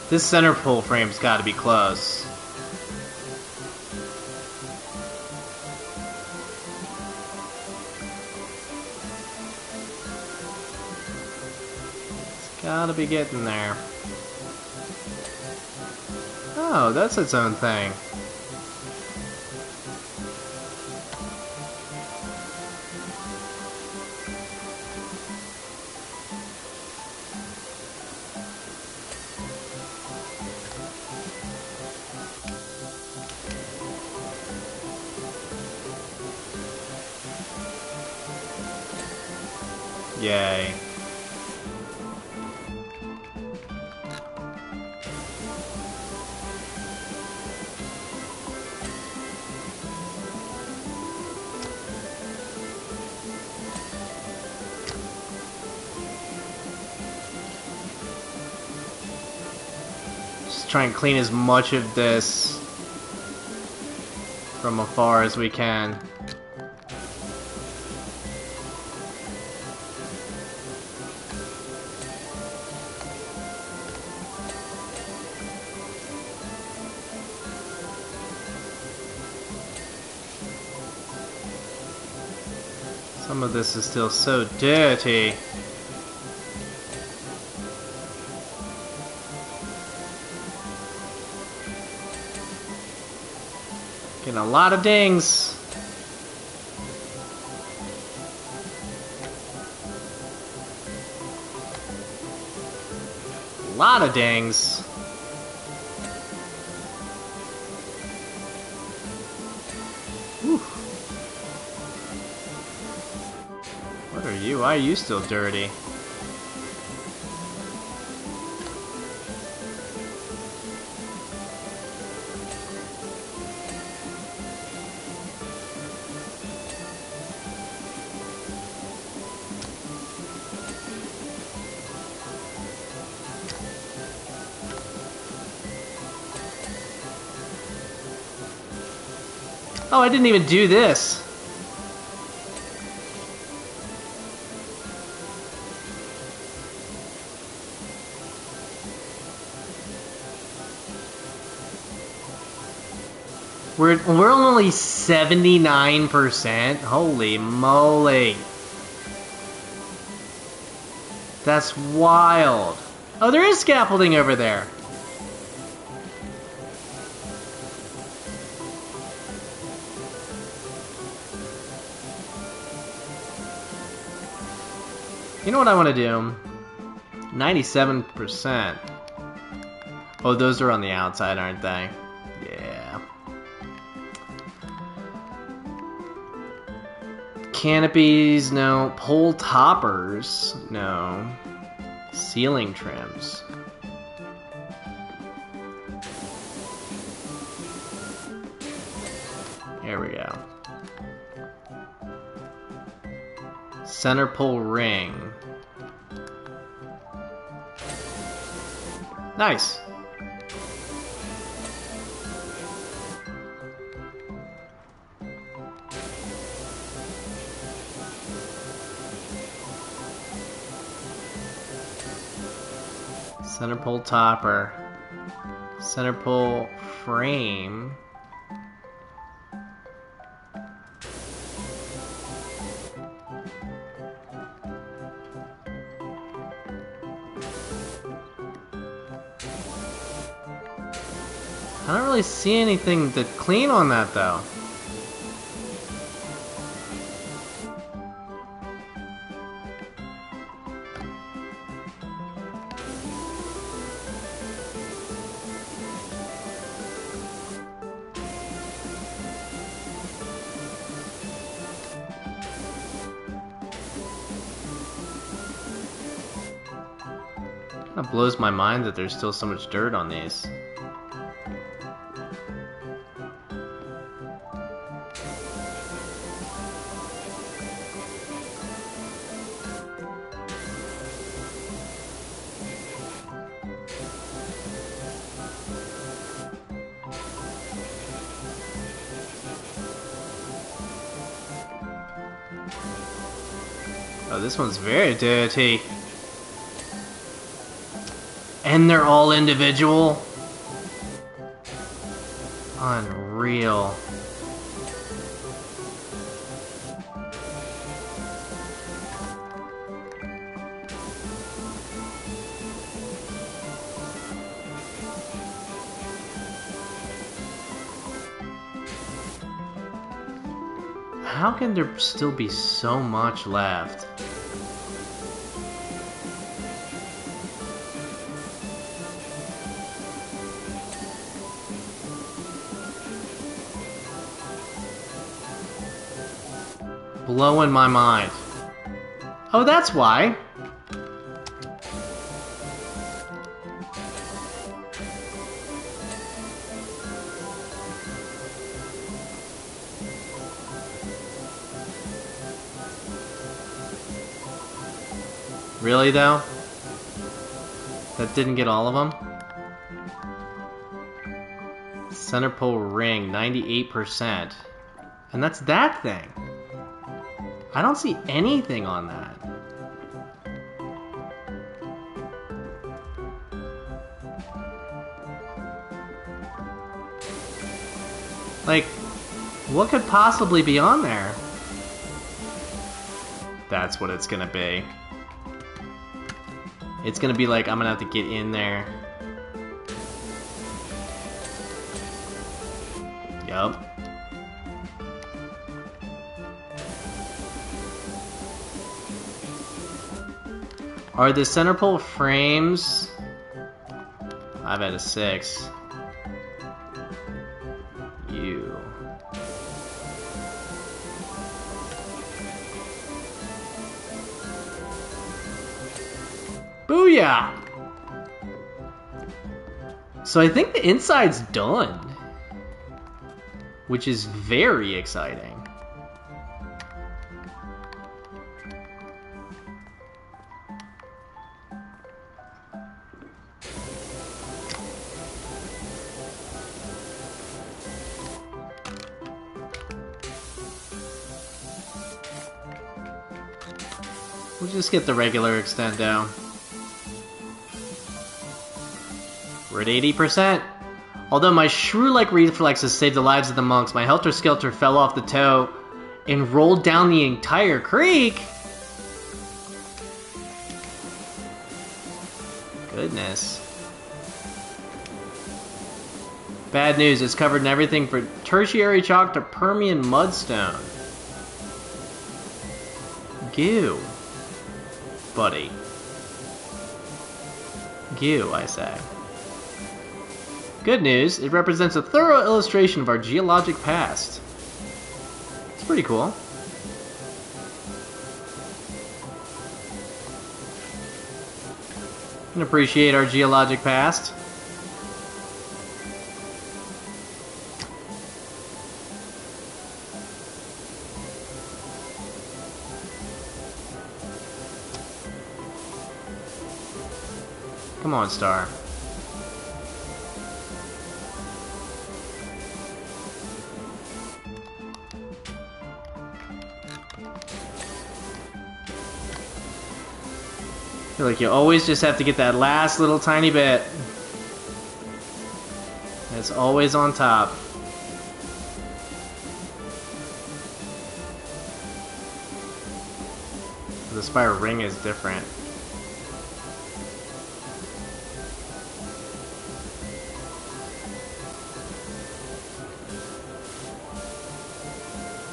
This center pull frame's got to be close. It's got to be getting there. Oh, that's its own thing. Yay. Just try and clean as much of this from afar as we can. Some of this is still so dirty. Getting a lot of dings. A lot of dings. Whew. What are you? Why are you still dirty? Oh, I didn't even do this. We're only 79%. Holy moly. That's wild. Oh, there is scaffolding over there. You know what I want to do? 97%. Oh, those are on the outside, aren't they? Yeah. Canopies, no. Pole toppers, no. Ceiling trims. There we go. Center pole ring. Nice. Center pole topper. Center pole frame. I don't really see anything to clean on that though. It blows my mind that there's still so much dirt on these. Oh, this one's very dirty. And they're all individual? Unreal. How can there still be so much left? Blowing my mind. Oh, that's why. Really though? That didn't get all of them? Center pole ring, 98%. And that's that thing. I don't see anything on that. Like, what could possibly be on there? That's what it's gonna be. It's gonna be like, I'm gonna have to get in there. Yup. Are the center pole frames? I've had a 6. You. Booyah! So I think the inside's done, which is very exciting. We'll just get the regular extendo. We're at 80%. Although my shrew-like reflexes saved the lives of the monks, my helter-skelter fell off the toe and rolled down the entire creek. Goodness. Bad news, it's covered in everything from tertiary chalk to Permian mudstone. Goo. Buddy. Goo, I say. Good news, it represents a thorough illustration of our geologic past. It's pretty cool. Can appreciate our geologic past. Come on, Star. I feel like you always just have to get that last little tiny bit. It's always on top. The spiral ring is different.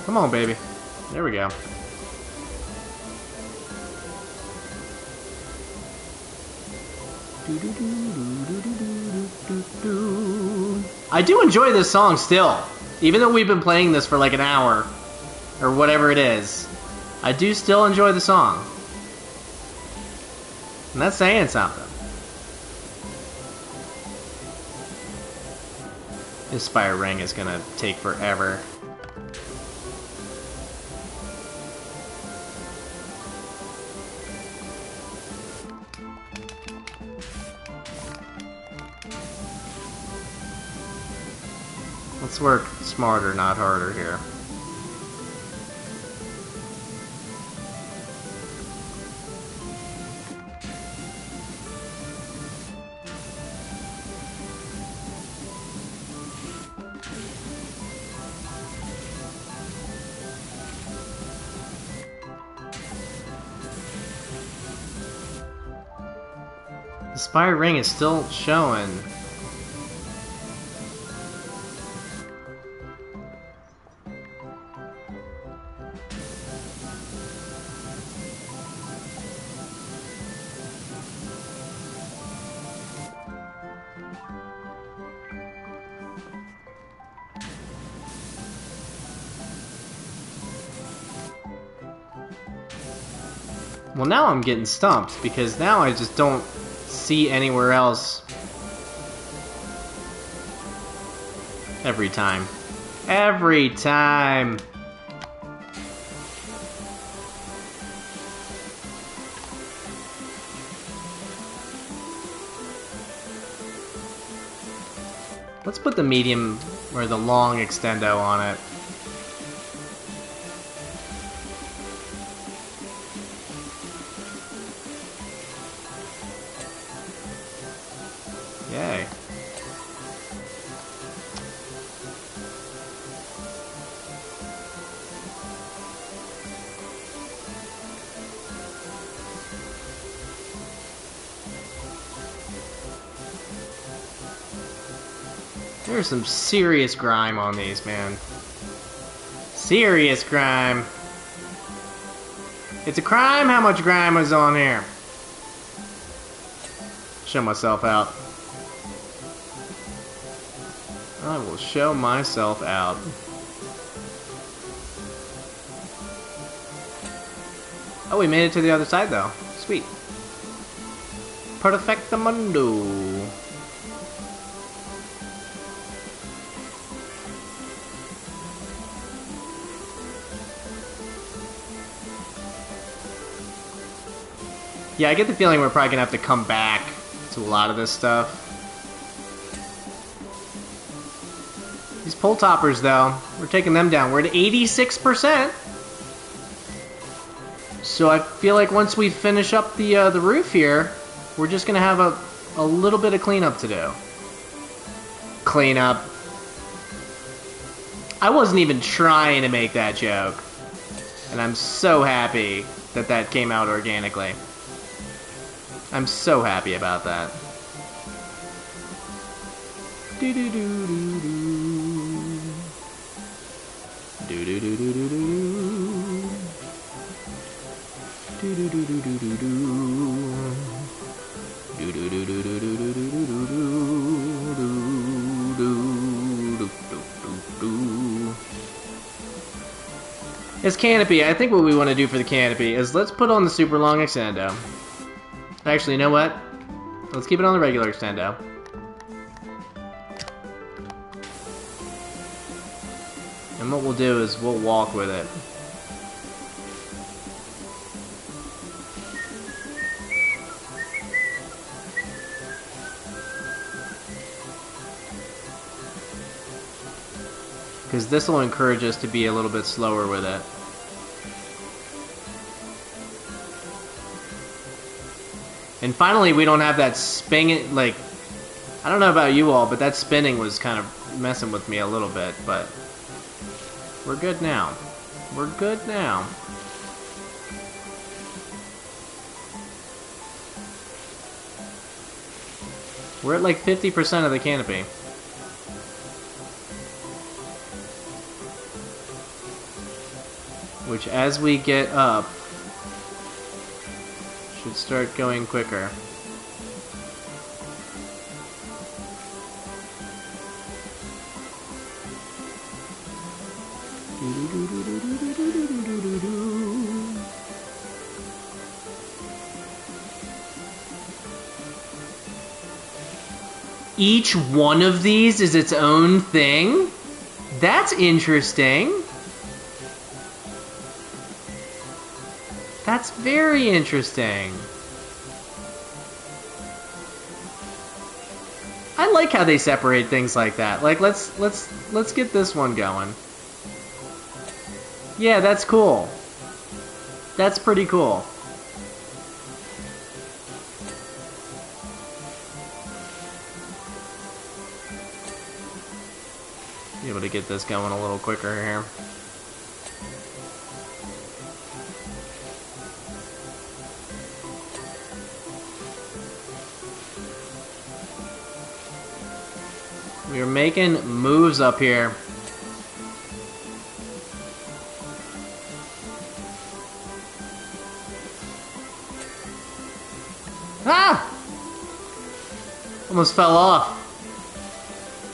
Come on, baby. There we go. I do enjoy this song still. Even though we've been playing this for like an hour, or whatever it is, I do still enjoy the song. And that's saying something. This spiral ring is gonna take forever. Let's work smarter, not harder here. The spiral ring is still showing. Well, now I'm getting stumped, because now I just don't see anywhere else. Every time. Every time! Let's put the medium, or the long extendo on it. Yay. There's some serious grime on these, man. Serious grime. It's a crime how much grime was on here. Show myself out. I will show myself out. Oh, we made it to the other side, though. Sweet. Perfectamundo. Yeah, I get the feeling we're probably gonna have to come back to a lot of this stuff. These pole toppers, though, we're taking them down. We're at 86%. So I feel like once we finish up the roof here, we're just gonna have a little bit of cleanup to do. Cleanup. I wasn't even trying to make that joke. And I'm so happy that that came out organically. I'm so happy about that. Do do do do do. Do do do do do do. Do do do do do do do. Do do do do do do do do do do do. This canopy, I think what we want to do for the canopy is let's put on the super long extendo. Actually, you know what? Let's keep it on the regular extendo. And what we'll do is we'll walk with it. Because this will encourage us to be a little bit slower with it. And finally, we don't have that spinning, like, I don't know about you all, but that spinning was kind of messing with me a little bit, but we're good now. We're good now. We're at like 50% of the canopy. Which, as we get up, should start going quicker. Each one of these is its own thing? That's interesting. That's very interesting. I like how they separate things like that. Like, let's get this one going. Yeah, that's cool. That's pretty cool. Be able to get this going a little quicker here. We're making moves up here. Ah! Almost fell off.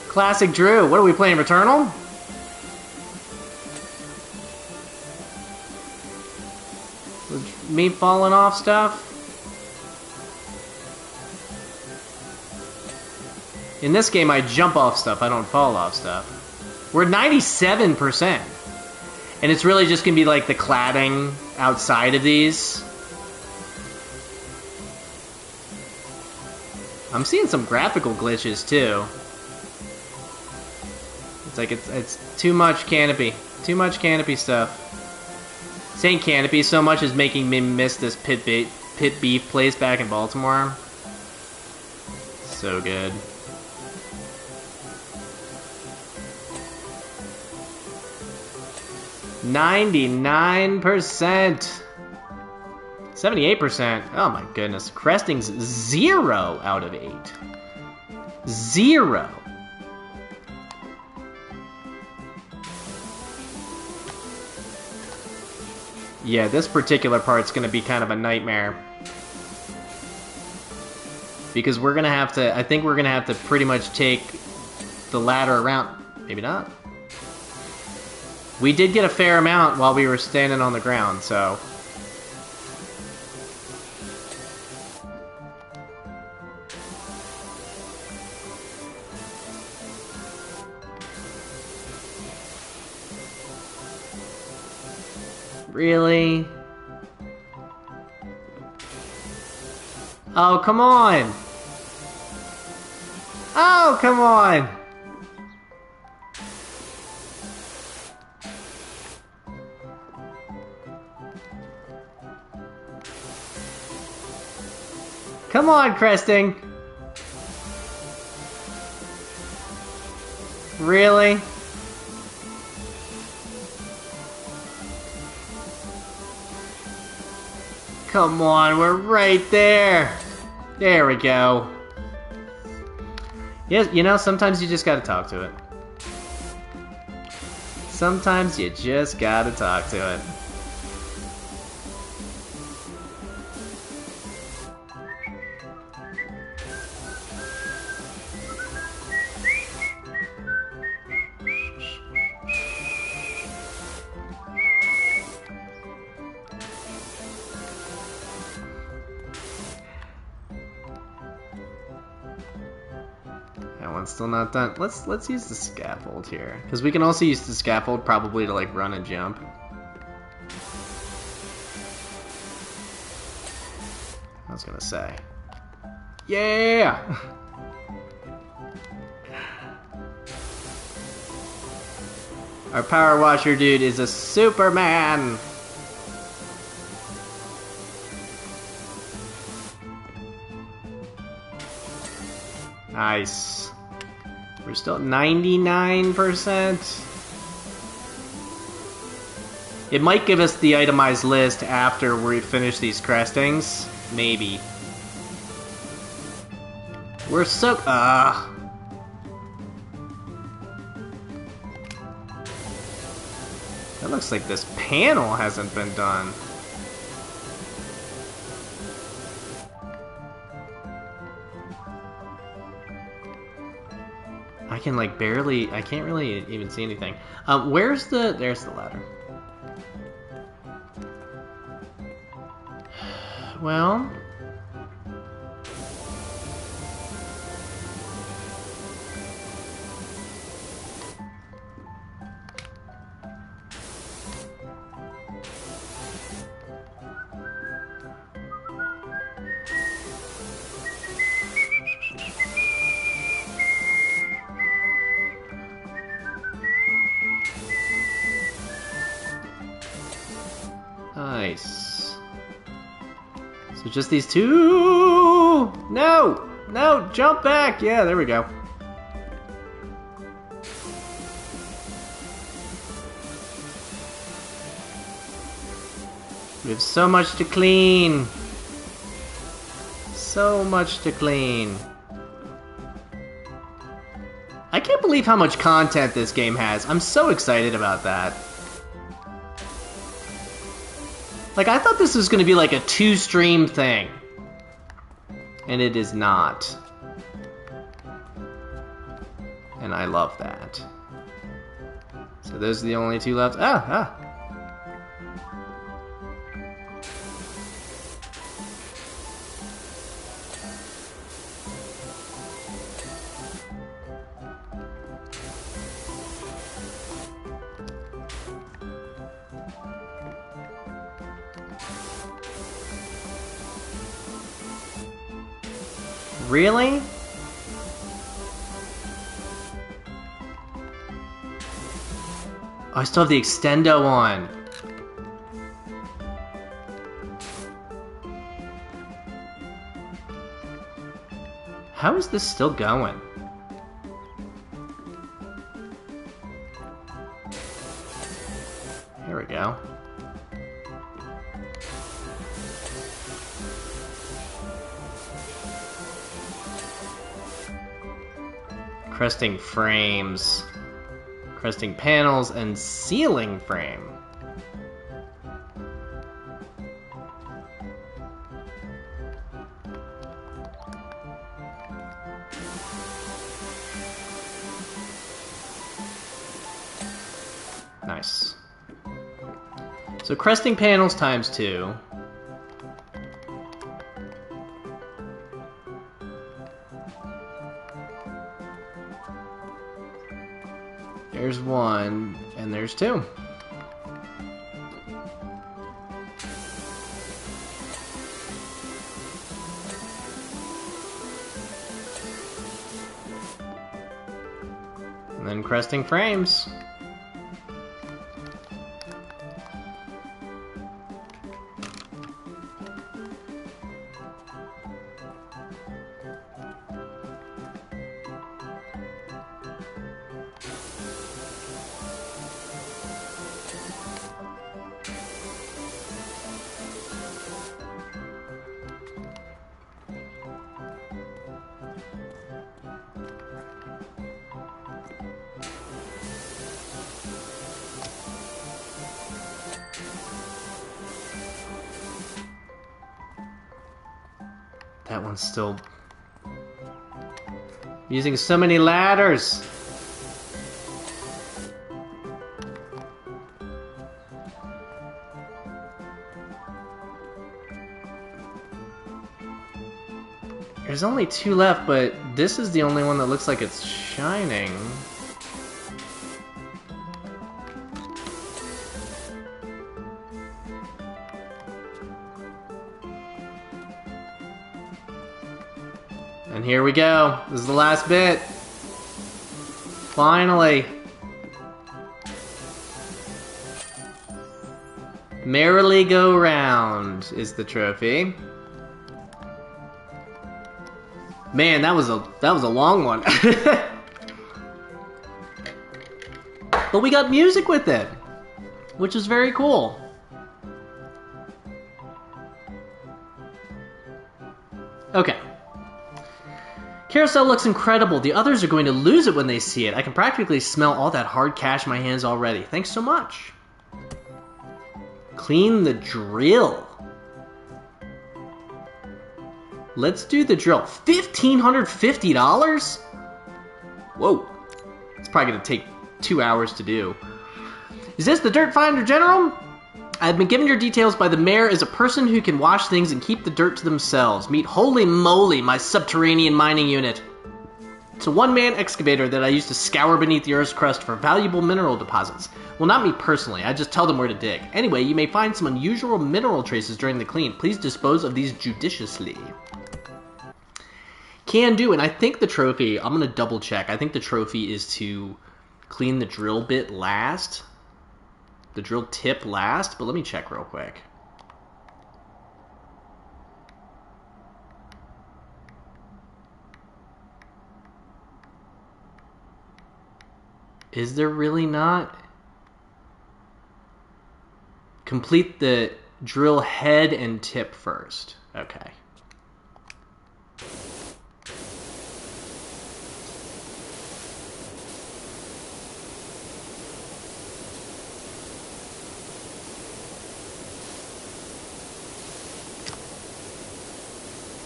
Classic Drew. What are we playing, Returnal? With me falling off stuff? In this game, I jump off stuff. I don't fall off stuff. We're at 97%. And it's really just going to be like the cladding outside of these. I'm seeing some graphical glitches, too. It's like it's too much canopy. Too much canopy stuff. Saying canopy so much is making me miss this pit beef place back in Baltimore. So good. $99%. 78%. Oh my goodness. Cresting's 0 out of 8. 0. Yeah, this particular part's gonna be kind of a nightmare. Because we're gonna have to, I think we're gonna have to pretty much take the ladder around. Maybe not. We did get a fair amount while we were standing on the ground, so. Really? Oh, come on! Oh, come on! Come on, Cresting! Really? Come on, we're right there! There we go. Yes, you know, sometimes you just gotta talk to it. Sometimes you just gotta talk to it. That one's still not done. Let's use the scaffold here, because we can also use the scaffold probably to like run and jump. I was gonna say, yeah. Our power washer dude is a Superman. Nice. We're still at 99%. It might give us the itemized list after we finish these crestings. Maybe. We're so... That looks like this panel hasn't been done. I can like barely... I can't really even see anything. Where's the... There's the ladder. Well... Nice. So just these two... No! No! Jump back! Yeah, there we go. We have so much to clean. So much to clean. I can't believe how much content this game has. I'm so excited about that. Like, I thought this was going to be like a 2-stream thing. And it is not. And I love that. So those are the only 2 left. Really? Oh, I still have the extendo on. How is this still going? Here we go. Cresting frames, cresting panels, and ceiling frame. Nice. So cresting panels times 2. There's 1, and there's 2. And then cresting frames. That one's still... using so many ladders! There's only 2 left, but this is the only one that looks like it's shining. And here we go. This is the last bit. Finally. Merrily Go Round is the trophy. Man, that was a long one. But we got music with it, which is very cool. Okay. Carousel looks incredible. The others are going to lose it when they see it. I can practically smell all that hard cash in my hands already. Thanks so much. Clean the drill. Let's do the drill. $1,550? Whoa. It's probably going to take 2 hours to do. Is this the Dirt Finder General? I've been given your details by the mayor as a person who can wash things and keep the dirt to themselves. Meet Holy Moly, my subterranean mining unit. It's a one-man excavator that I use to scour beneath the Earth's crust for valuable mineral deposits. Well, not me personally. I just tell them where to dig. Anyway, you may find some unusual mineral traces during the clean. Please dispose of these judiciously. Can do, and I think the trophy, I'm going to double check. I think the trophy is to clean the drill bit last. The drill tip last, but let me check real quick. Is there really not? Complete the drill head and tip first. Okay.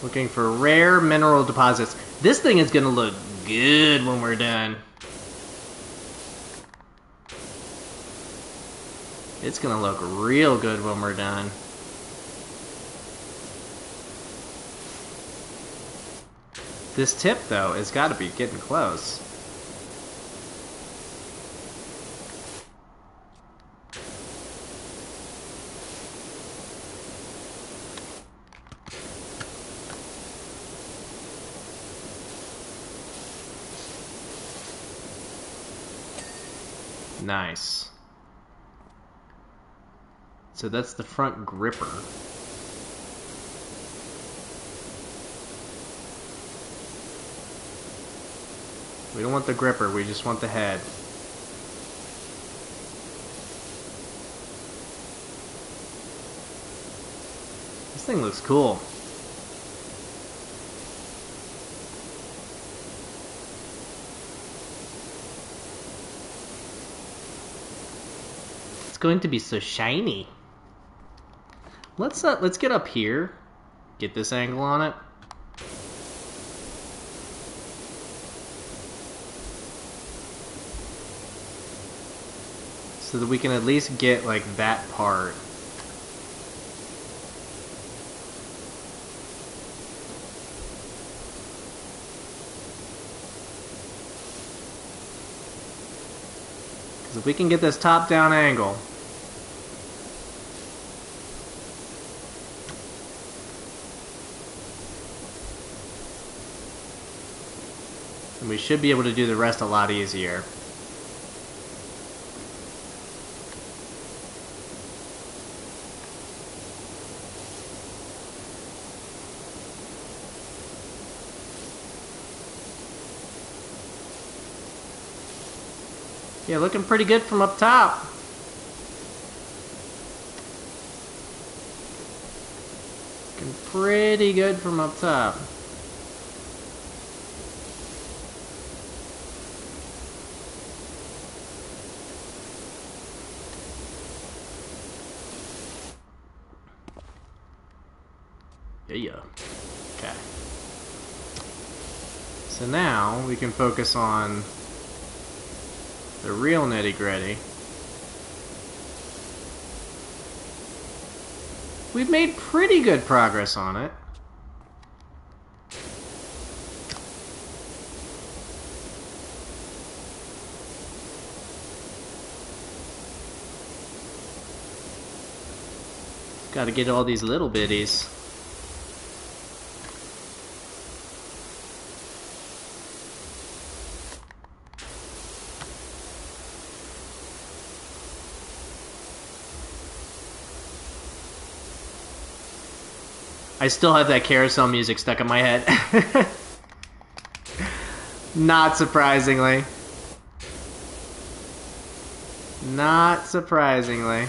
Looking for rare mineral deposits. This thing is gonna look good when we're done. It's gonna look real good when we're done. This tip, though, has got to be getting close. Nice. So that's the front gripper. We don't want the gripper, we just want the head. This thing looks cool. It's going to be so shiny. Let's get up here. Get this angle on it. So that we can at least get like that part. Because if we can get this top-down angle, then we should be able to do the rest a lot easier. Yeah, looking pretty good from up top. Looking pretty good from up top. Yeah. Okay. So now we can focus on the real nitty-gritty. We've made pretty good progress on it. Gotta get all these little bitties. I still have that carousel music stuck in my head. Not surprisingly. Not surprisingly.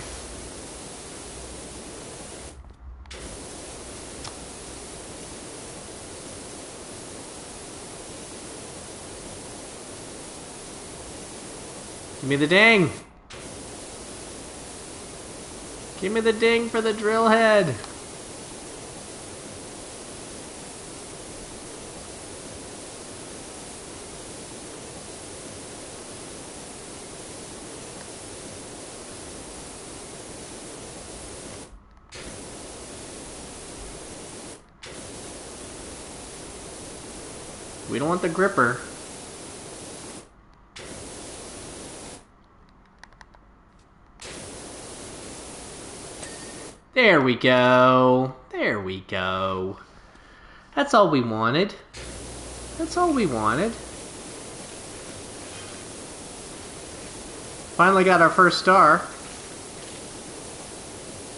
Give me the ding! Give me the ding for the drill head! We don't want the gripper. There we go. There we go. That's all we wanted. That's all we wanted. Finally got our first star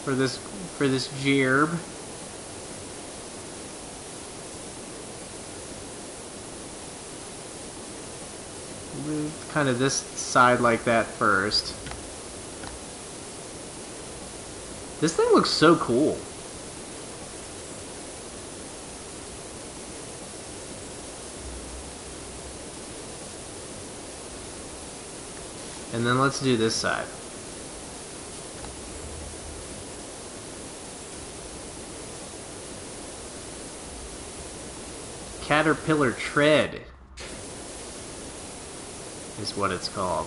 for this gerb. Move kind of this side like that first. This thing looks so cool. And then let's do this side. Caterpillar tread is what it's called.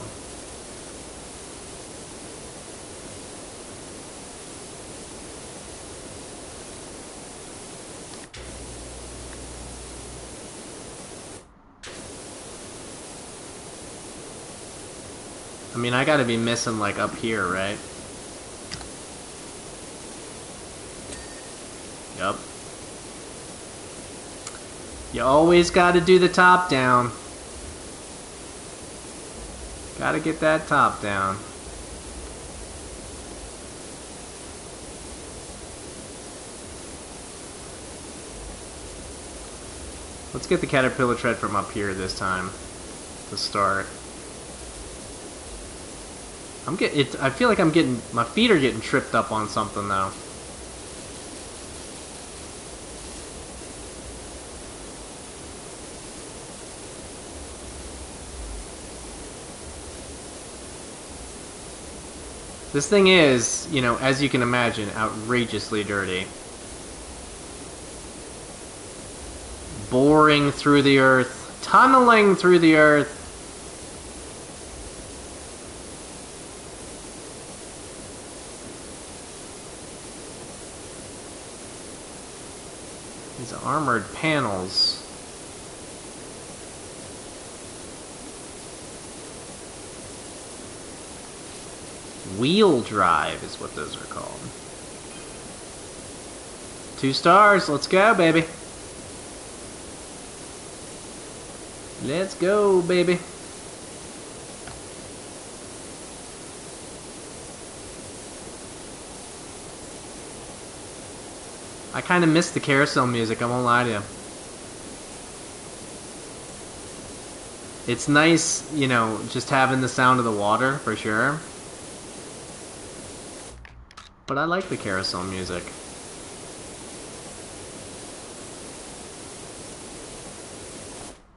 I mean, I gotta be missing like up here, right? Yup. You always gotta do the top down. Gotta get that top down. Let's get the caterpillar tread from up here this time to start. I feel like I'm getting, my feet are getting tripped up on something though. This thing is, you know, as you can imagine, outrageously dirty. Boring through the earth, tunneling through the earth. These armored panels. Wheel drive is what those are called. 2 stars, let's go, baby. Let's go, baby. I kind of miss the carousel music, I won't lie to you. It's nice, you know, just having the sound of the water, for sure. But I like the carousel music.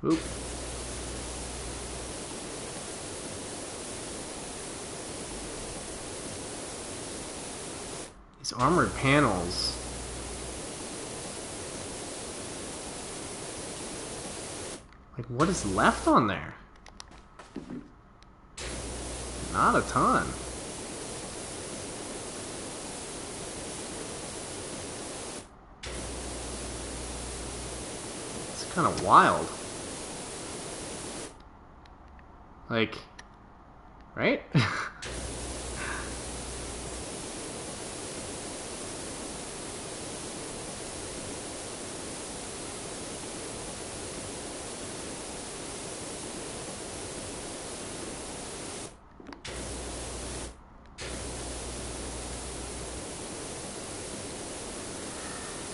Oop. These armored panels. Like, what is left on there? Not a ton. It's kind of wild. Like, right?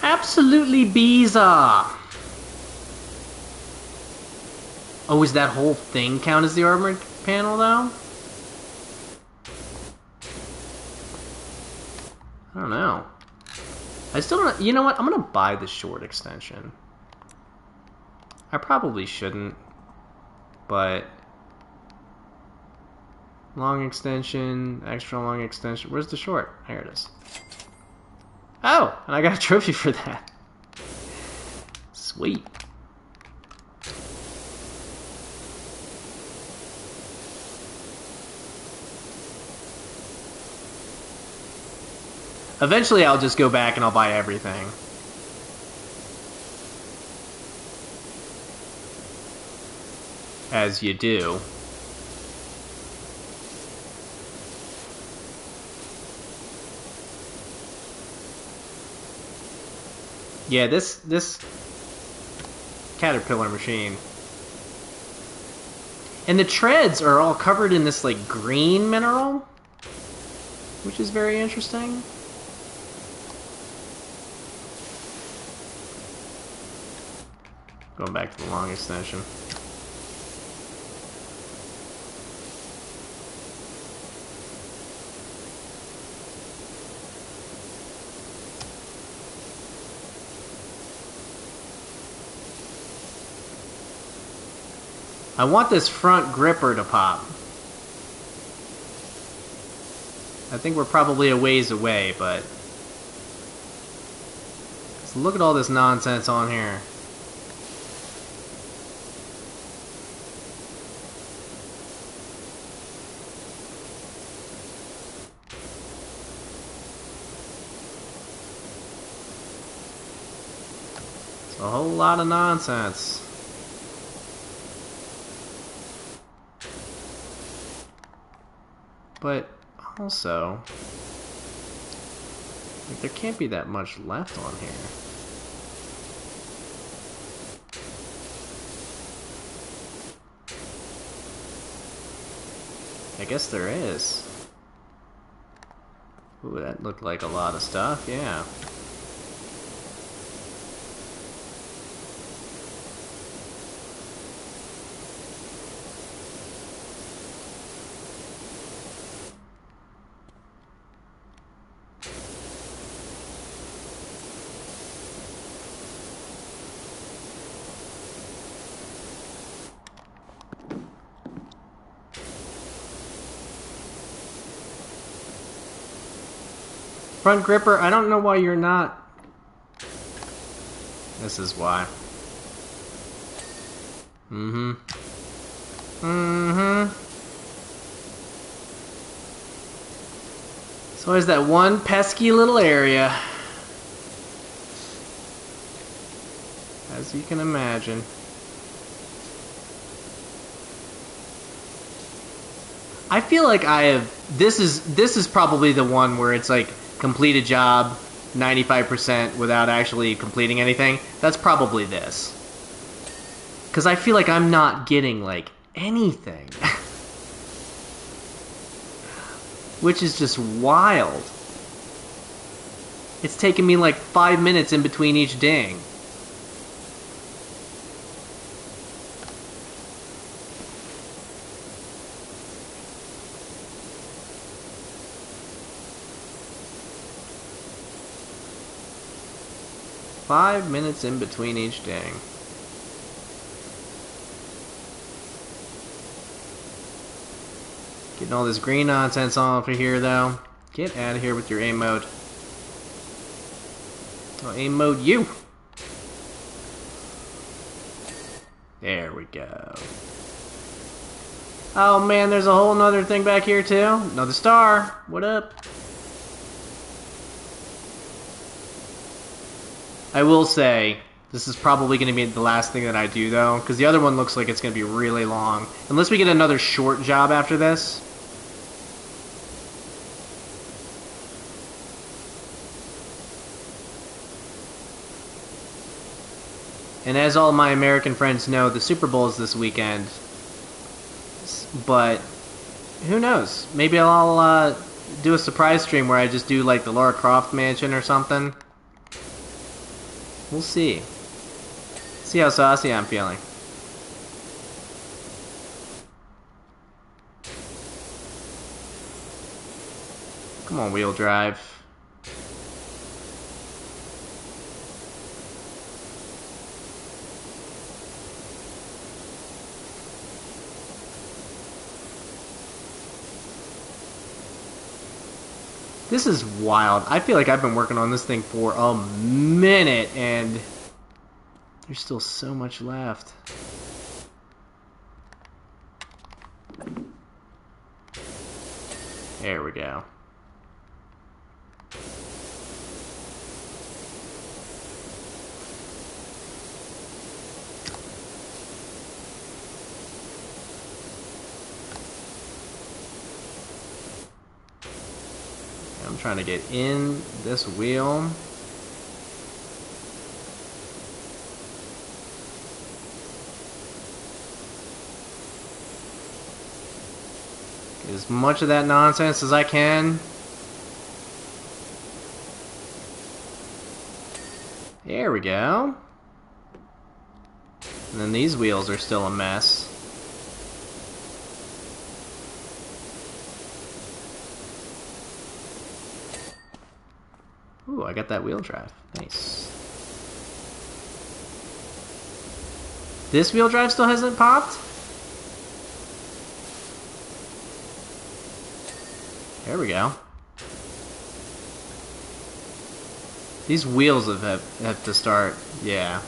Absolutely bizarre. Oh, is that whole thing count as the armored panel, though? I don't know. I still don't... You know what? I'm gonna buy the short extension. I probably shouldn't, but... Long extension, extra long extension. Where's the short? There it is. Oh, and I got a trophy for that. Sweet. Eventually I'll just go back and I'll buy everything. As you do. Yeah, this Caterpillar machine. And the treads are all covered in this, like, green mineral, which is very interesting. Going back to the long extension. I want this front gripper to pop. I think we're probably a ways away, but... So look at all this nonsense on here. It's a whole lot of nonsense. But also, like, there can't be that much left on here. I guess there is. Ooh, that looked like a lot of stuff, yeah. Front gripper, I don't know why you're not... This is why. Mm-hmm. Mm-hmm. So there's that one pesky little area. As you can imagine. I feel like I have... This is probably the one where it's like... Complete a job 95% without actually completing anything. That's probably this. Because I feel like I'm not getting, like, anything. Which is just wild. It's taken me like 5 minutes in between each ding. Five minutes in between each ding. Getting all this green nonsense off of here, though. Get out of here with your aim mode. Oh, aim mode you! There we go. Oh man, there's a whole nother thing back here too. Another star. What up? I will say, this is probably going to be the last thing that I do, though, because the other one looks like it's going to be really long. Unless we get another short job after this. And as all my American friends know, the Super Bowl is this weekend. But, who knows? Maybe I'll do a surprise stream where I just do, like, the Lara Croft mansion or something. We'll see. See how saucy I'm feeling. Come on, wheel drive. This is wild. I feel like I've been working on this thing for a minute and there's still so much left. There we go. I'm trying to get in this wheel. Get as much of that nonsense as I can. There we go. And then these wheels are still a mess. Ooh, I got that wheel drive. Nice. This wheel drive still hasn't popped? There we go. These wheels have to start, yeah.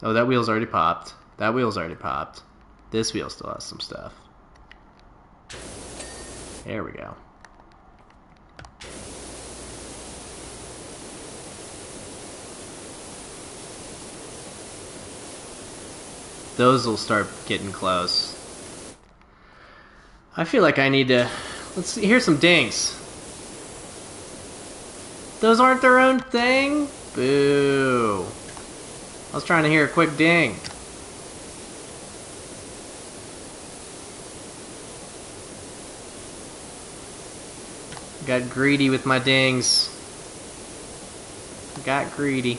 Oh, that wheel's already popped. That wheel's already popped. This wheel still has some stuff. There we go. Those will start getting close. I feel like I need to... Let's see, here's some dings. Those aren't their own thing? Boo. I was trying to hear a quick ding. Got greedy with my dings. Got greedy.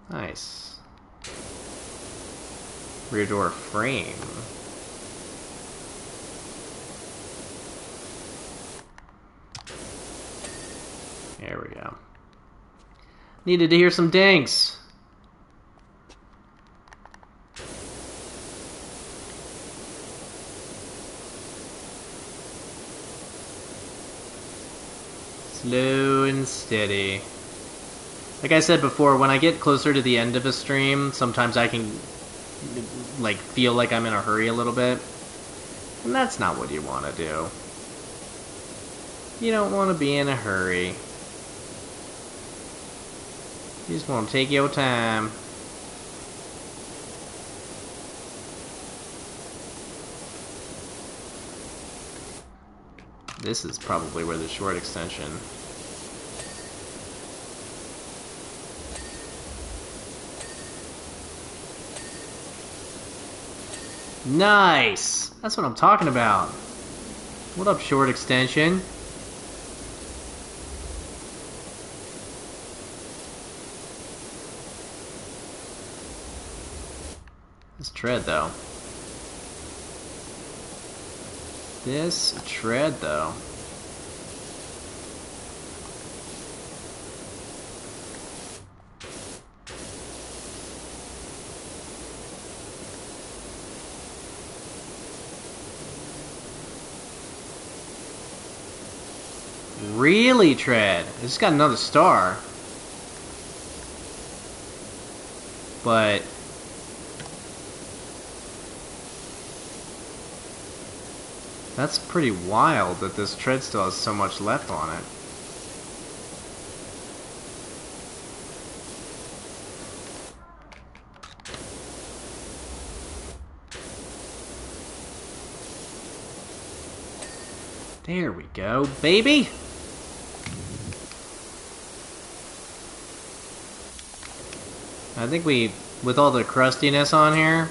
Nice. Rear door frame. There we go. Needed to hear some dings. Slow and steady. Like I said before, when I get closer to the end of a stream, sometimes I can like feel like I'm in a hurry a little bit. And that's not what you want to do. You don't want to be in a hurry. You just want to take your time. This is probably where the short extension. Nice! That's what I'm talking about. What up, short extension? This tread, though. This tread, though. Really, tread? I just got another star. But... that's pretty wild that this tread still has so much left on it. There we go, baby! I think we, with all the crustiness on here,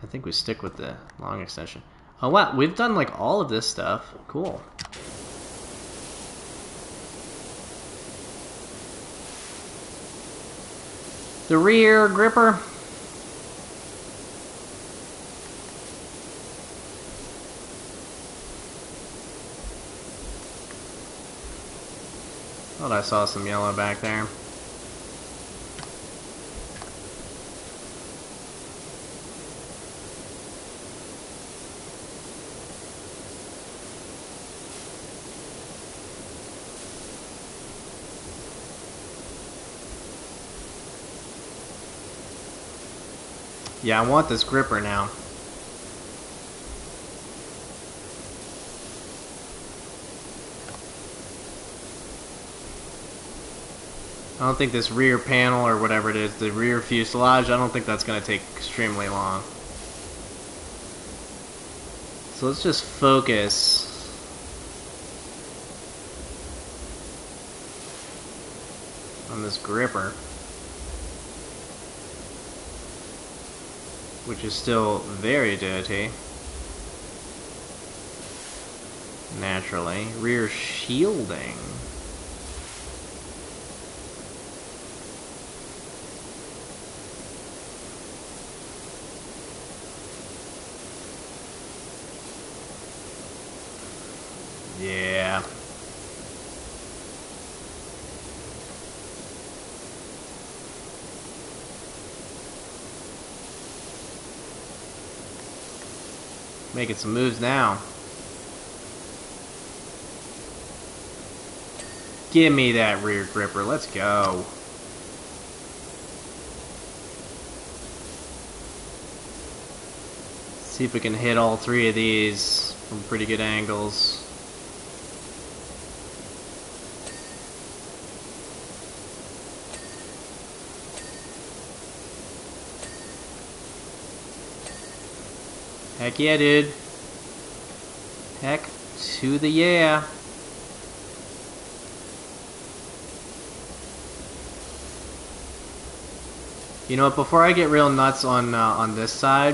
I think we stick with the long extension. Oh wow, we've done like all of this stuff. Cool. The rear gripper. Thought I saw some yellow back there. Yeah, I want this gripper now. I don't think this rear panel or whatever it is, the rear fuselage, I don't think that's going to take extremely long. So let's just focus on this gripper, which is still very dirty. Naturally. Rear shielding. Yeah. Making some moves now. Give me that rear gripper. Let's go. See if we can hit all three of these from pretty good angles. Heck yeah, dude. Heck to the yeah. You know what, before I get real nuts on this side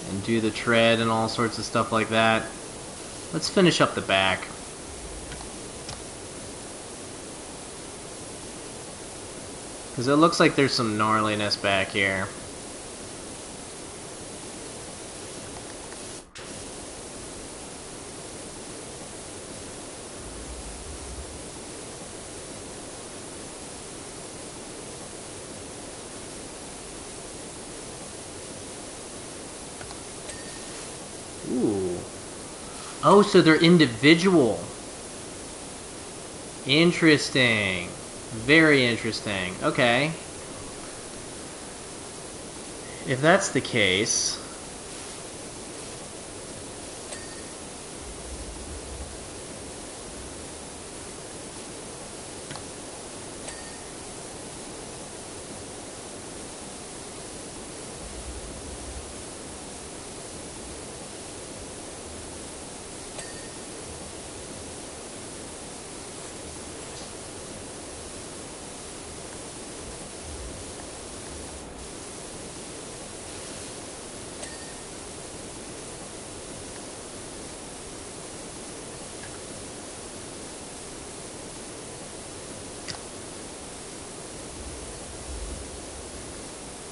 and do the tread and all sorts of stuff like that, let's finish up the back. Because it looks like there's some gnarliness back here. Ooh. Oh, so they're individual. Interesting. Very interesting. Okay. If that's the case...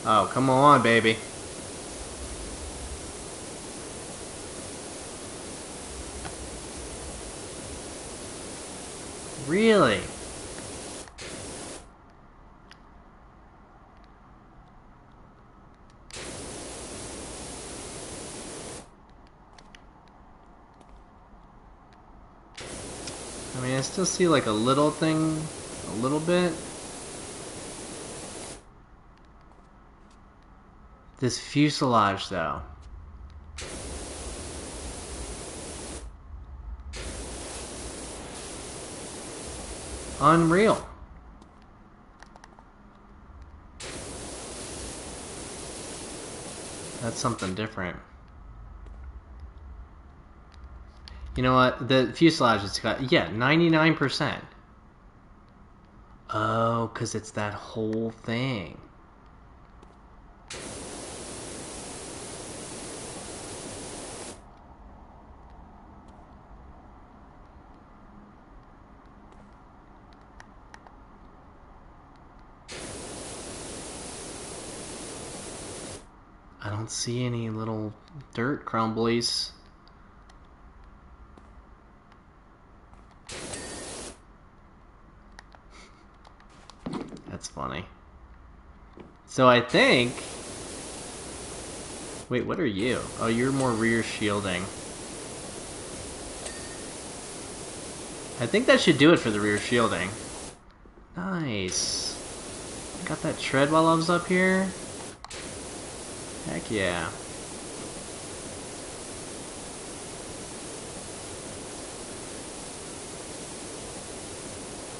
Oh, come on, baby. Really? I mean, I still see like a little thing, a little bit. This fuselage, though. Unreal. That's something different. You know what? The fuselage is got, yeah, 99%. Oh, because it's that whole thing. I don't see any little dirt crumblies. That's funny. So I think... Wait, what are you? Oh, you're more rear shielding. I think that should do it for the rear shielding. Nice. Got that tread while I was up here? Heck yeah.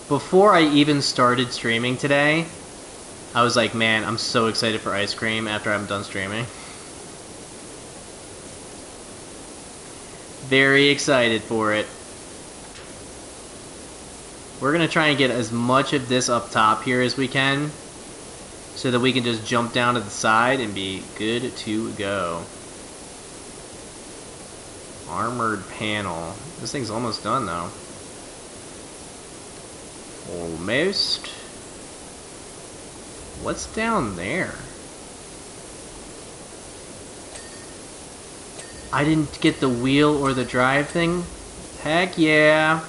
Before I even started streaming today, I was like, man, I'm so excited for ice cream after I'm done streaming. Very excited for it. We're gonna try and get as much of this up top here as we can, so that we can just jump down to the side and be good to go. Armored panel. This thing's almost done though. Almost. What's down there? I didn't get the wheel or the drive thing? Heck yeah.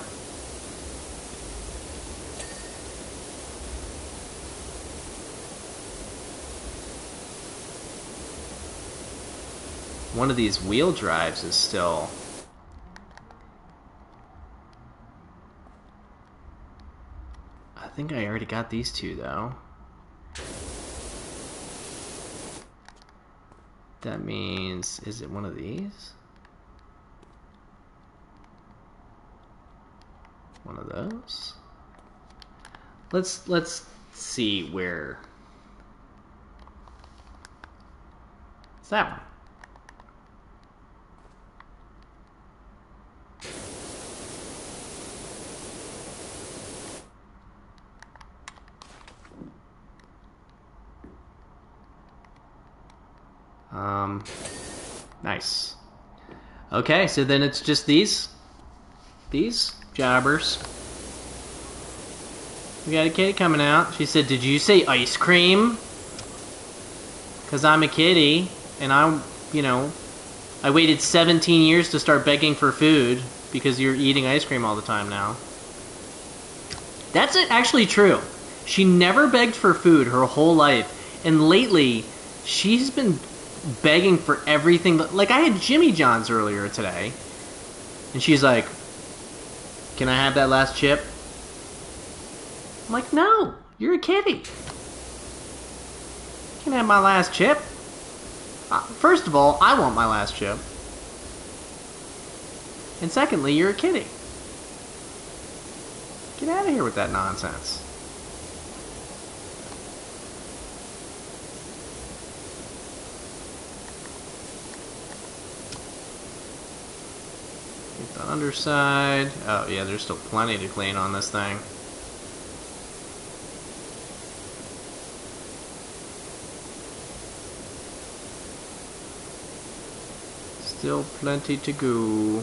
One of these wheel drives is still... I think I already got these two though. That means, is it one of these? One of those? Let's see where... It's that one. Nice. Okay, so then it's just these jobbers. We got a kitty coming out. She said, "Did you say ice cream?" Because I'm a kitty, and I'm, you know, I waited 17 years to start begging for food because you're eating ice cream all the time now. That's actually true. She never begged for food her whole life, and lately, she's been begging for everything. Like, I had Jimmy John's earlier today, and she's like, "Can I have that last chip?" I'm like, "No, you're a kitty. You can have my last chip." First of all, I want my last chip. And secondly, you're a kitty. Get out of here with that nonsense. Get the underside. Oh yeah, there's still plenty to clean on this thing. Still plenty to go.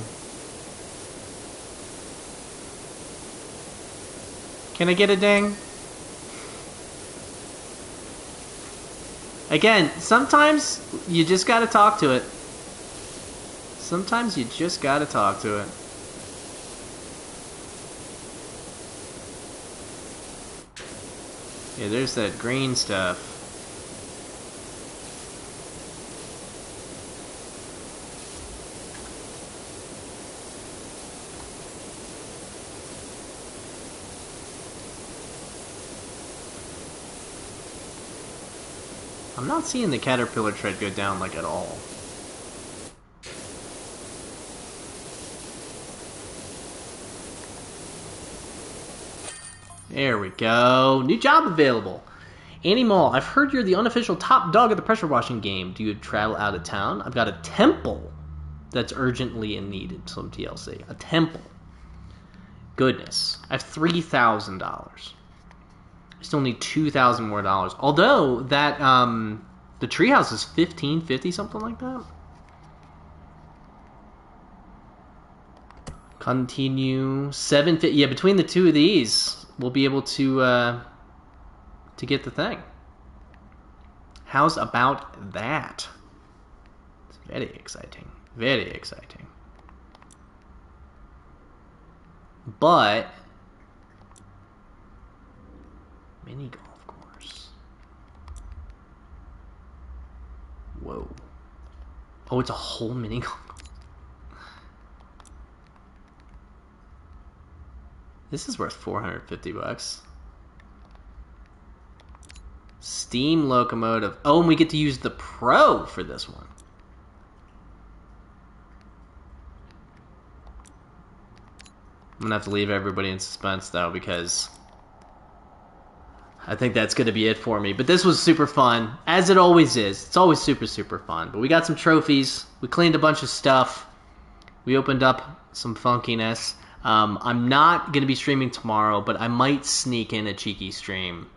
Can I get a ding? Again, sometimes you just gotta talk to it. Sometimes you just gotta talk to it. Yeah, there's that green stuff. I'm not seeing the caterpillar tread go down like at all. There we go. New job available. Annie Mall, I've heard you're the unofficial top dog of the pressure washing game. Do you travel out of town? I've got a temple that's urgently in needed some TLC. A temple. Goodness. I have $3,000. I still need $2,000 more dollars. Although that the treehouse is $1,550, something like that. Continue. $750. Yeah, between the two of these, we'll be able to get the thing. How's about that? It's very exciting. Very exciting. But mini golf course. Whoa. Oh, it's a whole mini golf course. This is worth $450. Steam locomotive. Oh, and we get to use the Pro for this one. I'm going to have to leave everybody in suspense, though, because I think that's going to be it for me. But this was super fun, as it always is. It's always super, super fun. But we got some trophies. We cleaned a bunch of stuff. We opened up some funkiness. I'm not going to be streaming tomorrow, but I might sneak in a cheeky stream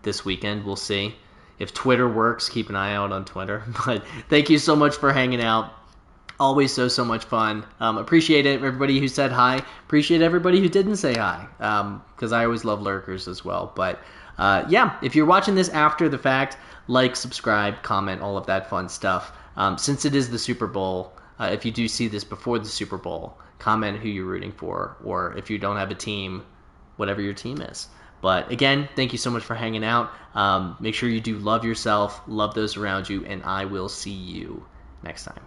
this weekend. We'll see. If Twitter works, keep an eye out on Twitter. But thank you so much for hanging out. Always so much fun. Appreciate it, everybody who said hi. Appreciate everybody who didn't say hi, because I always love lurkers as well. But yeah, if you're watching this after the fact, like, subscribe, comment, all of that fun stuff. Since it is the Super Bowl, if you do see this before the Super Bowl, comment who you're rooting for, or if you don't have a team, whatever your team is. But again, thank you so much for hanging out. Make sure you do love yourself, love those around you, and I will see you next time.